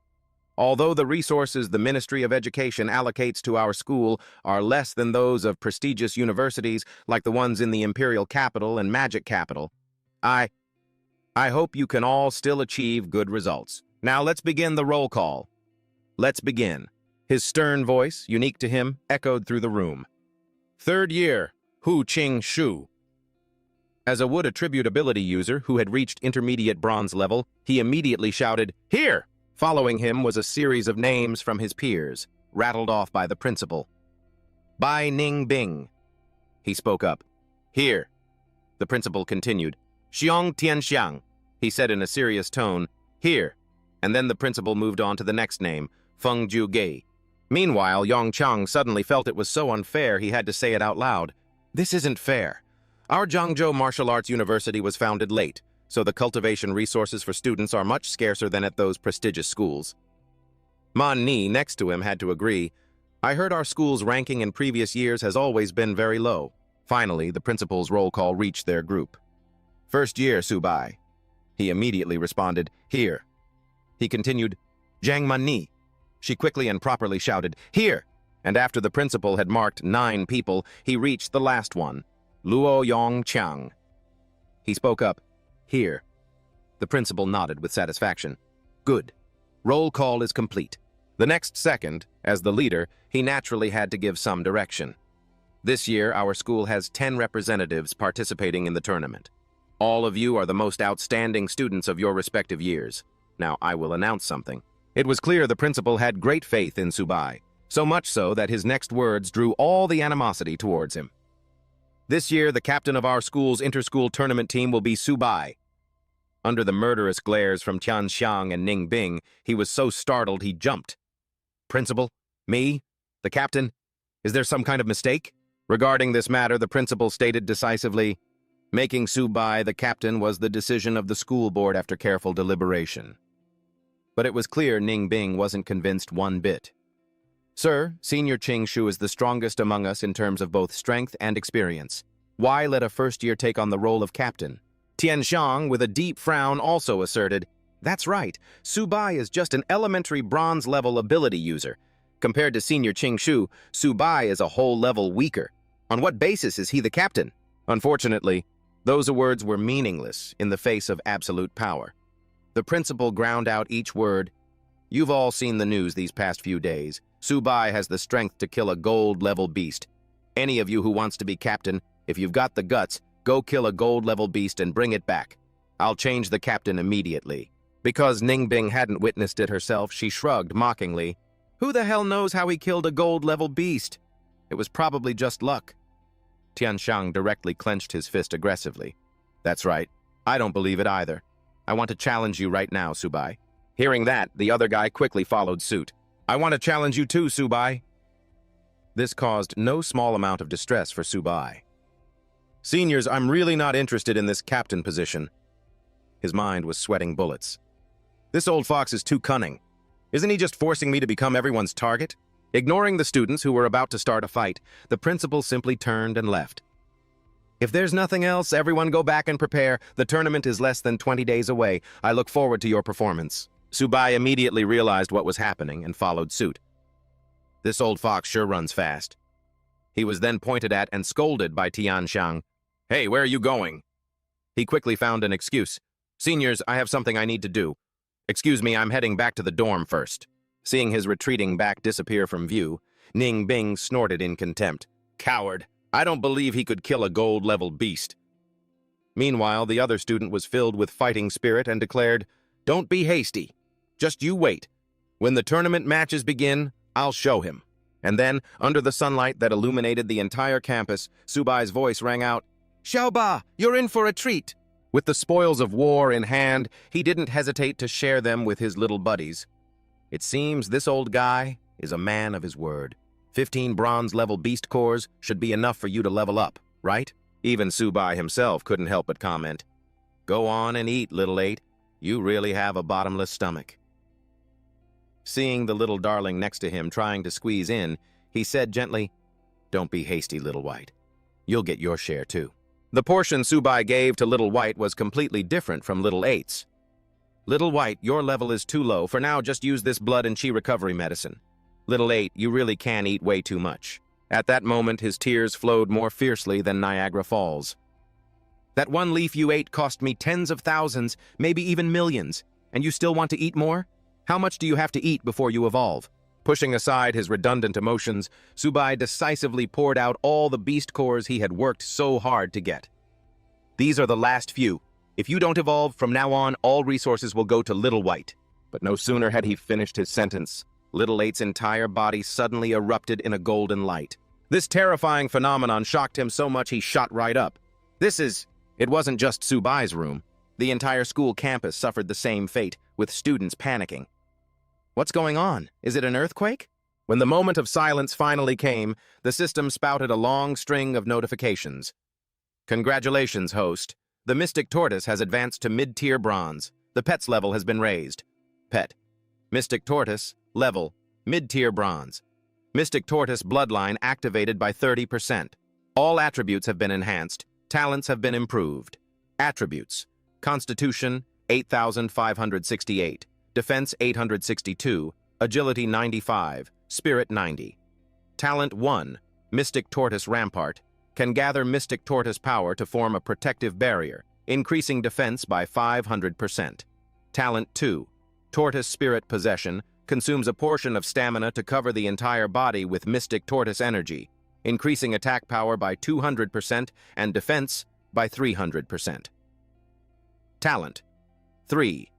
Although the resources the Ministry of Education allocates to our school are less than those of prestigious universities like the ones in the Imperial Capital and Magic Capital, I hope you can all still achieve good results. Now let's begin the roll call. Let's begin." His stern voice, unique to him, echoed through the room. "Third year, Hu Qing Shu." As a wood attribute ability user who had reached intermediate bronze level, he immediately shouted, "Here!" Following him was a series of names from his peers, rattled off by the principal. "Bai Ning Bing." He spoke up. "Here." The principal continued. "Xiong Tianxiang." He said in a serious tone, "Here." And then the principal moved on to the next name, Feng Ju Gei. Meanwhile, Yong Chang suddenly felt it was so unfair he had to say it out loud. "This isn't fair. Our Zhangzhou Martial Arts University was founded late, so the cultivation resources for students are much scarcer than at those prestigious schools." Man Ni, next to him, had to agree. "I heard our school's ranking in previous years has always been very low." Finally, the principal's roll call reached their group. "First year, Subai." He immediately responded, "Here." He continued, "Zhang Man Ni." She quickly and properly shouted, "Here!" And after the principal had marked 9 people, he reached the last one, Luo Yong Chang. He spoke up, "Here." The principal nodded with satisfaction. "Good. Roll call is complete." The next second, as the leader, he naturally had to give some direction. "This year, our school has 10 representatives participating in the tournament. All of you are the most outstanding students of your respective years. Now, I will announce something." It was clear the principal had great faith in Subai, so much so that his next words drew all the animosity towards him. "This year, the captain of our school's inter-school tournament team will be Subai." Under the murderous glares from Tianxiang and Ning Bing, he was so startled he jumped. "Principal? Me? The captain? Is there some kind of mistake?" Regarding this matter, the principal stated decisively, "Making Subai the captain was the decision of the school board after careful deliberation." But it was clear Ning Bing wasn't convinced one bit. "Sir, Senior Ching Shu is the strongest among us in terms of both strength and experience. Why let a first-year take on the role of captain?" Tian Xiang, with a deep frown, also asserted, "That's right, Subai is just an elementary bronze-level ability user. Compared to Senior Ching Shu, Subai is a whole level weaker. On what basis is he the captain?" Unfortunately, those words were meaningless in the face of absolute power. The principal ground out each word. "You've all seen the news these past few days. Subai has the strength to kill a gold-level beast. Any of you who wants to be captain, if you've got the guts, go kill a gold-level beast and bring it back. I'll change the captain immediately." Because Ning Bing hadn't witnessed it herself, she shrugged mockingly. "Who the hell knows how he killed a gold-level beast? It was probably just luck." Tianxiang directly clenched his fist aggressively. "That's right. I don't believe it either. I want to challenge you right now, Subai." Hearing that, the other guy quickly followed suit. "I want to challenge you too, Subai." This caused no small amount of distress for Subai. "Seniors, I'm really not interested in this captain position." His mind was sweating bullets. "This old fox is too cunning. Isn't he just forcing me to become everyone's target?" Ignoring the students who were about to start a fight, the principal simply turned and left. "If there's nothing else, everyone go back and prepare. The tournament is less than 20 days away. I look forward to your performance." Subai immediately realized what was happening and followed suit. "This old fox sure runs fast." He was then pointed at and scolded by Tianxiang. "Hey, where are you going?" He quickly found an excuse. "Seniors, I have something I need to do. Excuse me, I'm heading back to the dorm first." Seeing his retreating back disappear from view, Ning Bing snorted in contempt. "Coward! I don't believe he could kill a gold-level beast." Meanwhile, the other student was filled with fighting spirit and declared, "Don't be hasty. Just you wait. When the tournament matches begin, I'll show him." And then, under the sunlight that illuminated the entire campus, Subai's voice rang out, "Xiaoba, you're in for a treat." With the spoils of war in hand, he didn't hesitate to share them with his little buddies. It seems this old guy is a man of his word. 15 bronze-level beast cores should be enough for you to level up, right? Even Subai himself couldn't help but comment, "Go on and eat, little eight. You really have a bottomless stomach." Seeing the little darling next to him trying to squeeze in, he said gently, "Don't be hasty, little white. You'll get your share too." The portion Subai gave to Little White was completely different from Little Eight's. "Little White, your level is too low. For now, just use this blood and chi recovery medicine. Little Eight, you really can eat way too much." At that moment, his tears flowed more fiercely than Niagara Falls. "That one leaf you ate cost me tens of thousands, maybe even millions, and you still want to eat more? How much do you have to eat before you evolve?" Pushing aside his redundant emotions, Subai decisively poured out all the beast cores he had worked so hard to get. These are the last few. If you don't evolve, from now on, all resources will go to Little White. But no sooner had he finished his sentence, Little Eight's entire body suddenly erupted in a golden light. This terrifying phenomenon shocked him so much he shot right up. It wasn't just Subai's room. The entire school campus suffered the same fate, with students panicking. What's going on? Is it an earthquake? When the moment of silence finally came, the system spouted a long string of notifications. Congratulations, host. The Mystic Tortoise has advanced to mid-tier bronze. The pet's level has been raised. Pet. Mystic Tortoise, level, mid-tier bronze. Mystic Tortoise bloodline activated by 30%. All attributes have been enhanced. Talents have been improved. Attributes. Constitution, 8,568. Defense, 862. Agility, 95. Spirit, 90. Talent 1. Mystic Tortoise Rampart. Can gather Mystic Tortoise power to form a protective barrier, increasing defense by 500%. Talent 2. Tortoise Spirit Possession. Consumes a portion of stamina to cover the entire body with Mystic Tortoise energy, increasing attack power by 200% and defense by 300%. Talent 3.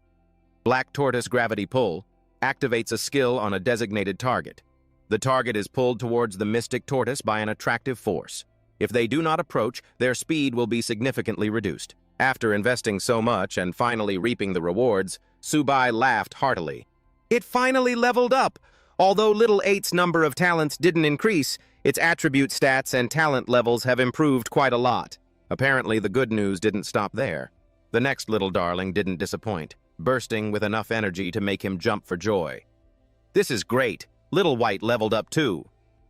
Black Tortoise Gravity Pull. Activates a skill on a designated target. The target is pulled towards the Mystic Tortoise by an attractive force. If they do not approach, their speed will be significantly reduced. After investing so much and finally reaping the rewards, Subai laughed heartily. It finally leveled up! Although Little Eight's number of talents didn't increase, its attribute stats and talent levels have improved quite a lot. Apparently, the good news didn't stop there. The next little darling didn't disappoint, bursting with enough energy to make him jump for joy. This is great! Little White leveled up too.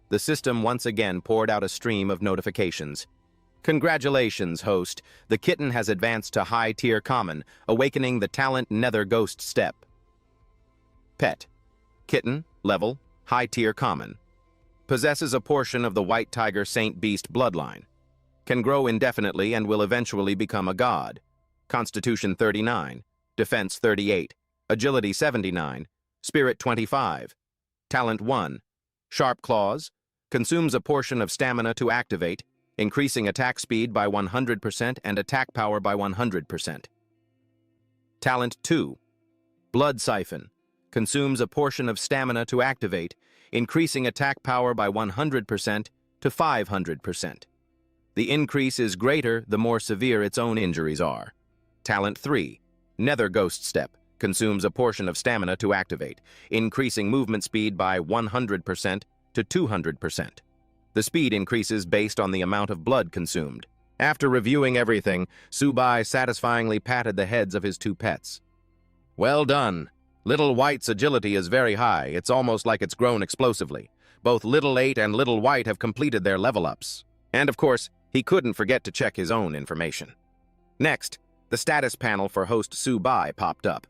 The system once again poured out a stream of notifications. Congratulations, host. The kitten has advanced to high-tier common, awakening the talent nether ghost step. Pet. Kitten, level, high-tier common. Possesses a portion of the White Tiger Saint Beast bloodline. Can grow indefinitely and will eventually become a god. Constitution 39. Defense 38. Agility 79. Spirit 25. Talent 1. Sharp Claws. Consumes a portion of stamina to activate, increasing attack speed by 100% and attack power by 100%. Talent 2. Blood Siphon. Consumes a portion of stamina to activate, increasing attack power by 100% to 500%. The increase is greater the more severe its own injuries are. Talent 3. Nether Ghost Step. Consumes a portion of stamina to activate, increasing movement speed by 100% to 200%. The speed increases based on the amount of blood consumed. After reviewing everything, Subai satisfyingly patted the heads of his two pets. Well done. Little White's agility is very high. It's almost like it's grown explosively. Both Little Eight and Little White have completed their level-ups. And of course, he couldn't forget to check his own information. Next, the status panel for host Subai popped up.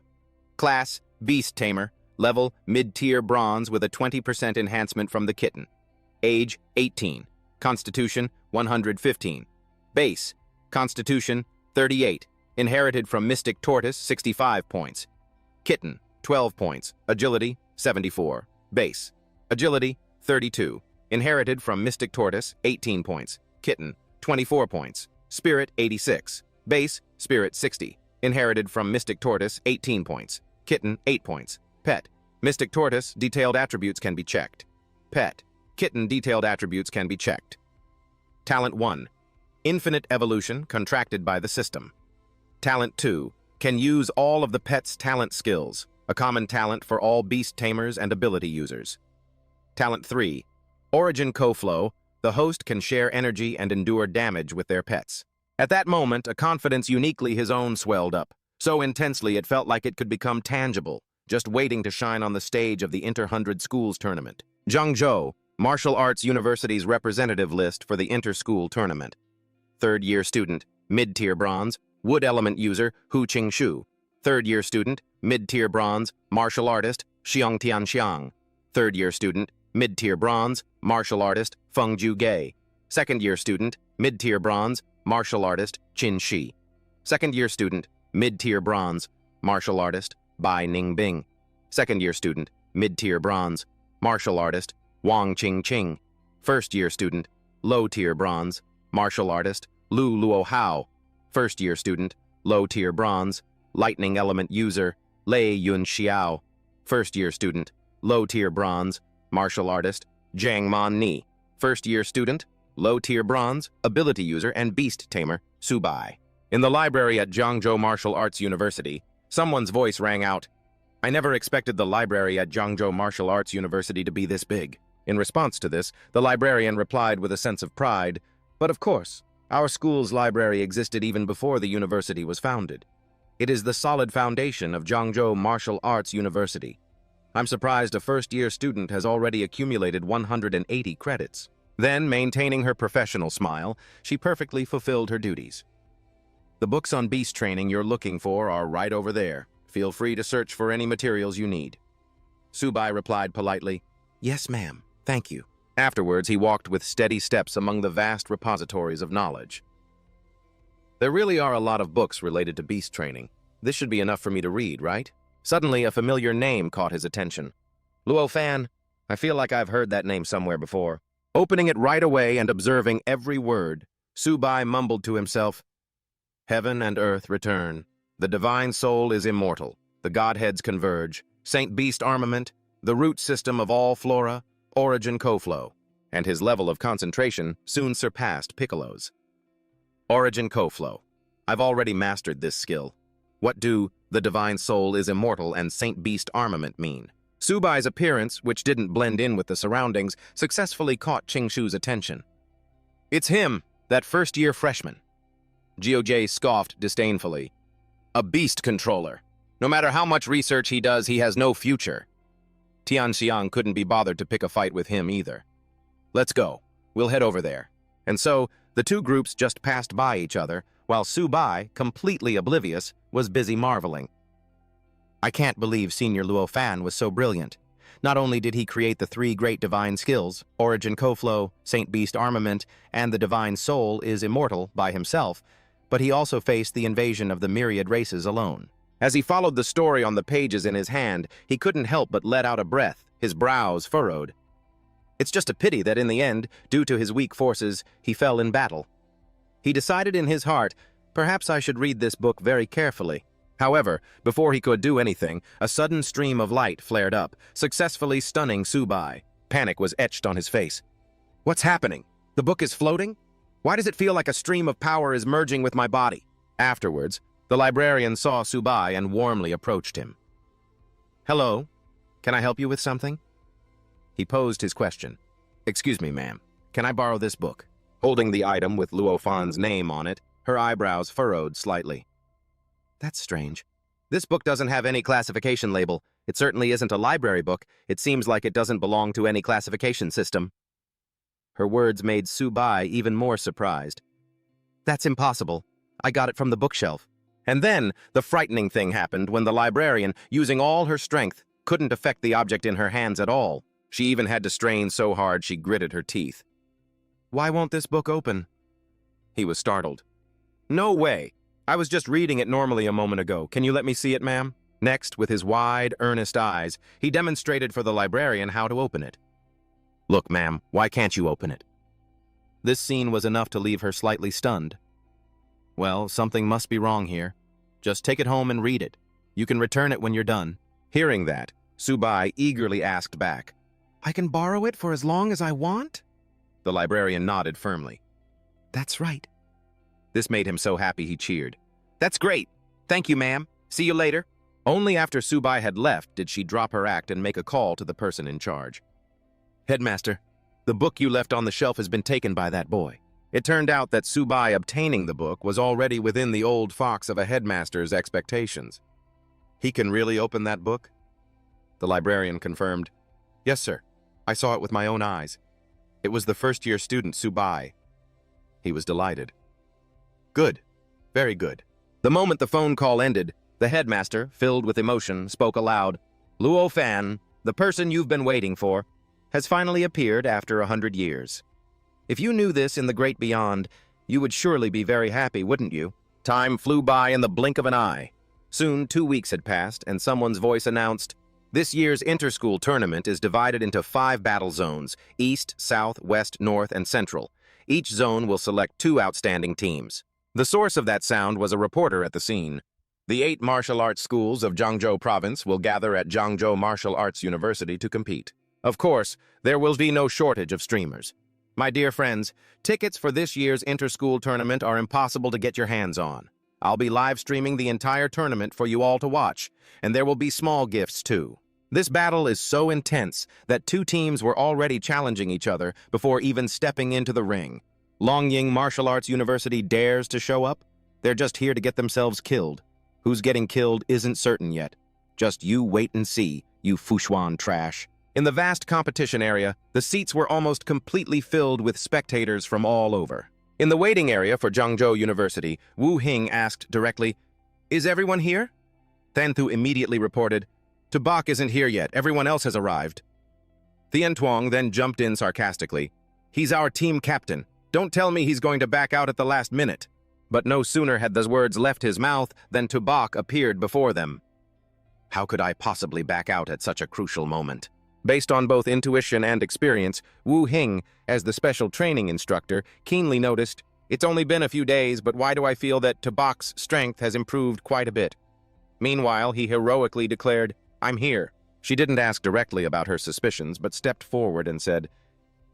Class, Beast Tamer. Level, mid-tier bronze with a 20% enhancement from the kitten. Age, 18. Constitution, 115. Base, Constitution, 38. Inherited from Mystic Tortoise, 65 points. Kitten, 12 points. Agility, 74. Base, Agility, 32. Inherited from Mystic Tortoise, 18 points. Kitten, 24 points. Spirit, 86. Base, Spirit, 60. Inherited from Mystic Tortoise, 18 points. Kitten, 8 points. Pet. Mystic Tortoise, detailed attributes can be checked. Pet. Kitten, detailed attributes can be checked. Talent 1. Infinite Evolution, contracted by the system. Talent 2. Can use all of the pet's talent skills, a common talent for all beast tamers and ability users. Talent 3. Origin Co-Flow. The host can share energy and endure damage with their pets. At that moment, a confidence uniquely his own swelled up, so intensely it felt like it could become tangible, just waiting to shine on the stage of the Inter-100 Schools Tournament. Zhangzhou, Martial Arts University's representative list for the Inter-School Tournament. Third-year student, mid-tier bronze, wood element user, Hu Qing-shu. Third-year student, mid-tier bronze, martial artist, Xiang Tianxiang. Third-year student, mid-tier bronze, martial artist, Feng Ju-gei. Second-year student, mid-tier bronze, martial artist, Qin Shi. Second-year student, mid-tier bronze, martial artist, Bai Ningbing. Second-year student, mid-tier bronze, martial artist, Wang Qingqing. First-year student, low-tier bronze, martial artist, Lu Luohao. First-year student, low-tier bronze, lightning element user, Lei Yun Xiao. First-year student, low-tier bronze, martial artist, Jiang Man Ni. First-year student, low-tier bronze, ability user and beast tamer, Su Bai. In the library at Jiangzhou Martial Arts University, someone's voice rang out, "I never expected the library at Jiangzhou Martial Arts University to be this big." In response to this, the librarian replied with a sense of pride, "But of course, our school's library existed even before the university was founded. It is the solid foundation of Jiangzhou Martial Arts University. I'm surprised a first-year student has already accumulated 180 credits." Then, maintaining her professional smile, she perfectly fulfilled her duties. "The books on beast training you're looking for are right over there. Feel free to search for any materials you need." Su Bai replied politely, "Yes, ma'am. Thank you." Afterwards, he walked with steady steps among the vast repositories of knowledge. There really are a lot of books related to beast training. This should be enough for me to read, right? Suddenly, a familiar name caught his attention. "Luo Fan. I feel like I've heard that name somewhere before." Opening it right away and observing every word, Su Bai mumbled to himself, "Heaven and earth return. The divine soul is immortal. The godheads converge. Saint Beast armament. The root system of all flora. Origin Koflow." And his level of concentration soon surpassed Piccolo's. Origin Koflow. I've already mastered this skill. What do "the divine soul is immortal" and Saint Beast armament mean? Su Bai's appearance, which didn't blend in with the surroundings, successfully caught Qingshu's attention. "It's him, that first-year freshman." Jiojie scoffed disdainfully. "A beast controller. No matter how much research he does, he has no future." Tianxiang couldn't be bothered to pick a fight with him either. "Let's go. We'll head over there." And so, the two groups just passed by each other, while Su Bai, completely oblivious, was busy marveling. "I can't believe Senior Luo Fan was so brilliant. Not only did he create the three great divine skills, Origin Koflow, Saint Beast Armament, and the Divine Soul is immortal by himself, but he also faced the invasion of the myriad races alone." As he followed the story on the pages in his hand, he couldn't help but let out a breath, his brows furrowed. It's just a pity that in the end, due to his weak forces, he fell in battle. He decided in his heart, perhaps I should read this book very carefully. However, before he could do anything, a sudden stream of light flared up, successfully stunning Su Bai. Panic was etched on his face. "What's happening? The book is floating? Why does it feel like a stream of power is merging with my body?" Afterwards, the librarian saw Su Bai and warmly approached him. "Hello, can I help you with something?" He posed his question. "Excuse me, ma'am, can I borrow this book?" Holding the item with Luo Fan's name on it, her eyebrows furrowed slightly. "That's strange. This book doesn't have any classification label. It certainly isn't a library book. It seems like it doesn't belong to any classification system." Her words made Su Bai even more surprised. "That's impossible. I got it from the bookshelf." And then, the frightening thing happened when the librarian, using all her strength, couldn't affect the object in her hands at all. She even had to strain so hard she gritted her teeth. "Why won't this book open?" He was startled. "No way. I was just reading it normally a moment ago. Can you let me see it, ma'am?" Next, with his wide, earnest eyes, he demonstrated for the librarian how to open it. "Look, ma'am, why can't you open it?" This scene was enough to leave her slightly stunned. "Well, something must be wrong here. Just take it home and read it. You can return it when you're done." Hearing that, Su Bai eagerly asked back, "I can borrow it for as long as I want?" The librarian nodded firmly. "That's right." This made him so happy he cheered. "That's great. Thank you, ma'am. See you later." Only after Su Bai had left did she drop her act and make a call to the person in charge. "Headmaster, the book you left on the shelf has been taken by that boy." It turned out that Su Bai obtaining the book was already within the old fox of a headmaster's expectations. "He can really open that book?" The librarian confirmed. "Yes, sir. I saw it with my own eyes. It was the first-year student, Su Bai." He was delighted. "Good. Very good." The moment the phone call ended, the headmaster, filled with emotion, spoke aloud. "Luo Fan, the person you've been waiting for, has finally appeared after 100 years. If you knew this in the great beyond, you would surely be very happy, wouldn't you?" Time flew by in the blink of an eye. Soon 2 weeks had passed, and someone's voice announced, "This year's inter-school tournament is divided into 5 battle zones, East, South, West, North, and Central. Each zone will select 2 outstanding teams. The source of that sound was a reporter at the scene. The 8 martial arts schools of Jiangzhou Province will gather at Jiangzhou Martial Arts University to compete. Of course, there will be no shortage of streamers. My dear friends, tickets for this year's inter-school tournament are impossible to get your hands on. I'll be live streaming the entire tournament for you all to watch, and there will be small gifts too. This battle is so intense that 2 teams were already challenging each other before even stepping into the ring. Longying Martial Arts University dares to show up? They're just here to get themselves killed. Who's getting killed isn't certain yet. Just you wait and see, you Fushuan trash. In the vast competition area, the seats were almost completely filled with spectators from all over. In the waiting area for Jiangzhou University, Wu Hing asked directly, "Is everyone here?" Thanthu immediately reported, "Tabak isn't here yet, everyone else has arrived." Thien Tuong then jumped in sarcastically, "He's our team captain. Don't tell me he's going to back out at the last minute." But no sooner had those words left his mouth than Tabak appeared before them. How could I possibly back out at such a crucial moment? Based on both intuition and experience, Wu Hing, as the special training instructor, keenly noticed, "It's only been a few days, but why do I feel that Tabak's strength has improved quite a bit?" Meanwhile, he heroically declared, "I'm here." She didn't ask directly about her suspicions, but stepped forward and said,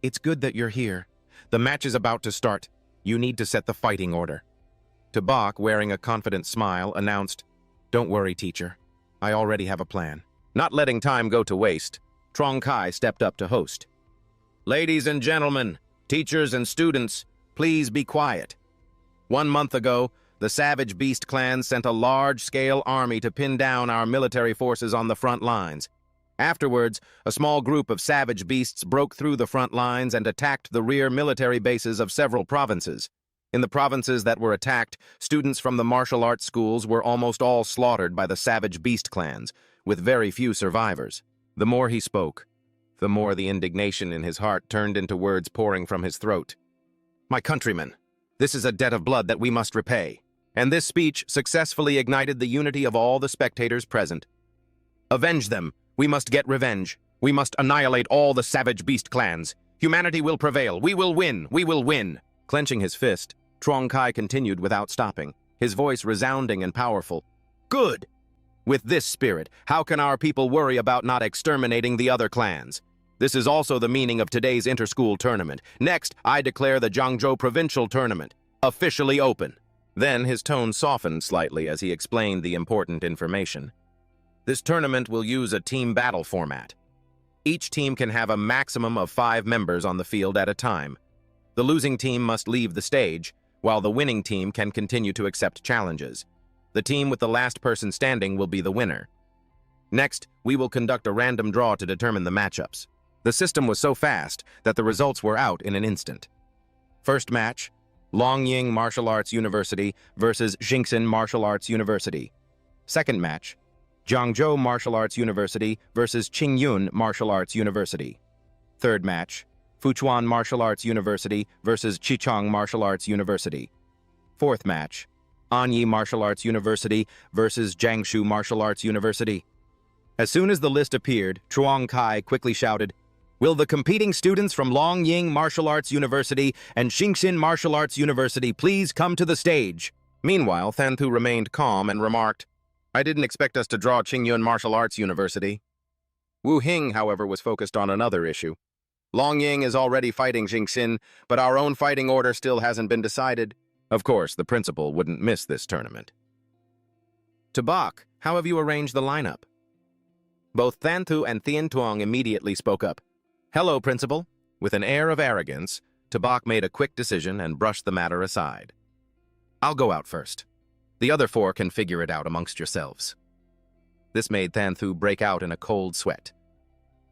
"It's good that you're here. The match is about to start. You need to set the fighting order." Tabak, wearing a confident smile, announced, "Don't worry, teacher. I already have a plan." Not letting time go to waste, Trong Kai stepped up to host. "Ladies and gentlemen, teachers and students, please be quiet. 1 month ago, the Savage Beast clan sent a large-scale army to pin down our military forces on the front lines. Afterwards, a small group of Savage Beasts broke through the front lines and attacked the rear military bases of several provinces. In the provinces that were attacked, students from the martial arts schools were almost all slaughtered by the Savage Beast clans, with very few survivors." The more he spoke, the more the indignation in his heart turned into words pouring from his throat. "My countrymen, this is a debt of blood that we must repay." And this speech successfully ignited the unity of all the spectators present. "Avenge them. We must get revenge. We must annihilate all the Savage Beast clans. Humanity will prevail. We will win. We will win." Clenching his fist, Trong Kai continued without stopping, his voice resounding and powerful. "Good! With this spirit, how can our people worry about not exterminating the other clans? This is also the meaning of today's inter-school tournament. Next, I declare the Jiangzhou Provincial tournament officially open." Then his tone softened slightly as he explained the important information. "This tournament will use a team battle format. Each team can have a maximum of 5 members on the field at a time. The losing team must leave the stage, while the winning team can continue to accept challenges. The team with the last person standing will be the winner. Next, we will conduct a random draw to determine the matchups." The system was so fast that the results were out in an instant. First match, Longying Martial Arts University versus Xingxin Martial Arts University. Second match, Jiangzhou Martial Arts University versus Qingyun Martial Arts University. Third match, Fuchuan Martial Arts University versus Chichang Martial Arts University. Fourth match, Anyi Martial Arts University versus Jiangsu Martial Arts University. As soon as the list appeared, Trong Kai quickly shouted, "Will the competing students from Longying Martial Arts University and Xingxin Martial Arts University please come to the stage?" Meanwhile, Thanthu remained calm and remarked, "I didn't expect us to draw Qingyun Martial Arts University." Wu Hing, however, was focused on another issue. "Longying is already fighting Xingxin, but our own fighting order still hasn't been decided." Of course, the principal wouldn't miss this tournament. "Tabak, how have you arranged the lineup?" Both Thanthu and Thien Tuong immediately spoke up. "Hello, principal." With an air of arrogance, Tabak made a quick decision and brushed the matter aside. "I'll go out first. The other 4 can figure it out amongst yourselves." This made Thanthu break out in a cold sweat.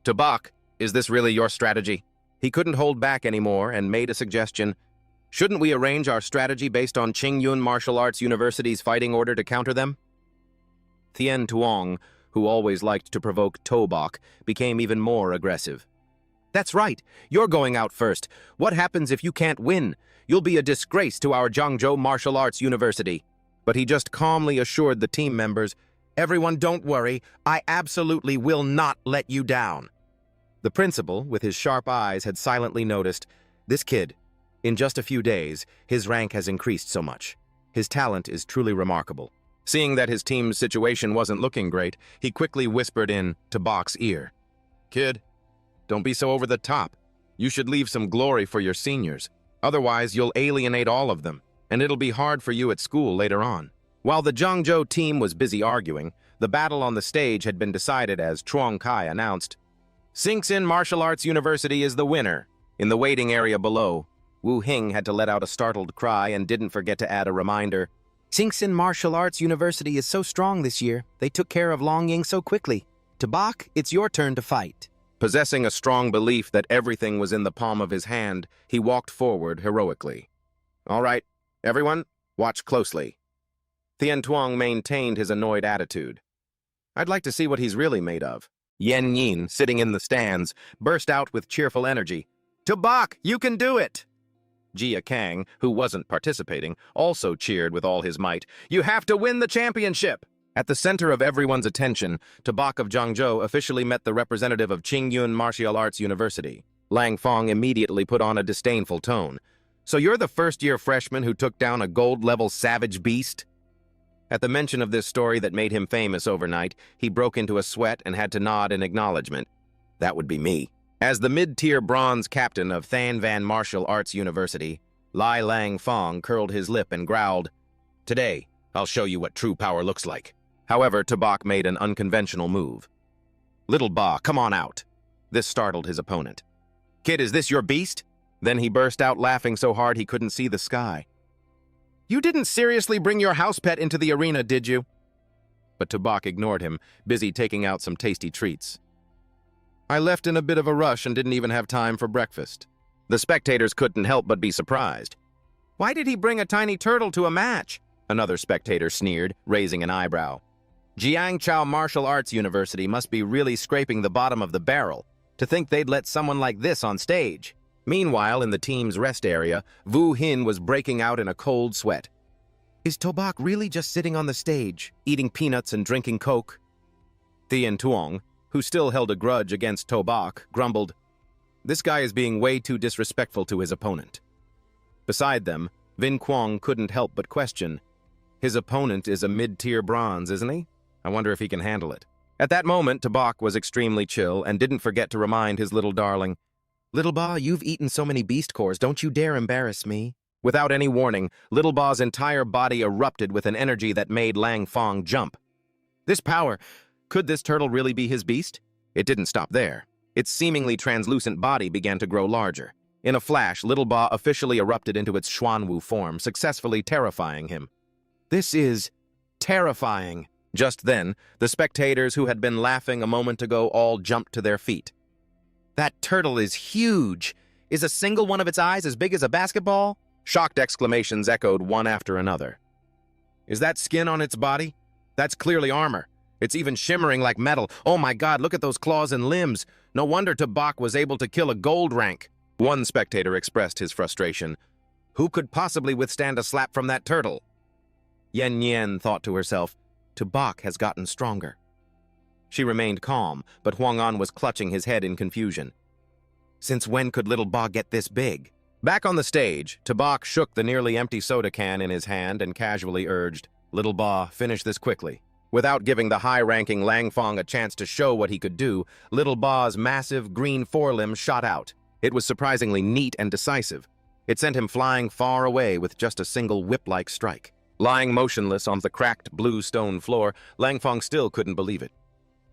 "Tabak, is this really your strategy?" He couldn't hold back anymore and made a suggestion. "Shouldn't we arrange our strategy based on Qingyun Martial Arts University's fighting order to counter them?" Thien Tuong, who always liked to provoke Tobak, became even more aggressive. "That's right. You're going out first. What happens if you can't win? You'll be a disgrace to our Jiangzhou Martial Arts University." But he just calmly assured the team members, "Everyone, don't worry. I absolutely will not let you down." The principal, with his sharp eyes, had silently noticed, this kid, in just a few days, his rank has increased so much. His talent is truly remarkable. Seeing that his team's situation wasn't looking great, he quickly whispered in to Bach's ear. Kid, don't be so over the top. You should leave some glory for your seniors. Otherwise, you'll alienate all of them, and it'll be hard for you at school later on. While the Zhangzhou team was busy arguing, the battle on the stage had been decided as Chuang Kai announced, Singsin Martial Arts University is the winner. In the waiting area below, Wu Hing had to let out a startled cry and didn't forget to add a reminder. Singsin Martial Arts University is so strong this year. They took care of Long Ying so quickly. To Bach, it's your turn to fight. Possessing a strong belief that everything was in the palm of his hand, he walked forward heroically. All right, everyone, watch closely. Tian Tuong maintained his annoyed attitude. I'd like to see what he's really made of. Yen Yin, sitting in the stands, burst out with cheerful energy. To Bach, you can do it! Jia Kang, who wasn't participating, also cheered with all his might. You have to win the championship! At the center of everyone's attention, Tabak of Zhangzhou officially met the representative of Qingyun Martial Arts University. Lang Fong immediately put on a disdainful tone. So you're the first-year freshman who took down a gold-level savage beast? At the mention of this story that made him famous overnight, he broke into a sweat and had to nod in acknowledgement. That would be me. As the mid-tier bronze captain of Than Van Martial Arts University, Lai Lang Fong curled his lip and growled, Today, I'll show you what true power looks like. However, Tabak made an unconventional move. Little Ba, come on out. This startled his opponent. Kid, is this your beast? Then he burst out laughing so hard he couldn't see the sky. You didn't seriously bring your house pet into the arena, did you? But Tabak ignored him, busy taking out some tasty treats. I left in a bit of a rush and didn't even have time for breakfast. The spectators couldn't help but be surprised. Why did he bring a tiny turtle to a match? Another spectator sneered, raising an eyebrow. Jiangchao Martial Arts University must be really scraping the bottom of the barrel to think they'd let someone like this on stage. Meanwhile, in the team's rest area, Wu Hin was breaking out in a cold sweat. Is Tobak really just sitting on the stage, eating peanuts and drinking Coke? Tian Tuong, who still held a grudge against Tobak, grumbled, This guy is being way too disrespectful to his opponent. Beside them, Vin Quang couldn't help but question, His opponent is a mid-tier bronze, isn't he? I wonder if he can handle it. At that moment, Tabak was extremely chill and didn't forget to remind his little darling, Little Ba, you've eaten so many beast cores, don't you dare embarrass me. Without any warning, Little Ba's entire body erupted with an energy that made Lang Fong jump. This power, could this turtle really be his beast? It didn't stop there. Its seemingly translucent body began to grow larger. In a flash, Little Ba officially erupted into its Xuanwu form, successfully terrifying him. This is terrifying. Just then, the spectators who had been laughing a moment ago all jumped to their feet. That turtle is huge. Is a single one of its eyes as big as a basketball? Shocked exclamations echoed one after another. Is that skin on its body? That's clearly armor. It's even shimmering like metal. Oh my God, look at those claws and limbs. No wonder Tabak was able to kill a gold rank. One spectator expressed his frustration. Who could possibly withstand a slap from that turtle? Yen Yen thought to herself, Tabak has gotten stronger. She remained calm, but Huang An was clutching his head in confusion. Since when could Little Ba get this big? Back on the stage, Tabak shook the nearly empty soda can in his hand and casually urged, Little Ba, finish this quickly. Without giving the high-ranking Lang Fong a chance to show what he could do, Little Ba's massive green forelimb shot out. It was surprisingly neat and decisive. It sent him flying far away with just a single whip-like strike. Lying motionless on the cracked blue stone floor, Lang Fong still couldn't believe it.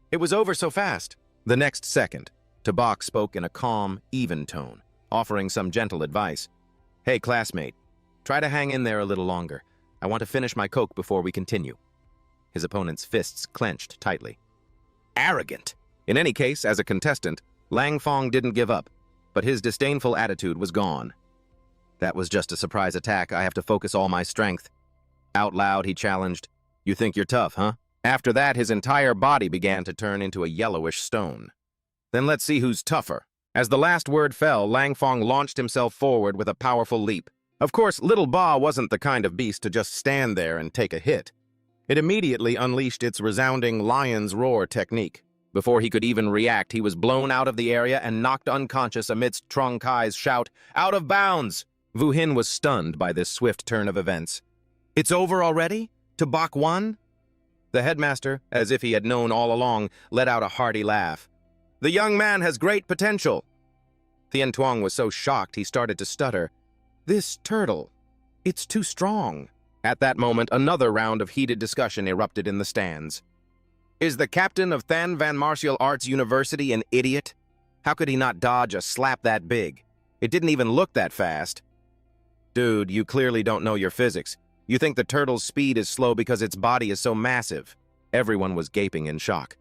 It was over so fast. The next second, Tabak spoke in a calm, even tone, offering some gentle advice. Hey, classmate, try to hang in there a little longer. I want to finish my Coke before we continue. His opponent's fists clenched tightly. Arrogant! In any case, as a contestant, Lang Fong didn't give up, but his disdainful attitude was gone. That was just a surprise attack. I have to focus all my strength. Out loud, he challenged, You think you're tough, huh? After that, his entire body began to turn into a yellowish stone. Then let's see who's tougher. As the last word fell, Lang Fong launched himself forward with a powerful leap. Of course, Little Ba wasn't the kind of beast to just stand there and take a hit. It immediately unleashed its resounding lion's roar technique. Before he could even react, he was blown out of the area and knocked unconscious amidst Trong Kai's shout, Out of bounds! Wu Hin was stunned by this swift turn of events. It's over already? Tobak won? The headmaster, as if he had known all along, let out a hearty laugh. The young man has great potential. Thien Tuong was so shocked he started to stutter. This turtle, it's too strong. At that moment, another round of heated discussion erupted in the stands. Is the captain of Than Van Martial Arts University an idiot? How could he not dodge a slap that big? It didn't even look that fast. Dude, you clearly don't know your physics. You think the turtle's speed is slow because its body is so massive. Everyone was gaping in shock.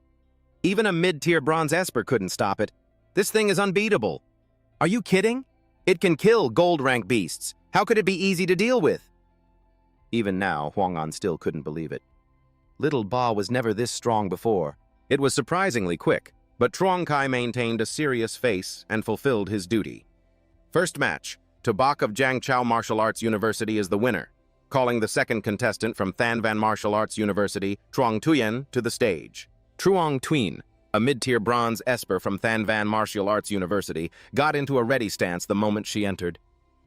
Even a mid-tier bronze esper couldn't stop it. This thing is unbeatable. Are you kidding? It can kill gold-rank beasts. How could it be easy to deal with? Even now, Huang An still couldn't believe it. Little Ba was never this strong before. It was surprisingly quick, but Truong Kai maintained a serious face and fulfilled his duty. First match, Tobak of Jiangchao Martial Arts University is the winner, calling the second contestant from Than Van Martial Arts University, Truong Tuyen, to the stage. Truong Tuyen, a mid-tier bronze esper from Than Van Martial Arts University, got into a ready stance the moment she entered.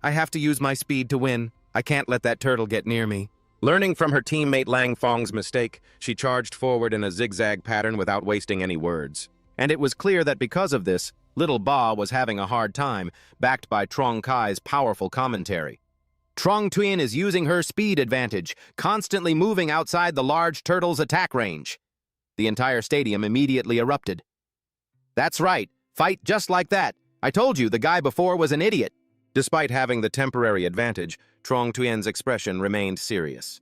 I have to use my speed to win. I can't let that turtle get near me. Learning from her teammate Lang Fong's mistake, she charged forward in a zigzag pattern without wasting any words. And it was clear that because of this, Little Ba was having a hard time, backed by Truong Kai's powerful commentary. Truong Tuyen is using her speed advantage, constantly moving outside the large turtle's attack range. The entire stadium immediately erupted. That's right, fight just like that. I told you the guy before was an idiot. Despite having the temporary advantage, Truong Tuyen's expression remained serious.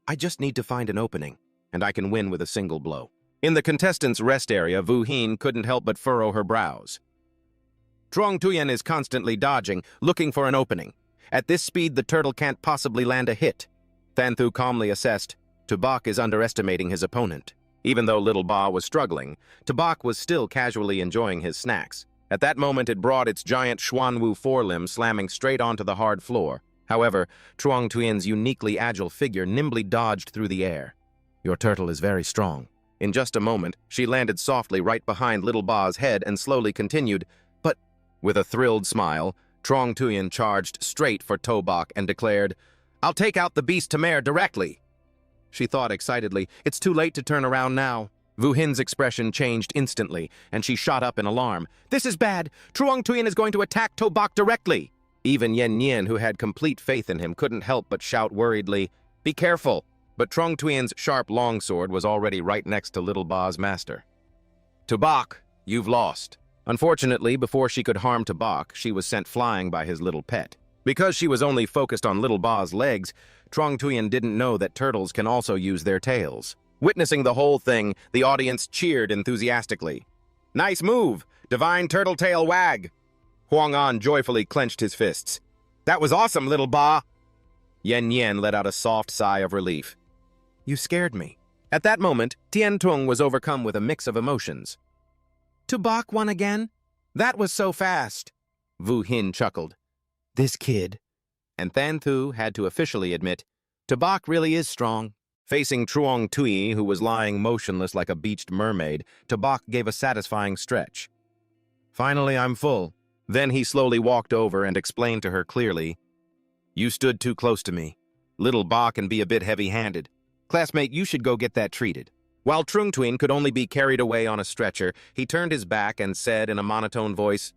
I just need to find an opening, and I can win with a single blow. In the contestants' rest area, Vu Hin couldn't help but furrow her brows. Truong Tuyen is constantly dodging, looking for an opening. At this speed, the turtle can't possibly land a hit. Than Thu calmly assessed, Tobak is underestimating his opponent. Even though Little Ba was struggling, Tobak was still casually enjoying his snacks. At that moment, it brought its giant Xuanwu forelimb slamming straight onto the hard floor. However, Truong Tuyen's uniquely agile figure nimbly dodged through the air. Your turtle is very strong. In just a moment, she landed softly right behind Little Ba's head and slowly continued, but, with a thrilled smile, Truong Tuyen charged straight for Tobak and declared, I'll take out the beast to mare directly. She thought excitedly, it's too late to turn around now. Vu Hin's expression changed instantly, and she shot up in alarm. This is bad! Truong Tuyen is going to attack Tobak directly! Even Yen Yen, who had complete faith in him, couldn't help but shout worriedly, Be careful! But Truong Tuyen's sharp longsword was already right next to Little Ba's master. Tobak, you've lost. Unfortunately, before she could harm Tobak, she was sent flying by his little pet. Because she was only focused on Little Ba's legs, Truong Tuyen didn't know that turtles can also use their tails. Witnessing the whole thing, the audience cheered enthusiastically. Nice move! Divine turtle tail wag! Huang An joyfully clenched his fists. That was awesome, Little Ba! Yen Yen let out a soft sigh of relief. You scared me. At that moment, Tien Tung was overcome with a mix of emotions. Tobak won again? That was so fast! Vu Hin chuckled. This kid. And Than Thu had to officially admit, Tobak really is strong. Facing Truong Tuyen, who was lying motionless like a beached mermaid, Tobak gave a satisfying stretch. Finally, I'm full. Then he slowly walked over and explained to her clearly, You stood too close to me. Little Ba can be a bit heavy-handed. Classmate, you should go get that treated. While Truong Tuyen could only be carried away on a stretcher, he turned his back and said in a monotone voice,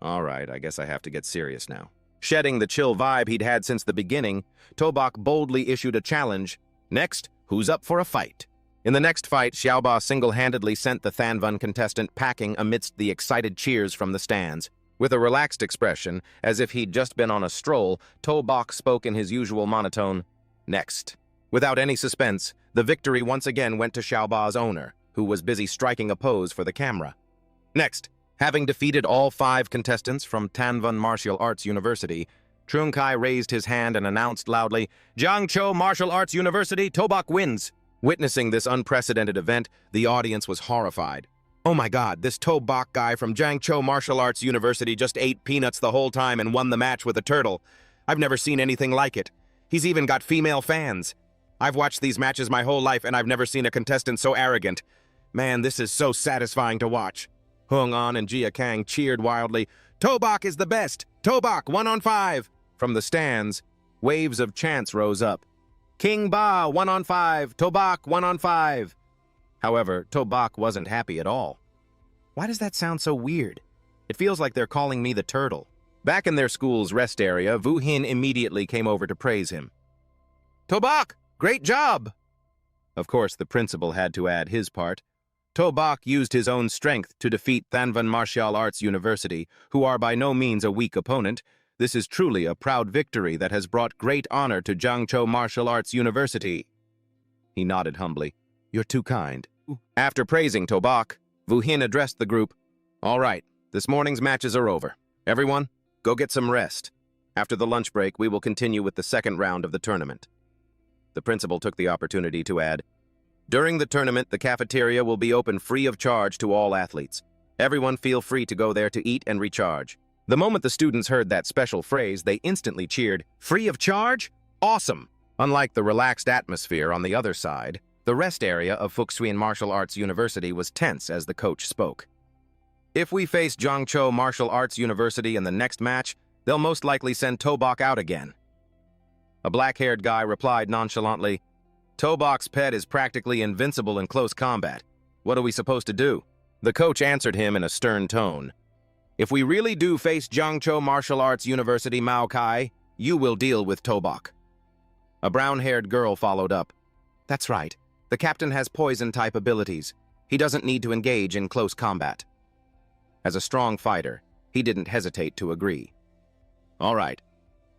All right, I guess I have to get serious now. Shedding the chill vibe he'd had since the beginning, Tobak boldly issued a challenge. Next, who's up for a fight? In the next fight, Xiaoba single-handedly sent the Thanvan contestant packing amidst the excited cheers from the stands. With a relaxed expression, as if he'd just been on a stroll, Tobak spoke in his usual monotone, Next. Without any suspense, the victory once again went to Xiaoba's owner, who was busy striking a pose for the camera. Next, having defeated all 5 contestants from Tanvan Martial Arts University, Truong Kai raised his hand and announced loudly, Jiangchou Martial Arts University, Tobak wins. Witnessing this unprecedented event, the audience was horrified. Oh my god, this Tobak guy from Jiangchou Martial Arts University just ate peanuts the whole time and won the match with a turtle. I've never seen anything like it. He's even got female fans. I've watched these matches my whole life and I've never seen a contestant so arrogant. Man, this is so satisfying to watch. Hung An and Jia Kang cheered wildly, Tobak is the best! Tobak, 1 on 5! From the stands, waves of chants rose up. King Ba, 1-on-5. Tobak, 1-on-5. However, Tobak wasn't happy at all. Why does that sound so weird? It feels like they're calling me the turtle. Back in their school's rest area, Vu Hin immediately came over to praise him. Tobak, great job! Of course, the principal had to add his part. Tobak used his own strength to defeat Thanvan Martial Arts University, who are by no means a weak opponent. This is truly a proud victory that has brought great honor to Jiangzhou Martial Arts University. He nodded humbly. You're too kind. After praising Tobak, Vu Hin addressed the group. All right, this morning's matches are over. Everyone, go get some rest. After the lunch break, we will continue with the second round of the tournament. The principal took the opportunity to add, during the tournament, the cafeteria will be open free of charge to all athletes. Everyone feel free to go there to eat and recharge. The moment the students heard that special phrase, they instantly cheered, free of charge? Awesome! Unlike the relaxed atmosphere on the other side, the rest area of Fuxuan Martial Arts University was tense as the coach spoke. If we face Jiangzhou Martial Arts University in the next match, they'll most likely send Tobak out again. A black-haired guy replied nonchalantly, Tobak's pet is practically invincible in close combat. What are we supposed to do? The coach answered him in a stern tone. If we really do face Jiangzhou Martial Arts University Mao Kai, you will deal with Tobak. A brown-haired girl followed up. That's right. The captain has poison-type abilities. He doesn't need to engage in close combat. As a strong fighter, he didn't hesitate to agree. All right.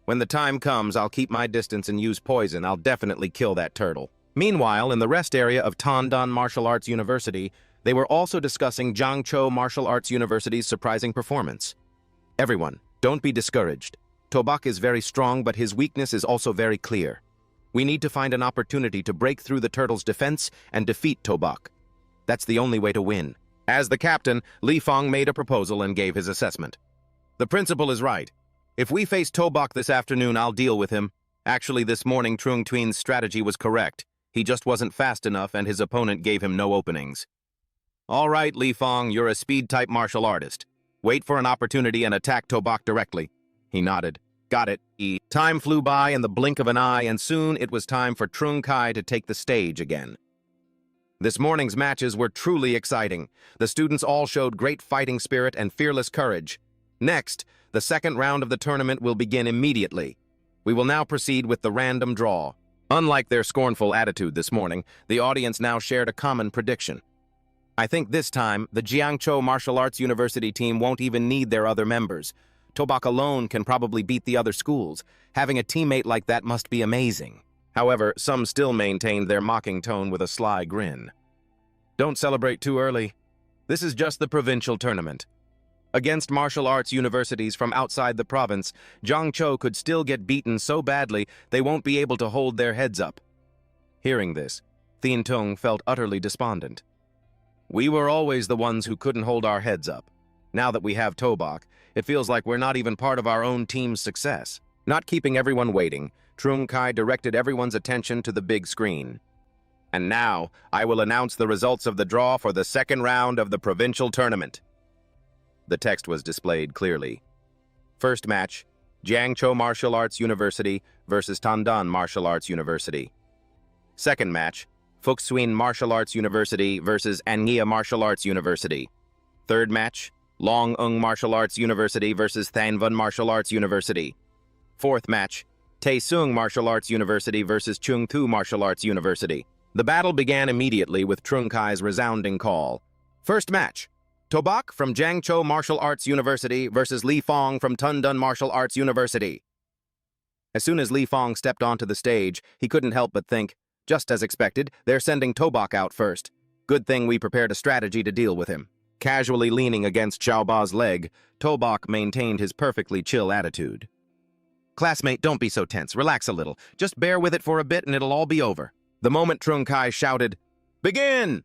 When the time comes, I'll keep my distance and use poison. I'll definitely kill that turtle. Meanwhile, in the rest area of Tandan Martial Arts University, they were also discussing Jiangzhou Martial Arts University's surprising performance. Everyone, don't be discouraged. Tobak is very strong, but his weakness is also very clear. We need to find an opportunity to break through the turtle's defense and defeat Tobak. That's the only way to win. As the captain, Li Fong made a proposal and gave his assessment. The principal is right. If we face Tobak this afternoon, I'll deal with him. Actually, this morning, Trung Tween's strategy was correct. He just wasn't fast enough and his opponent gave him no openings. All right, Li Fong, you're a speed-type martial artist. Wait for an opportunity and attack Tobak directly. He nodded. Got it. Time flew by in the blink of an eye, and soon it was time for Trung Kai to take the stage again. This morning's matches were truly exciting. The students all showed great fighting spirit and fearless courage. Next, the second round of the tournament will begin immediately. We will now proceed with the random draw. Unlike their scornful attitude this morning, the audience now shared a common prediction. I think this time, the Jiangzhou Martial Arts University team won't even need their other members. Tobak alone can probably beat the other schools. Having a teammate like that must be amazing. However, some still maintained their mocking tone with a sly grin. Don't celebrate too early. This is just the provincial tournament. Against martial arts universities from outside the province, Jiangzhou could still get beaten so badly they won't be able to hold their heads up. Hearing this, Thien Tung felt utterly despondent. We were always the ones who couldn't hold our heads up. Now that we have Tobak, it feels like we're not even part of our own team's success. Not keeping everyone waiting, Trung Kai directed everyone's attention to the big screen. And now, I will announce the results of the draw for the second round of the provincial tournament. The text was displayed clearly. First match, Jiangzhou Martial Arts University versus Tandan Martial Arts University. Second match, Fuxuan Martial Arts University versus Anghia Martial Arts University. Third match, Longung Martial Arts University versus Thanvan Martial Arts University. Fourth match, Taesung Martial Arts University versus Chungtu Martial Arts University. The battle began immediately with Trung Kai's resounding call. First match, Tobak from Jiangzhou Martial Arts University versus Li Fong from Tundun Martial Arts University. As soon as Li Fong stepped onto the stage, he couldn't help but think, just as expected, they're sending Tobak out first. Good thing we prepared a strategy to deal with him. Casually leaning against Xiaoba's leg, Tobak maintained his perfectly chill attitude. Classmate, don't be so tense. Relax a little. Just bear with it for a bit and it'll all be over. The moment Trung Kai shouted, Begin!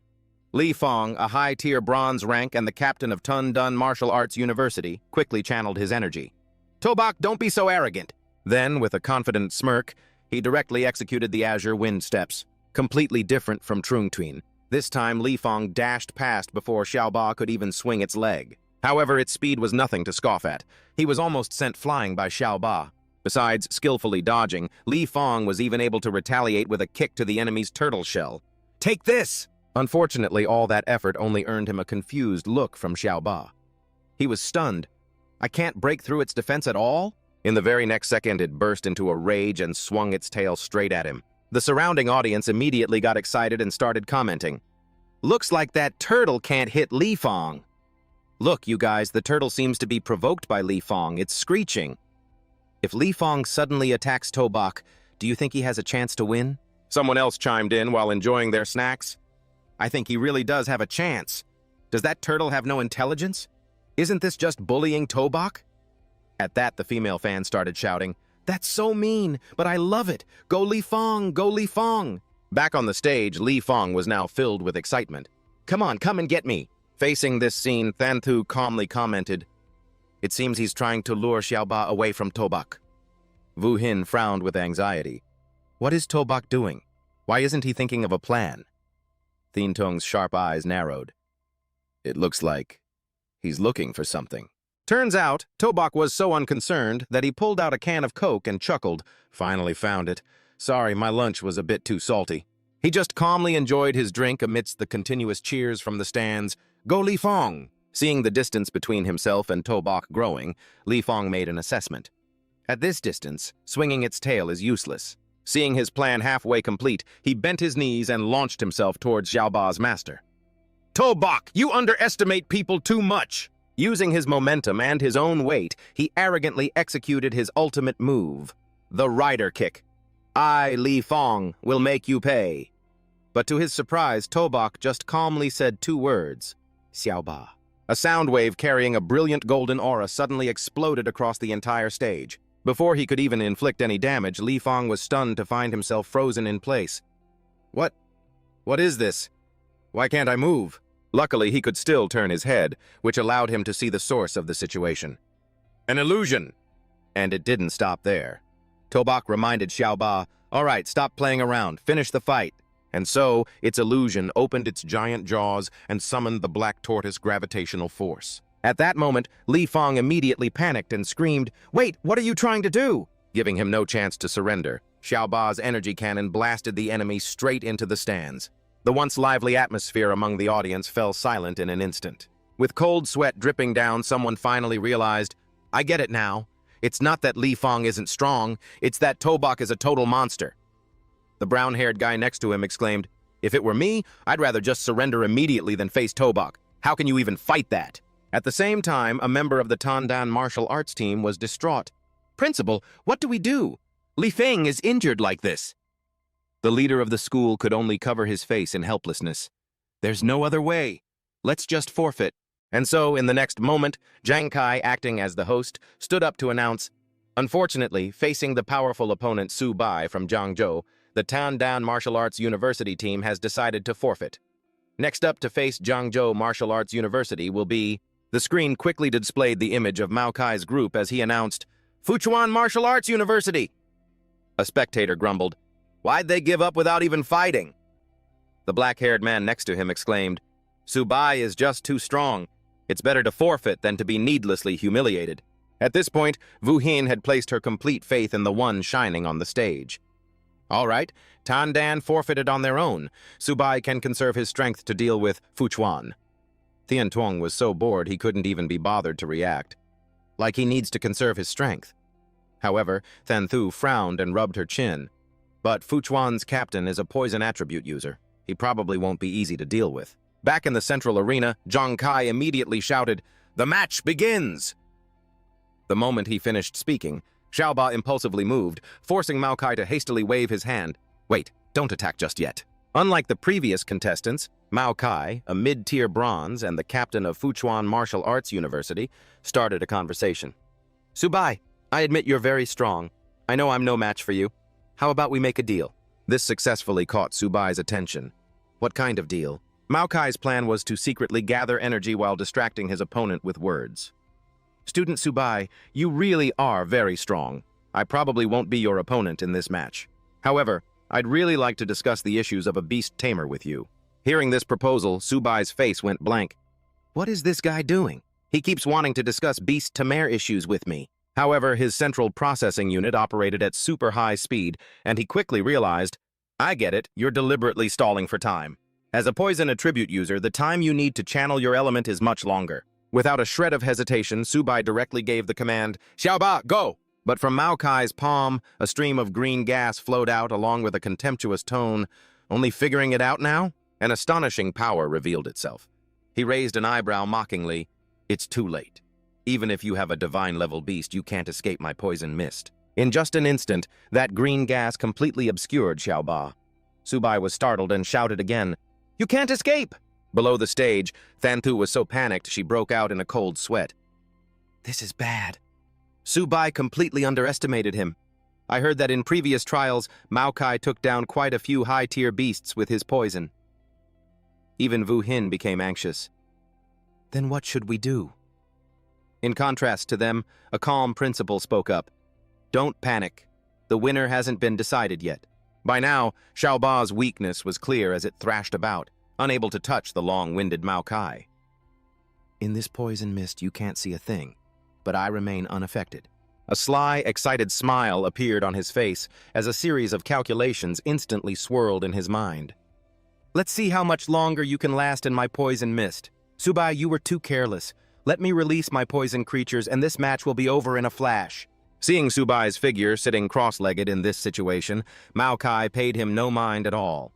Li Fong, a high-tier bronze rank and the captain of Tundun Martial Arts University, quickly channeled his energy. Tobak, don't be so arrogant. Then, with a confident smirk, he directly executed the Azure Wind Steps, completely different from Trung Tween. This time, Li Fong dashed past before Xiaoba could even swing its leg. However, its speed was nothing to scoff at. He was almost sent flying by Xiaoba. Besides skillfully dodging, Li Fong was even able to retaliate with a kick to the enemy's turtle shell. "Take this!" Unfortunately, all that effort only earned him a confused look from Xiao Ba. He was stunned. "I can't break through its defense at all?" In the very next second, it burst into a rage and swung its tail straight at him. The surrounding audience immediately got excited and started commenting. "Looks like that turtle can't hit Li Fong." "Look, you guys, the turtle seems to be provoked by Li Fong. It's screeching." "If Li Fong suddenly attacks Tobak, do you think he has a chance to win?" Someone else chimed in while enjoying their snacks. "I think he really does have a chance. Does that turtle have no intelligence? Isn't this just bullying Tobak?" At that, the female fans started shouting, "That's so mean, but I love it! Go Li Fong! Go Li Fong!" Back on the stage, Li Fong was now filled with excitement. "Come on, come and get me!" Facing this scene, Thanthu calmly commented, "It seems he's trying to lure Xiaoba away from Tobak." Wu Hin frowned with anxiety. "What is Tobak doing? Why isn't he thinking of a plan?" Thien Tong's sharp eyes narrowed. "It looks like he's looking for something." Turns out, Tobak was so unconcerned that he pulled out a can of Coke and chuckled. "Finally found it. Sorry, my lunch was a bit too salty." He just calmly enjoyed his drink amidst the continuous cheers from the stands. "Go Li Fong!" Seeing the distance between himself and Tobak growing, Li Fong made an assessment. At this distance, swinging its tail is useless. Seeing his plan halfway complete, he bent his knees and launched himself towards Xiaoba's master. "Tobak, you underestimate people too much!" Using his momentum and his own weight, he arrogantly executed his ultimate move, the rider kick. "I, Li Fong, will make you pay." But to his surprise, Tobak just calmly said 2 words, "Xiaoba." A sound wave carrying a brilliant golden aura suddenly exploded across the entire stage. Before he could even inflict any damage, Li Fong was stunned to find himself frozen in place. What is this? Why can't I move?" Luckily, he could still turn his head, which allowed him to see the source of the situation. "An illusion!" And it didn't stop there. Tobak reminded Xiaoba, "All right, stop playing around, finish the fight." And so, its illusion opened its giant jaws and summoned the black tortoise gravitational force. At that moment, Li Fong immediately panicked and screamed, "Wait, what are you trying to do?" Giving him no chance to surrender, Xiaoba's energy cannon blasted the enemy straight into the stands. The once lively atmosphere among the audience fell silent in an instant. With cold sweat dripping down, someone finally realized, "I get it now. It's not that Li Fong isn't strong, it's that Tobak is a total monster." The brown-haired guy next to him exclaimed, "If it were me, I'd rather just surrender immediately than face Tobak. How can you even fight that?" At the same time, a member of the Tandan martial arts team was distraught. "Principal, what do we do? Li Feng is injured like this." The leader of the school could only cover his face in helplessness. "There's no other way. Let's just forfeit." And so, in the next moment, Zhang Kai, acting as the host, stood up to announce, "Unfortunately, facing the powerful opponent Su Bai from Zhangzhou, the Tandan Martial Arts University team has decided to forfeit. Next up to face Zhangzhou Martial Arts University will be..." The screen quickly displayed the image of Mao Kai's group as he announced, "Fuchuan Martial Arts University." A spectator grumbled, "Why'd they give up without even fighting?" The black-haired man next to him exclaimed, "Su Bai is just too strong. It's better to forfeit than to be needlessly humiliated." At this point, Wu Hin had placed her complete faith in the one shining on the stage. "All right, Tandan forfeited on their own. Su Bai can conserve his strength to deal with Fuchuan." Thien Tuong was so bored he couldn't even be bothered to react. Like he needs to conserve his strength. However, Thanthu frowned and rubbed her chin. But Fuchuan's captain is a poison attribute user. He probably won't be easy to deal with. Back in the central arena, Zhang Kai immediately shouted, "The match begins!" The moment he finished speaking, Xiaoba impulsively moved, forcing Mao Kai to hastily wave his hand. "Wait, don't attack just yet." Unlike the previous contestants, Mao Kai, a mid-tier bronze and the captain of Fuchuan Martial Arts University, started a conversation. "Su Bai, I admit you're very strong. I know I'm no match for you. How about we make a deal?" This successfully caught Su Bai's attention. What kind of deal? Mao Kai's plan was to secretly gather energy while distracting his opponent with words. "Student Su Bai, you really are very strong. I probably won't be your opponent in this match. However, I'd really like to discuss the issues of a beast tamer with you." Hearing this proposal, Su Bai's face went blank. What is this guy doing? He keeps wanting to discuss beast tamer issues with me. However, his central processing unit operated at super high speed, and he quickly realized, I get it, you're deliberately stalling for time. As a poison attribute user, the time you need to channel your element is much longer. Without a shred of hesitation, Subai directly gave the command, Xiaoba, go! But from Maokai's palm, a stream of green gas flowed out along with a contemptuous tone. Only figuring it out now? An astonishing power revealed itself. He raised an eyebrow mockingly. It's too late. Even if you have a divine-level beast, you can't escape my poison mist. In just an instant, that green gas completely obscured Xiaoba. Subai was startled and shouted again, You can't escape! Below the stage, Thanthu was so panicked she broke out in a cold sweat. This is bad. Subai completely underestimated him. I heard that in previous trials, Maokai took down quite a few high-tier beasts with his poison. Even Wu Hin became anxious. Then what should we do? In contrast to them, a calm principal spoke up. Don't panic. The winner hasn't been decided yet. By now, Xiaoba's weakness was clear as it thrashed about, unable to touch the long-winded Maokai. In this poison mist, you can't see a thing, but I remain unaffected. A sly, excited smile appeared on his face as a series of calculations instantly swirled in his mind. Let's see how much longer you can last in my poison mist. Subai, you were too careless. Let me release my poison creatures and this match will be over in a flash. Seeing Subai's figure sitting cross-legged in this situation, Maokai paid him no mind at all.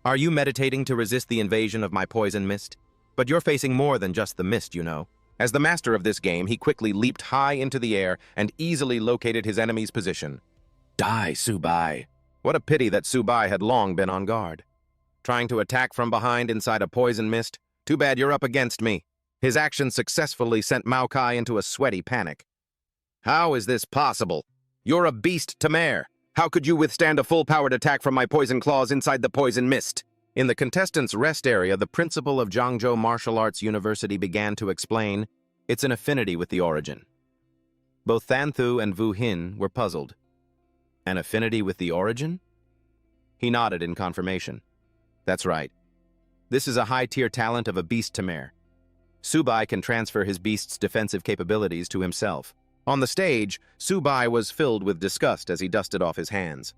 Are you meditating to resist the invasion of my poison mist? But you're facing more than just the mist, you know. As the master of this game, he quickly leaped high into the air and easily located his enemy's position. Die, Subai. What a pity that Subai had long been on guard. Trying to attack from behind inside a poison mist? Too bad you're up against me. His action successfully sent Maokai into a sweaty panic. How is this possible? You're a beast to mare. How could you withstand a full-powered attack from my poison claws inside the poison mist? In the contestants' rest area, the principal of Zhangzhou Martial Arts University began to explain, it's an affinity with the origin. Both Thanthu and Wu Hin were puzzled. An affinity with the origin? He nodded in confirmation. That's right. This is a high-tier talent of a beast to mare. Subai can transfer his beast's defensive capabilities to himself. On the stage, Subai was filled with disgust as he dusted off his hands.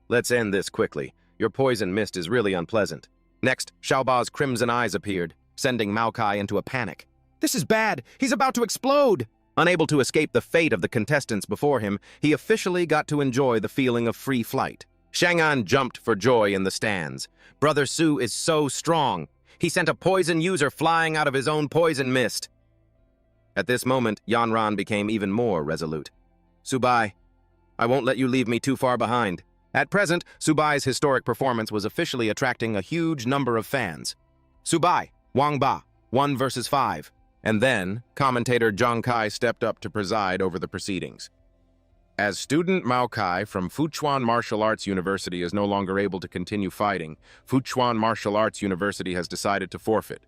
Let's end this quickly. Your poison mist is really unpleasant. Next, Xiaoba's crimson eyes appeared, sending Maokai into a panic. This is bad! He's about to explode! Unable to escape the fate of the contestants before him, he officially got to enjoy the feeling of free flight. Shang'an jumped for joy in the stands. Brother Su is so strong. He sent a poison user flying out of his own poison mist. At this moment, Yanran became even more resolute. Subai, I won't let you leave me too far behind. At present, Subai's historic performance was officially attracting a huge number of fans. Subai, Wang Ba, 1 versus 5. And then, commentator Zhang Kai stepped up to preside over the proceedings. As student Maokai from Fuchuan Martial Arts University is no longer able to continue fighting, Fuchuan Martial Arts University has decided to forfeit.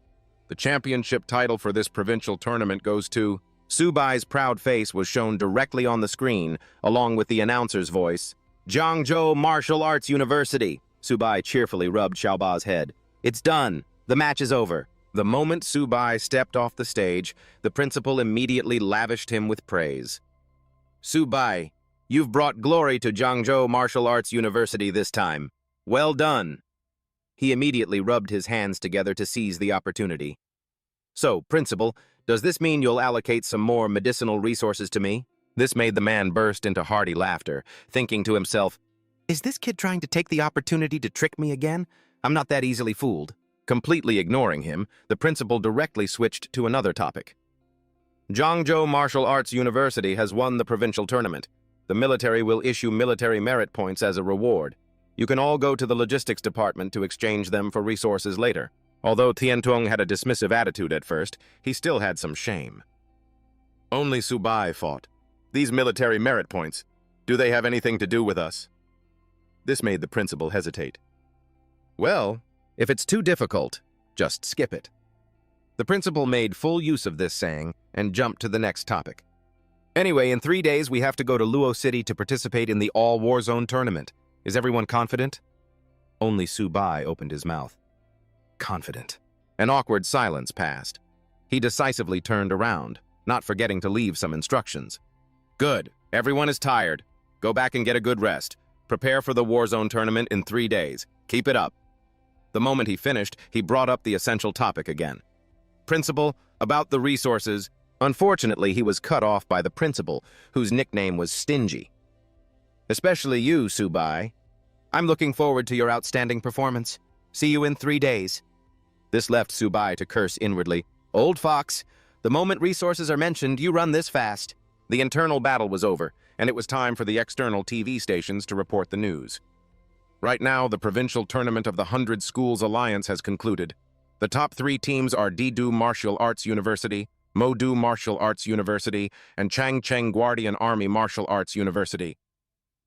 The championship title for this provincial tournament goes to... Subai's proud face was shown directly on the screen, along with the announcer's voice. Zhangzhou Martial Arts University. Subai cheerfully rubbed Xiaoba's head. It's done. The match is over. The moment Subai stepped off the stage, the principal immediately lavished him with praise. Subai, you've brought glory to Zhangzhou Martial Arts University this time. Well done. He immediately rubbed his hands together to seize the opportunity. So, Principal, does this mean you'll allocate some more medicinal resources to me? This made the man burst into hearty laughter, thinking to himself, is this kid trying to take the opportunity to trick me again? I'm not that easily fooled. Completely ignoring him, the principal directly switched to another topic. Zhangzhou Martial Arts University has won the provincial tournament. The military will issue military merit points as a reward. You can all go to the logistics department to exchange them for resources later. Although Tiantung had a dismissive attitude at first, he still had some shame. Only Subai fought. These military merit points, do they have anything to do with us? This made the principal hesitate. Well, if it's too difficult, just skip it. The principal made full use of this saying and jumped to the next topic. Anyway, in 3 days we have to go to Luo City to participate in the All-Warzone tournament. Is everyone confident? Only Subai opened his mouth. Confident. An awkward silence passed. He decisively turned around, not forgetting to leave some instructions. Good. Everyone is tired. Go back and get a good rest. Prepare for the Warzone tournament in 3 days. Keep it up. The moment he finished, he brought up the essential topic again. Principal, about the resources. Unfortunately, he was cut off by the principal, whose nickname was Stingy. Especially you, Subai. I'm looking forward to your outstanding performance. See you in 3 days. This left Subai to curse inwardly. Old fox, the moment resources are mentioned, you run this fast. The internal battle was over, and it was time for the external TV stations to report the news. Right now, the Provincial Tournament of the 100 Schools Alliance has concluded. The top 3 teams are Didu Martial Arts University, Modu Martial Arts University, and Changcheng Guardian Army Martial Arts University.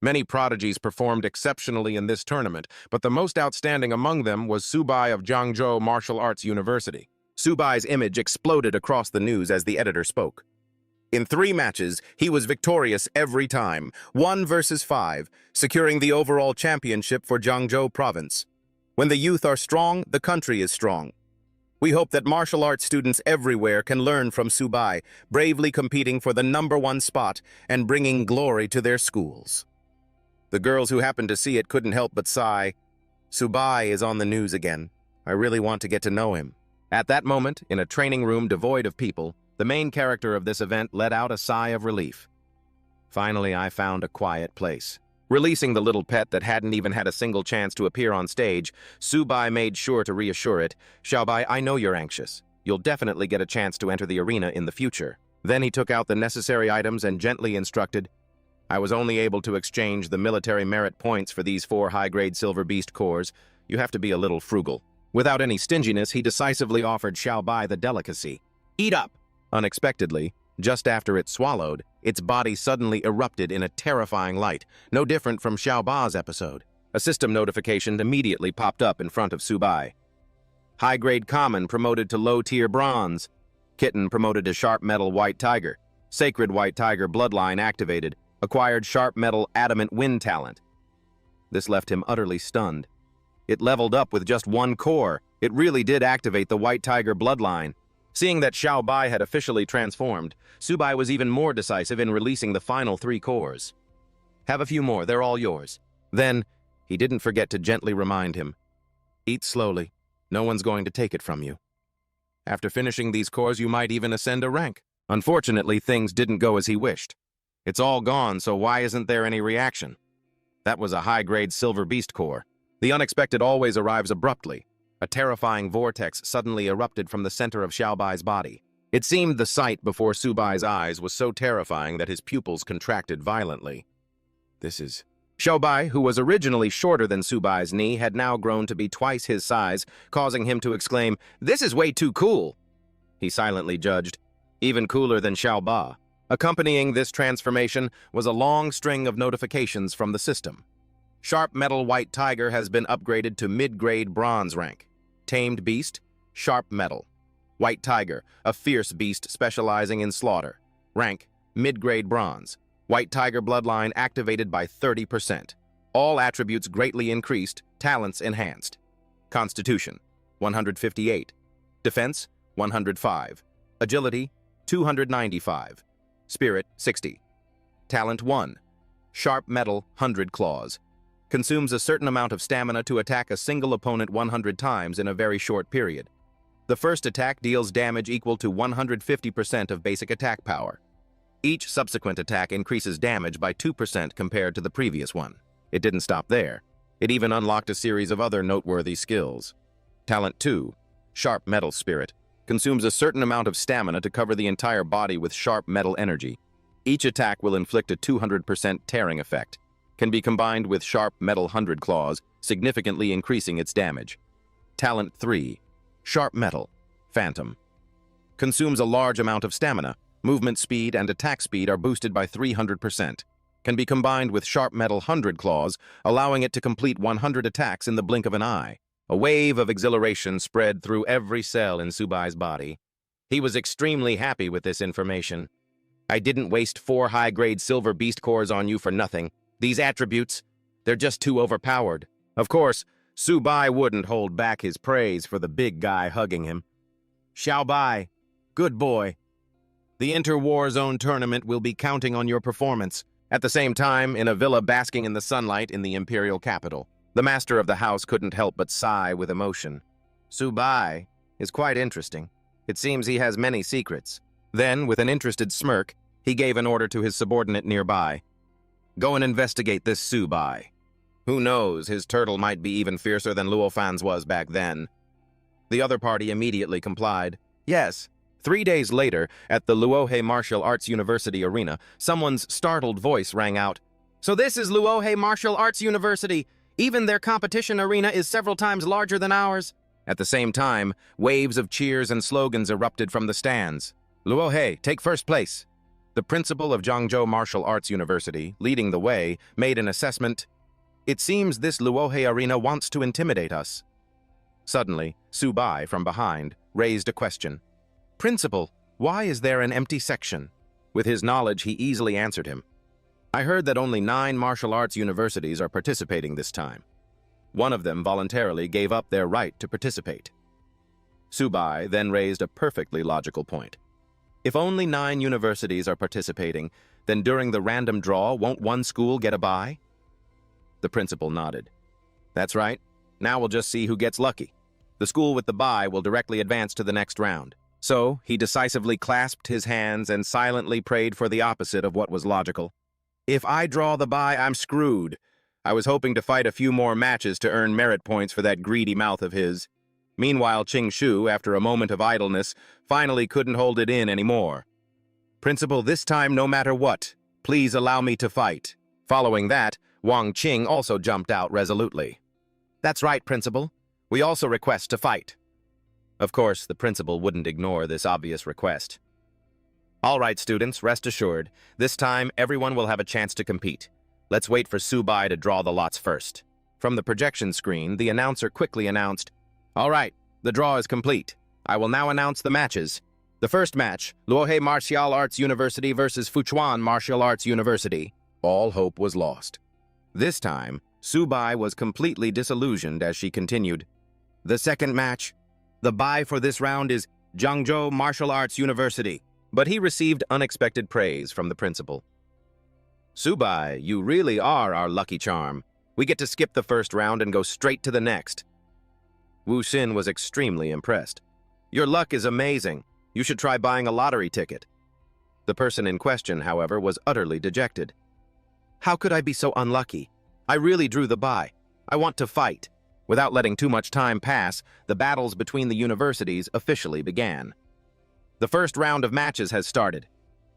Many prodigies performed exceptionally in this tournament, but the most outstanding among them was Subai of Jiangzhou Martial Arts University. Subai's image exploded across the news as the editor spoke. In 3 matches, he was victorious every time, 1 versus 5, securing the overall championship for Jiangzhou province. When the youth are strong, the country is strong. We hope that martial arts students everywhere can learn from Subai, bravely competing for the #1 spot and bringing glory to their schools. The girls who happened to see it couldn't help but sigh. Subai is on the news again. I really want to get to know him. At that moment, in a training room devoid of people, the main character of this event let out a sigh of relief. Finally, I found a quiet place. Releasing the little pet that hadn't even had a single chance to appear on stage, Subai made sure to reassure it. Xiaobai, I know you're anxious. You'll definitely get a chance to enter the arena in the future. Then he took out the necessary items and gently instructed, I was only able to exchange the military merit points for these 4 high-grade Silver Beast cores. You have to be a little frugal. Without any stinginess, he decisively offered Xiaobai the delicacy. Eat up! Unexpectedly, just after it swallowed, its body suddenly erupted in a terrifying light, no different from Xiaobai's episode. A system notification immediately popped up in front of Subai. High-grade Common promoted to low-tier Bronze. Kitten promoted to Sharp Metal White Tiger. Sacred White Tiger Bloodline activated. Acquired Sharp Metal Adamant Wind talent. This left him utterly stunned. It leveled up with just 1 core. It really did activate the White Tiger Bloodline. Seeing that Xiaobai had officially transformed, Subai was even more decisive in releasing the final 3 cores. Have a few more, they're all yours. Then, he didn't forget to gently remind him. Eat slowly. No one's going to take it from you. After finishing these cores, you might even ascend a rank. Unfortunately, things didn't go as he wished. It's all gone, so why isn't there any reaction? That was a high-grade Silver Beast core. The unexpected always arrives abruptly. A terrifying vortex suddenly erupted from the center of Xiaobai's body. It seemed the sight before Subai's eyes was so terrifying that his pupils contracted violently. Xiaobai, who was originally shorter than Subai's knee, had now grown to be twice his size, causing him to exclaim, "This is way too cool!" He silently judged, even cooler than Xiaobai. Accompanying this transformation was a long string of notifications from the system. Sharp Metal White Tiger has been upgraded to mid-grade Bronze rank. Tamed Beast, Sharp Metal. White Tiger, a fierce beast specializing in slaughter. Rank, mid-grade Bronze. White Tiger Bloodline activated by 30%. All attributes greatly increased, talents enhanced. Constitution, 158. Defense, 105. Agility, 295. Spirit, 60. Talent 1. Sharp Metal, 100 Claws. Consumes a certain amount of stamina to attack a single opponent 100 times in a very short period. The first attack deals damage equal to 150% of basic attack power. Each subsequent attack increases damage by 2% compared to the previous one. It didn't stop there. It even unlocked a series of other noteworthy skills. Talent 2. Sharp Metal Spirit. Consumes a certain amount of stamina to cover the entire body with sharp metal energy. Each attack will inflict a 200% tearing effect. Can be combined with Sharp Metal 100 Claws, significantly increasing its damage. Talent 3. Sharp Metal Phantom. Consumes a large amount of stamina. Movement speed and attack speed are boosted by 300%. Can be combined with Sharp Metal 100 Claws, allowing it to complete 100 attacks in the blink of an eye. A wave of exhilaration spread through every cell in Subai's body. He was extremely happy with this information. I didn't waste 4 high-grade Silver Beast cores on you for nothing. These attributes, they're just too overpowered. Of course, Subai wouldn't hold back his praise for the big guy hugging him. Xiaobai, good boy. The Inter-War Zone tournament will be counting on your performance. At the same time, in a villa basking in the sunlight in the imperial capital, the master of the house couldn't help but sigh with emotion. Subai is quite interesting. It seems he has many secrets. Then, with an interested smirk, he gave an order to his subordinate nearby. Go and investigate this Subai. Who knows, his turtle might be even fiercer than Luofan's was back then. The other party immediately complied. Yes. 3 days later, at the Luohe Martial Arts University arena, someone's startled voice rang out. So this is Luohe Martial Arts University. Even their competition arena is several times larger than ours. At the same time, waves of cheers and slogans erupted from the stands. Luohe, take first place. The principal of Zhangzhou Martial Arts University, leading the way, made an assessment. It seems this Luohe arena wants to intimidate us. Suddenly, Subai, from behind, raised a question. Principal, why is there an empty section? With his knowledge, he easily answered him. I heard that only 9 martial arts universities are participating this time. One of them voluntarily gave up their right to participate. Subai then raised a perfectly logical point. If only 9 universities are participating, then during the random draw, won't one school get a bye? The principal nodded. That's right. Now we'll just see who gets lucky. The school with the bye will directly advance to the next round. So, he decisively clasped his hands and silently prayed for the opposite of what was logical. If I draw the bye, I'm screwed. I was hoping to fight a few more matches to earn merit points for that greedy mouth of his. Meanwhile, Qing Shu, after a moment of idleness, finally couldn't hold it in anymore. Principal, this time no matter what, please allow me to fight. Following that, Wang Qing also jumped out resolutely. That's right, Principal. We also request to fight. Of course, the principal wouldn't ignore this obvious request. All right, students, rest assured. This time, everyone will have a chance to compete. Let's wait for Subai to draw the lots first. From the projection screen, the announcer quickly announced, All right, the draw is complete. I will now announce the matches. The first match, Luohe Martial Arts University versus Fuchuan Martial Arts University. All hope was lost. This time, Subai was completely disillusioned as she continued. The second match, the bye for this round is Zhangzhou Martial Arts University. But he received unexpected praise from the principal. Subai, you really are our lucky charm. We get to skip the first round and go straight to the next. Wu Xin was extremely impressed. Your luck is amazing. You should try buying a lottery ticket. The person in question, however, was utterly dejected. How could I be so unlucky? I really drew the bye. I want to fight. Without letting too much time pass, the battles between the universities officially began. The first round of matches has started.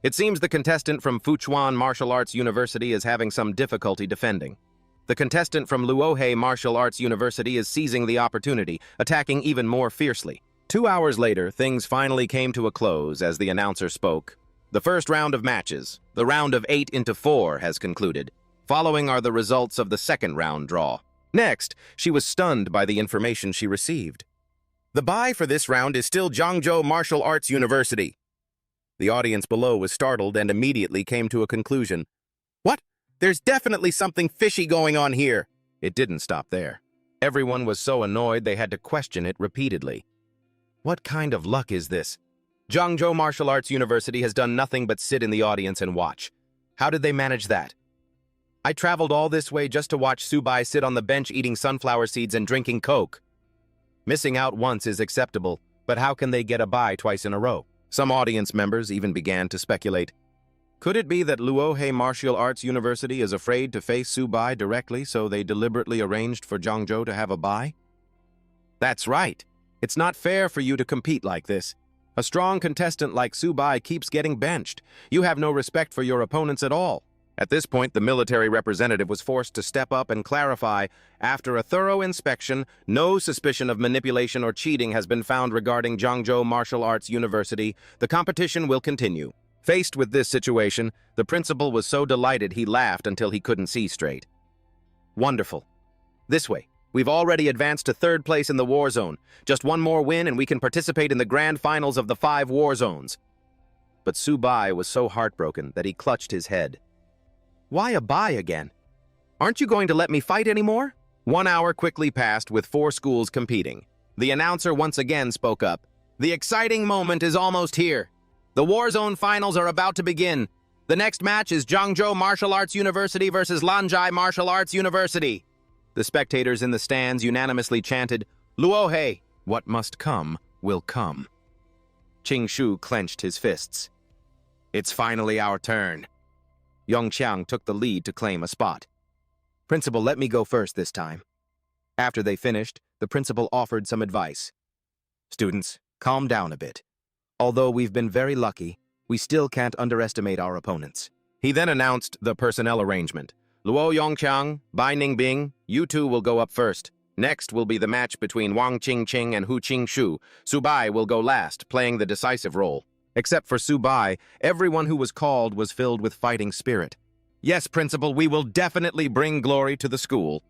It seems the contestant from Fuchuan Martial Arts University is having some difficulty defending. The contestant from Luohe Martial Arts University is seizing the opportunity, attacking even more fiercely. 2 hours later, things finally came to a close as the announcer spoke. The first round of matches, the round of 8 into 4, has concluded. Following are the results of the second round draw. Next, she was stunned by the information she received. The bye for this round is still Zhangzhou Martial Arts University. The audience below was startled and immediately came to a conclusion. What? There's definitely something fishy going on here. It didn't stop there. Everyone was so annoyed they had to question it repeatedly. What kind of luck is this? Zhangzhou Martial Arts University has done nothing but sit in the audience and watch. How did they manage that? I traveled all this way just to watch Subai sit on the bench eating sunflower seeds and drinking Coke. Missing out once is acceptable, but how can they get a bye twice in a row? Some audience members even began to speculate. Could it be that Luohe Martial Arts University is afraid to face Subai directly, so they deliberately arranged for Zhangzhou to have a bye? That's right. It's not fair for you to compete like this. A strong contestant like Subai keeps getting benched. You have no respect for your opponents at all. At this point, the military representative was forced to step up and clarify, after a thorough inspection, no suspicion of manipulation or cheating has been found regarding Zhangzhou Martial Arts University. The competition will continue. Faced with this situation, the principal was so delighted he laughed until he couldn't see straight. Wonderful. This way. We've already advanced to 3rd place in the war zone. Just one more win and we can participate in the grand finals of the 5 war zones. But Subai was so heartbroken that he clutched his head. Why a bye again? Aren't you going to let me fight anymore? 1 hour quickly passed with 4 schools competing. The announcer once again spoke up. The exciting moment is almost here. The Warzone finals are about to begin. The next match is Zhangzhou Martial Arts University versus Lanzhai Martial Arts University. The spectators in the stands unanimously chanted, "Luohe, what must come will come." Qingshu clenched his fists. It's finally our turn. Yongqiang took the lead to claim a spot. Principal, let me go first this time. After they finished, the principal offered some advice. Students, calm down a bit. Although we've been very lucky, we still can't underestimate our opponents. He then announced the personnel arrangement. Luo Yongqiang, Bai Ningbing, you two will go up first. Next will be the match between Wang Qingqing and Hu Qingshu. Su Bai will go last, playing the decisive role. Except for Su Bai, everyone who was called was filled with fighting spirit. Yes, Principal, we will definitely bring glory to the school.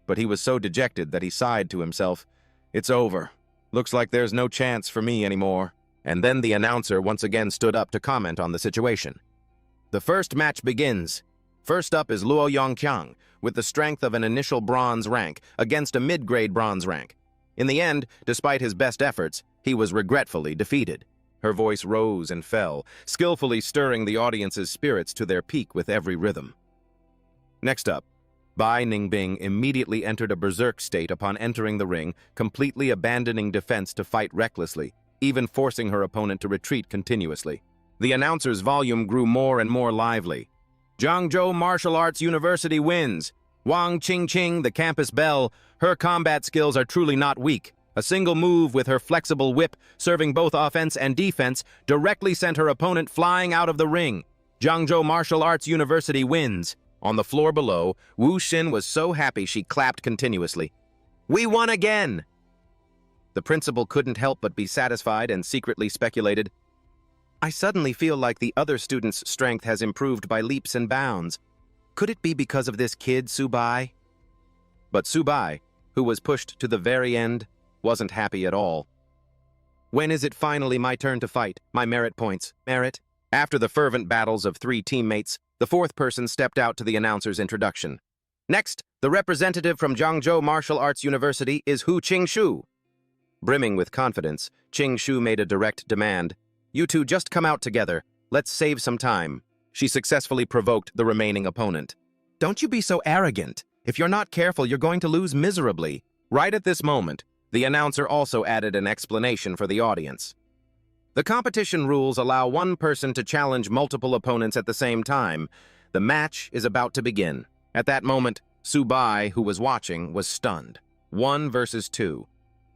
But he was so dejected that he sighed to himself. It's over. Looks like there's no chance for me anymore. And then the announcer once again stood up to comment on the situation. The first match begins. First up is Luo Yongqiang, with the strength of an initial bronze rank against a mid-grade bronze rank. In the end, despite his best efforts, he was regretfully defeated. Her voice rose and fell, skillfully stirring the audience's spirits to their peak with every rhythm. Next up, Bai Ningbing immediately entered a berserk state upon entering the ring, completely abandoning defense to fight recklessly, even forcing her opponent to retreat continuously. The announcer's volume grew more and more lively. Zhangzhou Martial Arts University wins. Wang Qingqing, the campus belle, her combat skills are truly not weak. A single move with her flexible whip, serving both offense and defense, directly sent her opponent flying out of the ring. Zhangzhou Martial Arts University wins. On the floor below, Wu Xin was so happy she clapped continuously. We won again! The principal couldn't help but be satisfied and secretly speculated, I suddenly feel like the other students' strength has improved by leaps and bounds. Could it be because of this kid, Su Bai? But Su Bai, who was pushed to the very end, wasn't happy at all. When is it finally my turn to fight? My merit points. Merit? After the fervent battles of three teammates, the fourth person stepped out to the announcer's introduction. Next, the representative from Zhangzhou Martial Arts University is Hu Qingshu. Brimming with confidence, Qingshu made a direct demand. You two just come out together. Let's save some time. She successfully provoked the remaining opponent. Don't you be so arrogant. If you're not careful, you're going to lose miserably. Right at this moment, the announcer also added an explanation for the audience. The competition rules allow one person to challenge multiple opponents at the same time. The match is about to begin. At that moment, Su Bai, who was watching, was stunned. 1 versus 2.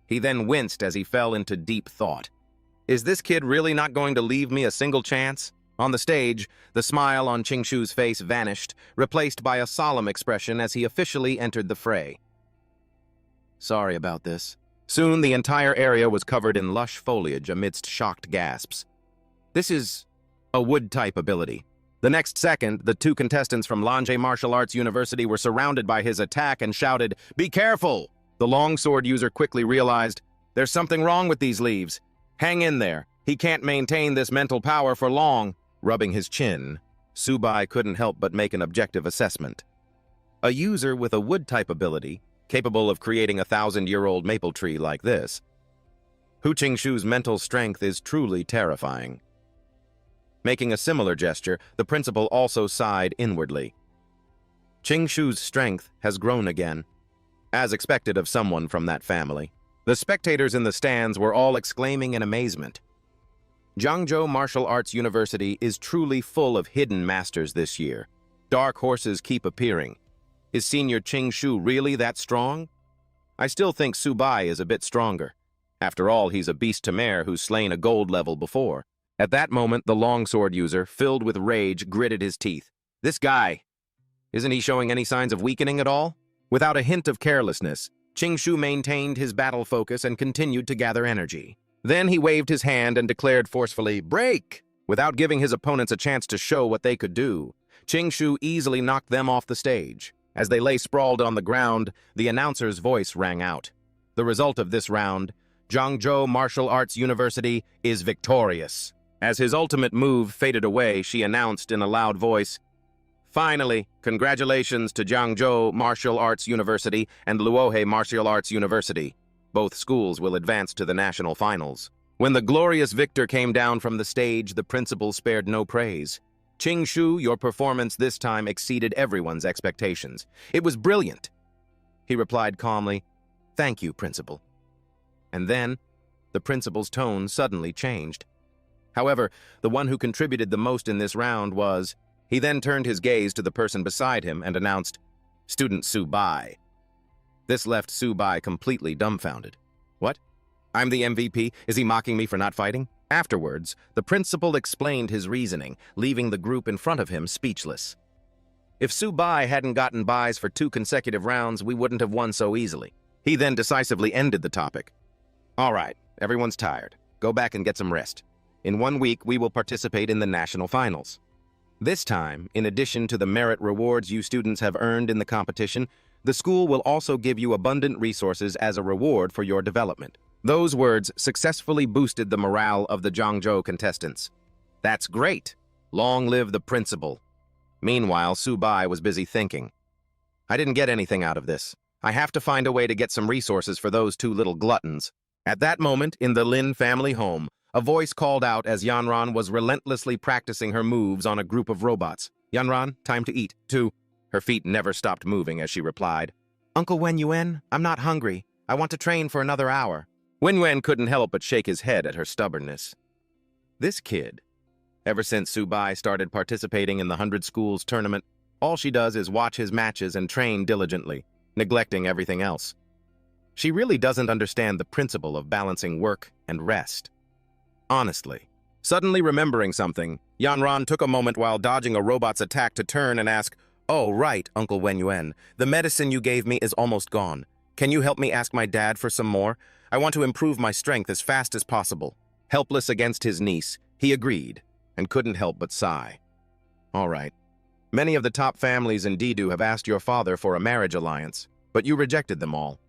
He then winced as he fell into deep thought. Is this kid really not going to leave me a single chance? On the stage, the smile on Qingshu's face vanished, replaced by a solemn expression as he officially entered the fray. Sorry about this. Soon, the entire area was covered in lush foliage amidst shocked gasps. This is a wood-type ability. The next second, the two contestants from Lanzhai Martial Arts University were surrounded by his attack and shouted, "Be careful!" The longsword user quickly realized, there's something wrong with these leaves. Hang in there. He can't maintain this mental power for long. Rubbing his chin, Su Bai couldn't help but make an objective assessment. A user with a wood-type ability, capable of creating a 1,000-year-old maple tree like this. Hu Qingshu's mental strength is truly terrifying. Making a similar gesture, the principal also sighed inwardly. Qingshu's strength has grown again, as expected of someone from that family. The spectators in the stands were all exclaiming in amazement. Zhangzhou Martial Arts University is truly full of hidden masters this year. Dark horses keep appearing. Is Senior Qingshu really that strong? I still think Su Bai is a bit stronger. After all, he's a beast to mare who's slain a gold level before. At that moment, the longsword user, filled with rage, gritted his teeth. This guy, isn't he showing any signs of weakening at all? Without a hint of carelessness, Qingshu maintained his battle focus and continued to gather energy. Then he waved his hand and declared forcefully, "Break!" Without giving his opponents a chance to show what they could do, Qingshu easily knocked them off the stage. As they lay sprawled on the ground, the announcer's voice rang out. The result of this round, Zhangzhou Martial Arts University is victorious. As his ultimate move faded away, she announced in a loud voice, "Finally, congratulations to Zhangzhou Martial Arts University and Luohe Martial Arts University. Both schools will advance to the national finals." When the glorious victor came down from the stage, the principal spared no praise. Ching Shu, your performance this time exceeded everyone's expectations. It was brilliant. He replied calmly, "Thank you, principal." And then, the principal's tone suddenly changed. However, the one who contributed the most in this round was... He then turned his gaze to the person beside him and announced, "Student Su Bai." This left Su Bai completely dumbfounded. What? I'm the MVP? Is he mocking me for not fighting? Afterwards, the principal explained his reasoning, leaving the group in front of him speechless. If Su Bai hadn't gotten buys for 2 consecutive rounds, we wouldn't have won so easily. He then decisively ended the topic. All right, everyone's tired. Go back and get some rest. In 1 week, we will participate in the national finals. This time, in addition to the merit rewards you students have earned in the competition, the school will also give you abundant resources as a reward for your development. Those words successfully boosted the morale of the Zhangzhou contestants. That's great! Long live the principal. Meanwhile, Su Bai was busy thinking. I didn't get anything out of this. I have to find a way to get some resources for those 2 little gluttons. At that moment, in the Lin family home, a voice called out as Yanran was relentlessly practicing her moves on a group of robots. "Yanran, time to eat, too." Her feet never stopped moving as she replied, "Uncle Wen Yuan, I'm not hungry. I want to train for another hour." Wen Yuan couldn't help but shake his head at her stubbornness. This kid, ever since Su Bai started participating in the 100 Schools tournament, all she does is watch his matches and train diligently, neglecting everything else. She really doesn't understand the principle of balancing work and rest. Honestly. Suddenly remembering something, Yanran took a moment while dodging a robot's attack to turn and ask, "Oh, right, Uncle Wen Yuan. The medicine you gave me is almost gone. Can you help me ask my dad for some more? I want to improve my strength as fast as possible." Helpless against his niece, he agreed and couldn't help but sigh. All right. Many of the top families in Didu have asked your father for a marriage alliance, but you rejected them all.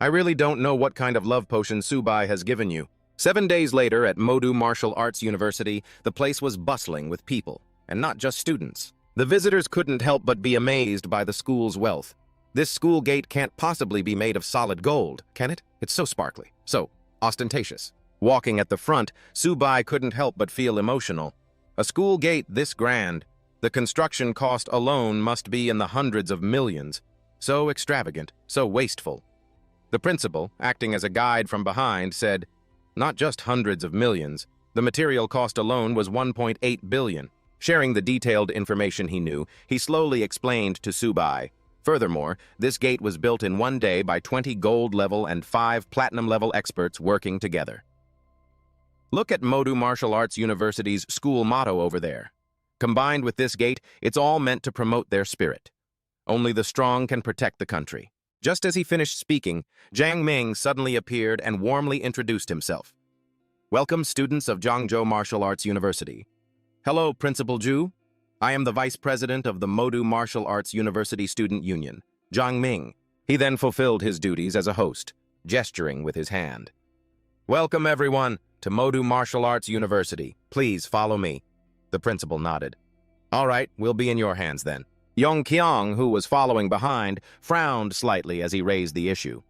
I really don't know what kind of love potion Su Bai has given you. 7 days later at Modu Martial Arts University, the place was bustling with people, and not just students. The visitors couldn't help but be amazed by the school's wealth. This school gate can't possibly be made of solid gold, can it? It's so sparkly, so ostentatious. Walking at the front, Su Bai couldn't help but feel emotional. A school gate this grand, the construction cost alone must be in the hundreds of millions. So extravagant, so wasteful. The principal, acting as a guide from behind, said, "Not just hundreds of millions. The material cost alone was 1.8 billion. Sharing the detailed information he knew, he slowly explained to Su Bai. Furthermore, this gate was built in 1 day by 20 gold-level and 5 platinum-level experts working together. Look at Modu Martial Arts University's school motto over there. Combined with this gate, it's all meant to promote their spirit. Only the strong can protect the country." Just as he finished speaking, Jiang Ming suddenly appeared and warmly introduced himself. "Welcome, students of Zhangzhou Martial Arts University. Hello, Principal Zhu. I am the Vice President of the Modu Martial Arts University Student Union, Jiang Ming." He then fulfilled his duties as a host, gesturing with his hand. "Welcome, everyone, to Modu Martial Arts University. Please follow me." The principal nodded. "All right, we'll be in your hands then." Yong Qiang, who was following behind, frowned slightly as he raised the issue.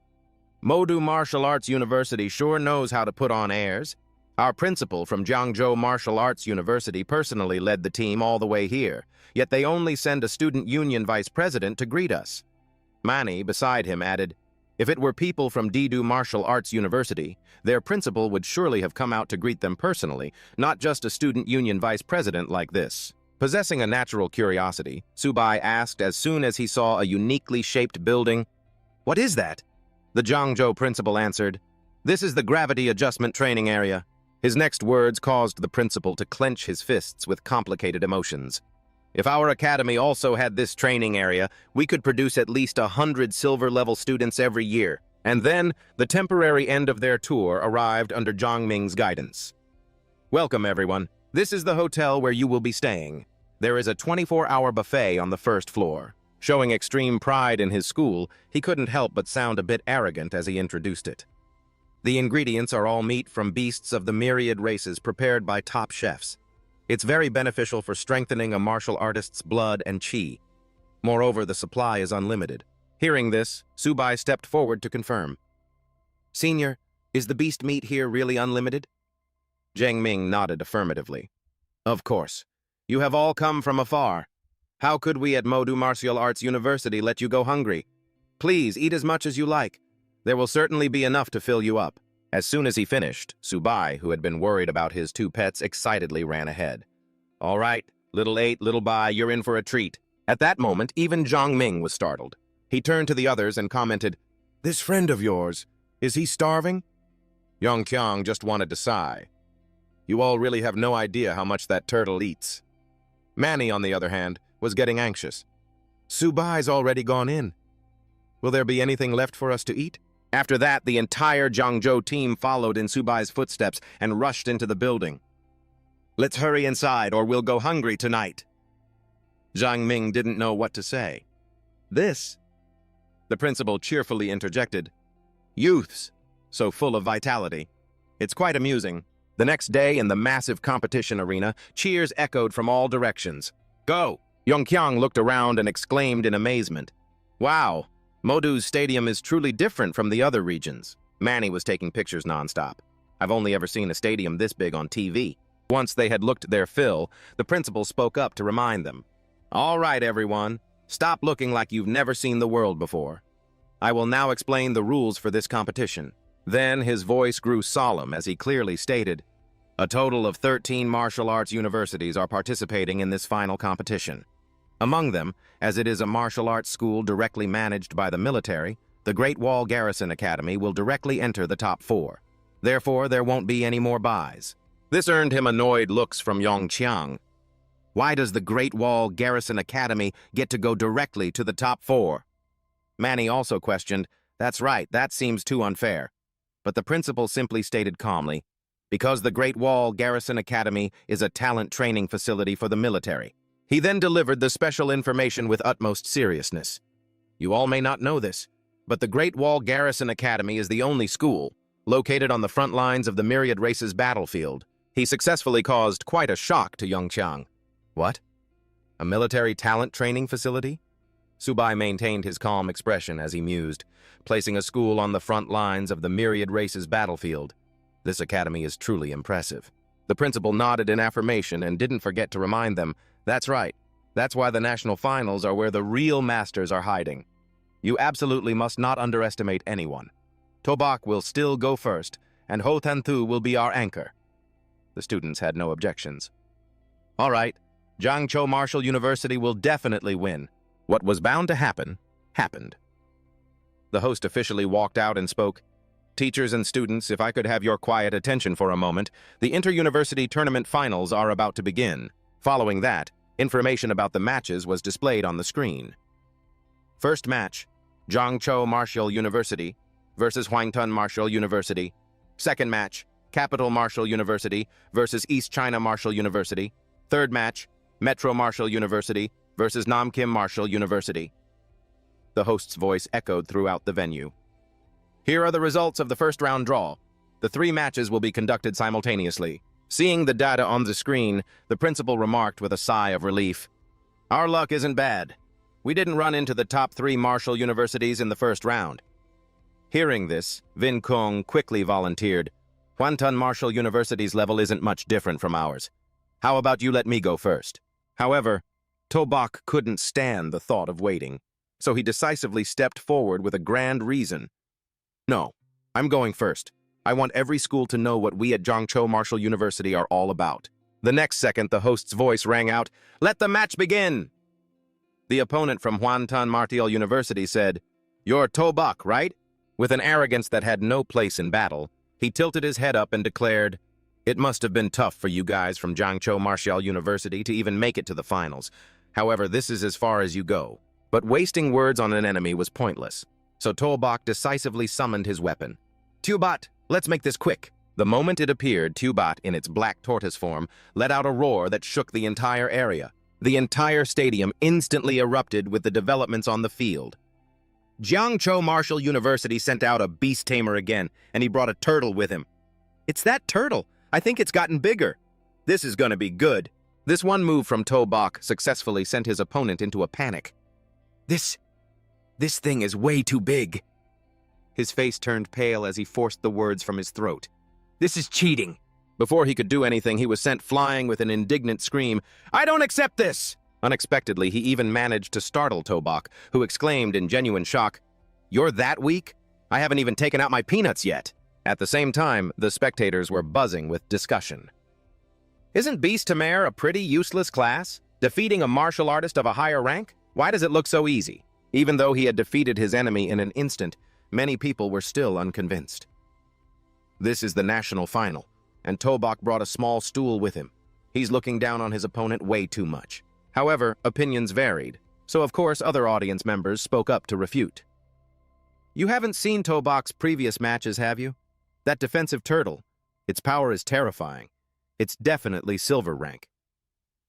"Modu Martial Arts University sure knows how to put on airs. Our principal from Zhangzhou Martial Arts University personally led the team all the way here, yet they only send a student union vice president to greet us." Manny, beside him, added, "If it were people from Didu Martial Arts University, their principal would surely have come out to greet them personally, not just a student union vice president like this." Possessing a natural curiosity, Su Bai asked as soon as he saw a uniquely shaped building, "What is that?" The Zhangzhou principal answered, "This is the gravity adjustment training area." His next words caused the principal to clench his fists with complicated emotions. "If our academy also had this training area, we could produce at least 100 silver-level students every year." And then, the temporary end of their tour arrived under Jiang Ming's guidance. "Welcome, everyone. This is the hotel where you will be staying. There is a 24-hour buffet on the first floor." Showing extreme pride in his school, he couldn't help but sound a bit arrogant as he introduced it. The ingredients are all meat from beasts of the myriad races prepared by top chefs. It's very beneficial for strengthening a martial artist's blood and chi. Moreover, the supply is unlimited. Hearing this, Su Bai stepped forward to confirm. "Senior, is the beast meat here really unlimited?" Jiang Ming nodded affirmatively. Of course. You have all come from afar. How could we at Modu Martial Arts University let you go hungry? Please, eat as much as you like. There will certainly be enough to fill you up. As soon as he finished, Subai, who had been worried about his two pets, excitedly ran ahead. All right, little eight, little Bai, you're in for a treat. At that moment, even Jiang Ming was startled. He turned to the others and commented, This friend of yours, is he starving? Yongqiang just wanted to sigh. You all really have no idea how much that turtle eats. Manny, on the other hand, was getting anxious. Subai's already gone in. Will there be anything left for us to eat? After that, the entire Zhangzhou team followed in Subai's footsteps and rushed into the building. Let's hurry inside or we'll go hungry tonight. Jiang Ming didn't know what to say. This? The principal cheerfully interjected. Youths, so full of vitality. It's quite amusing. The next day, in the massive competition arena, cheers echoed from all directions. Go! Yongqiang looked around and exclaimed in amazement. Wow, Modu's stadium is truly different from the other regions. Manny was taking pictures nonstop. I've only ever seen a stadium this big on TV. Once they had looked their fill, the principal spoke up to remind them. All right, everyone. Stop looking like you've never seen the world before. I will now explain the rules for this competition. Then his voice grew solemn as he clearly stated, a total of 13 martial arts universities are participating in this final competition. Among them, as it is a martial arts school directly managed by the military, the Great Wall Garrison Academy will directly enter the top 4. Therefore, there won't be any more buys. This earned him annoyed looks from Yongqiang. Why does the Great Wall Garrison Academy get to go directly to the top 4? Manny also questioned, That's right, that seems too unfair. But the principal simply stated calmly, because the Great Wall Garrison Academy is a talent training facility for the military. He then delivered the special information with utmost seriousness. You all may not know this, but the Great Wall Garrison Academy is the only school located on the front lines of the myriad races battlefield. He successfully caused quite a shock to Yongqiang. What? A military talent training facility? Subai maintained his calm expression as he mused, placing a school on the front lines of the myriad races battlefield. This academy is truly impressive. The principal nodded in affirmation and didn't forget to remind them, that's right, that's why the national finals are where the real masters are hiding. You absolutely must not underestimate anyone. Tobak will still go first, and Ho Tanthu will be our anchor. The students had no objections. All right, Zhangzhou Martial University will definitely win. What was bound to happen, happened. The host officially walked out and spoke, Teachers and students, if I could have your quiet attention for a moment, the inter-university tournament finals are about to begin. Following that, information about the matches was displayed on the screen. First match, Zhangzhou Martial University versus Huangtun Martial University. Second match, Capital Martial University versus East China Martial University. Third match, Metro Martial University versus Namkim Martial University. The host's voice echoed throughout the venue. Here are the results of the first round draw. The 3 matches will be conducted simultaneously. Seeing the data on the screen, the principal remarked with a sigh of relief. Our luck isn't bad. We didn't run into the top 3 martial universities in the first round. Hearing this, Vin Kong quickly volunteered. Huangtun Martial University's level isn't much different from ours. How about you let me go first? However, Tobak couldn't stand the thought of waiting, so he decisively stepped forward with a grand reason. No, I'm going first. I want every school to know what we at Zhangzhou Martial University are all about. The next second, the host's voice rang out, Let the match begin! The opponent from Huangtun Martial University said, You're Tobak, right? With an arrogance that had no place in battle, he tilted his head up and declared, It must have been tough for you guys from Zhangzhou Martial University to even make it to the finals. However, this is as far as you go. But wasting words on an enemy was pointless, so Tobak decisively summoned his weapon. Tubat, let's make this quick. The moment it appeared, Tubat, in its black tortoise form, let out a roar that shook the entire area. The entire stadium instantly erupted with the developments on the field. Zhangzhou Martial University sent out a beast tamer again, and he brought a turtle with him. It's that turtle. I think it's gotten bigger. This is gonna be good. This one move from Tobak successfully sent his opponent into a panic. This thing is way too big. His face turned pale as he forced the words from his throat. This is cheating. Before he could do anything, he was sent flying with an indignant scream, "I don't accept this!" Unexpectedly, he even managed to startle Tobak, who exclaimed in genuine shock, "You're that weak? I haven't even taken out my peanuts yet." At the same time, the spectators were buzzing with discussion. Isn't Beast Taming a pretty useless class? Defeating a martial artist of a higher rank? Why does it look so easy? Even though he had defeated his enemy in an instant, many people were still unconvinced. This is the national final, and Tobak brought a small stool with him. He's looking down on his opponent way too much. However, opinions varied, so of course other audience members spoke up to refute. You haven't seen Tobak's previous matches, have you? That defensive turtle. Its power is terrifying. It's definitely silver rank.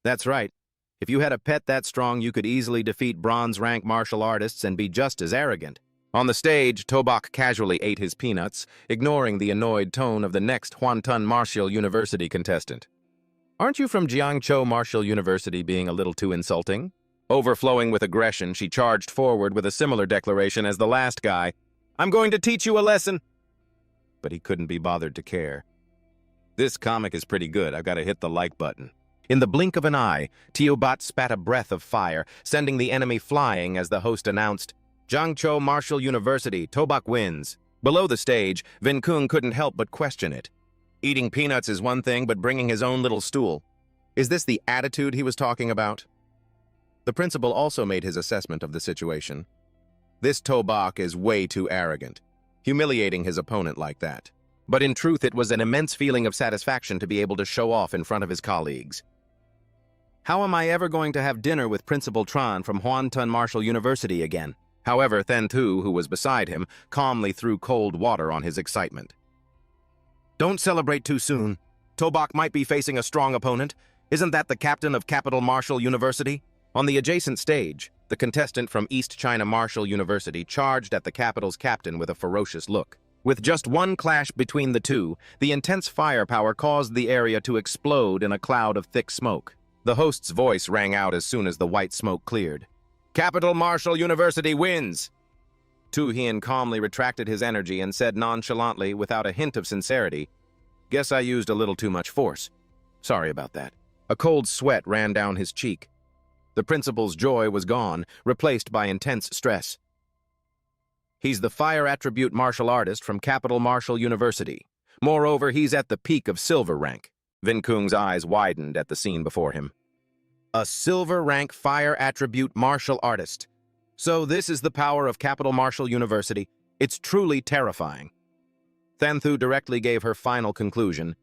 That's right. If you had a pet that strong, you could easily defeat bronze rank martial artists and be just as arrogant. On the stage, Tobak casually ate his peanuts, ignoring the annoyed tone of the next Hwantan Martial University contestant. Aren't you from Jiangzhou Martial University being a little too insulting? Overflowing with aggression, she charged forward with a similar declaration as the last guy. I'm going to teach you a lesson. But he couldn't be bothered to care. This comic is pretty good. I've got to hit the like button. In the blink of an eye, Teobat spat a breath of fire, sending the enemy flying as the host announced, Jiangzhou Martial University, Tobak wins. Below the stage, Vinkung couldn't help but question it. Eating peanuts is one thing, but bringing his own little stool. Is this the attitude he was talking about? The principal also made his assessment of the situation. This Tobak is way too arrogant, humiliating his opponent like that. But in truth, it was an immense feeling of satisfaction to be able to show off in front of his colleagues. How am I ever going to have dinner with Principal Tran from Hwantan Martial University again? However, Then Tu, who was beside him, calmly threw cold water on his excitement. Don't celebrate too soon. Tobak might be facing a strong opponent. Isn't that the captain of Capital Martial University? On the adjacent stage, the contestant from East China Martial University charged at the capital's captain with a ferocious look. With just one clash between the two, the intense firepower caused the area to explode in a cloud of thick smoke. The host's voice rang out as soon as the white smoke cleared. Capital Martial University wins! Tu Hien calmly retracted his energy and said nonchalantly, without a hint of sincerity, Guess I used a little too much force. Sorry about that. A cold sweat ran down his cheek. The principal's joy was gone, replaced by intense stress. He's the fire attribute martial artist from Capital Martial University. Moreover, he's at the peak of silver rank. Vinkung's eyes widened at the scene before him. A silver rank fire attribute martial artist. So this is the power of Capital Martial University. It's truly terrifying. Thanthu directly gave her final conclusion.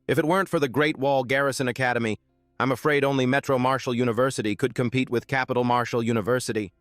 If it weren't for the Great Wall Garrison Academy, I'm afraid only Metro Martial University could compete with Capital Martial University.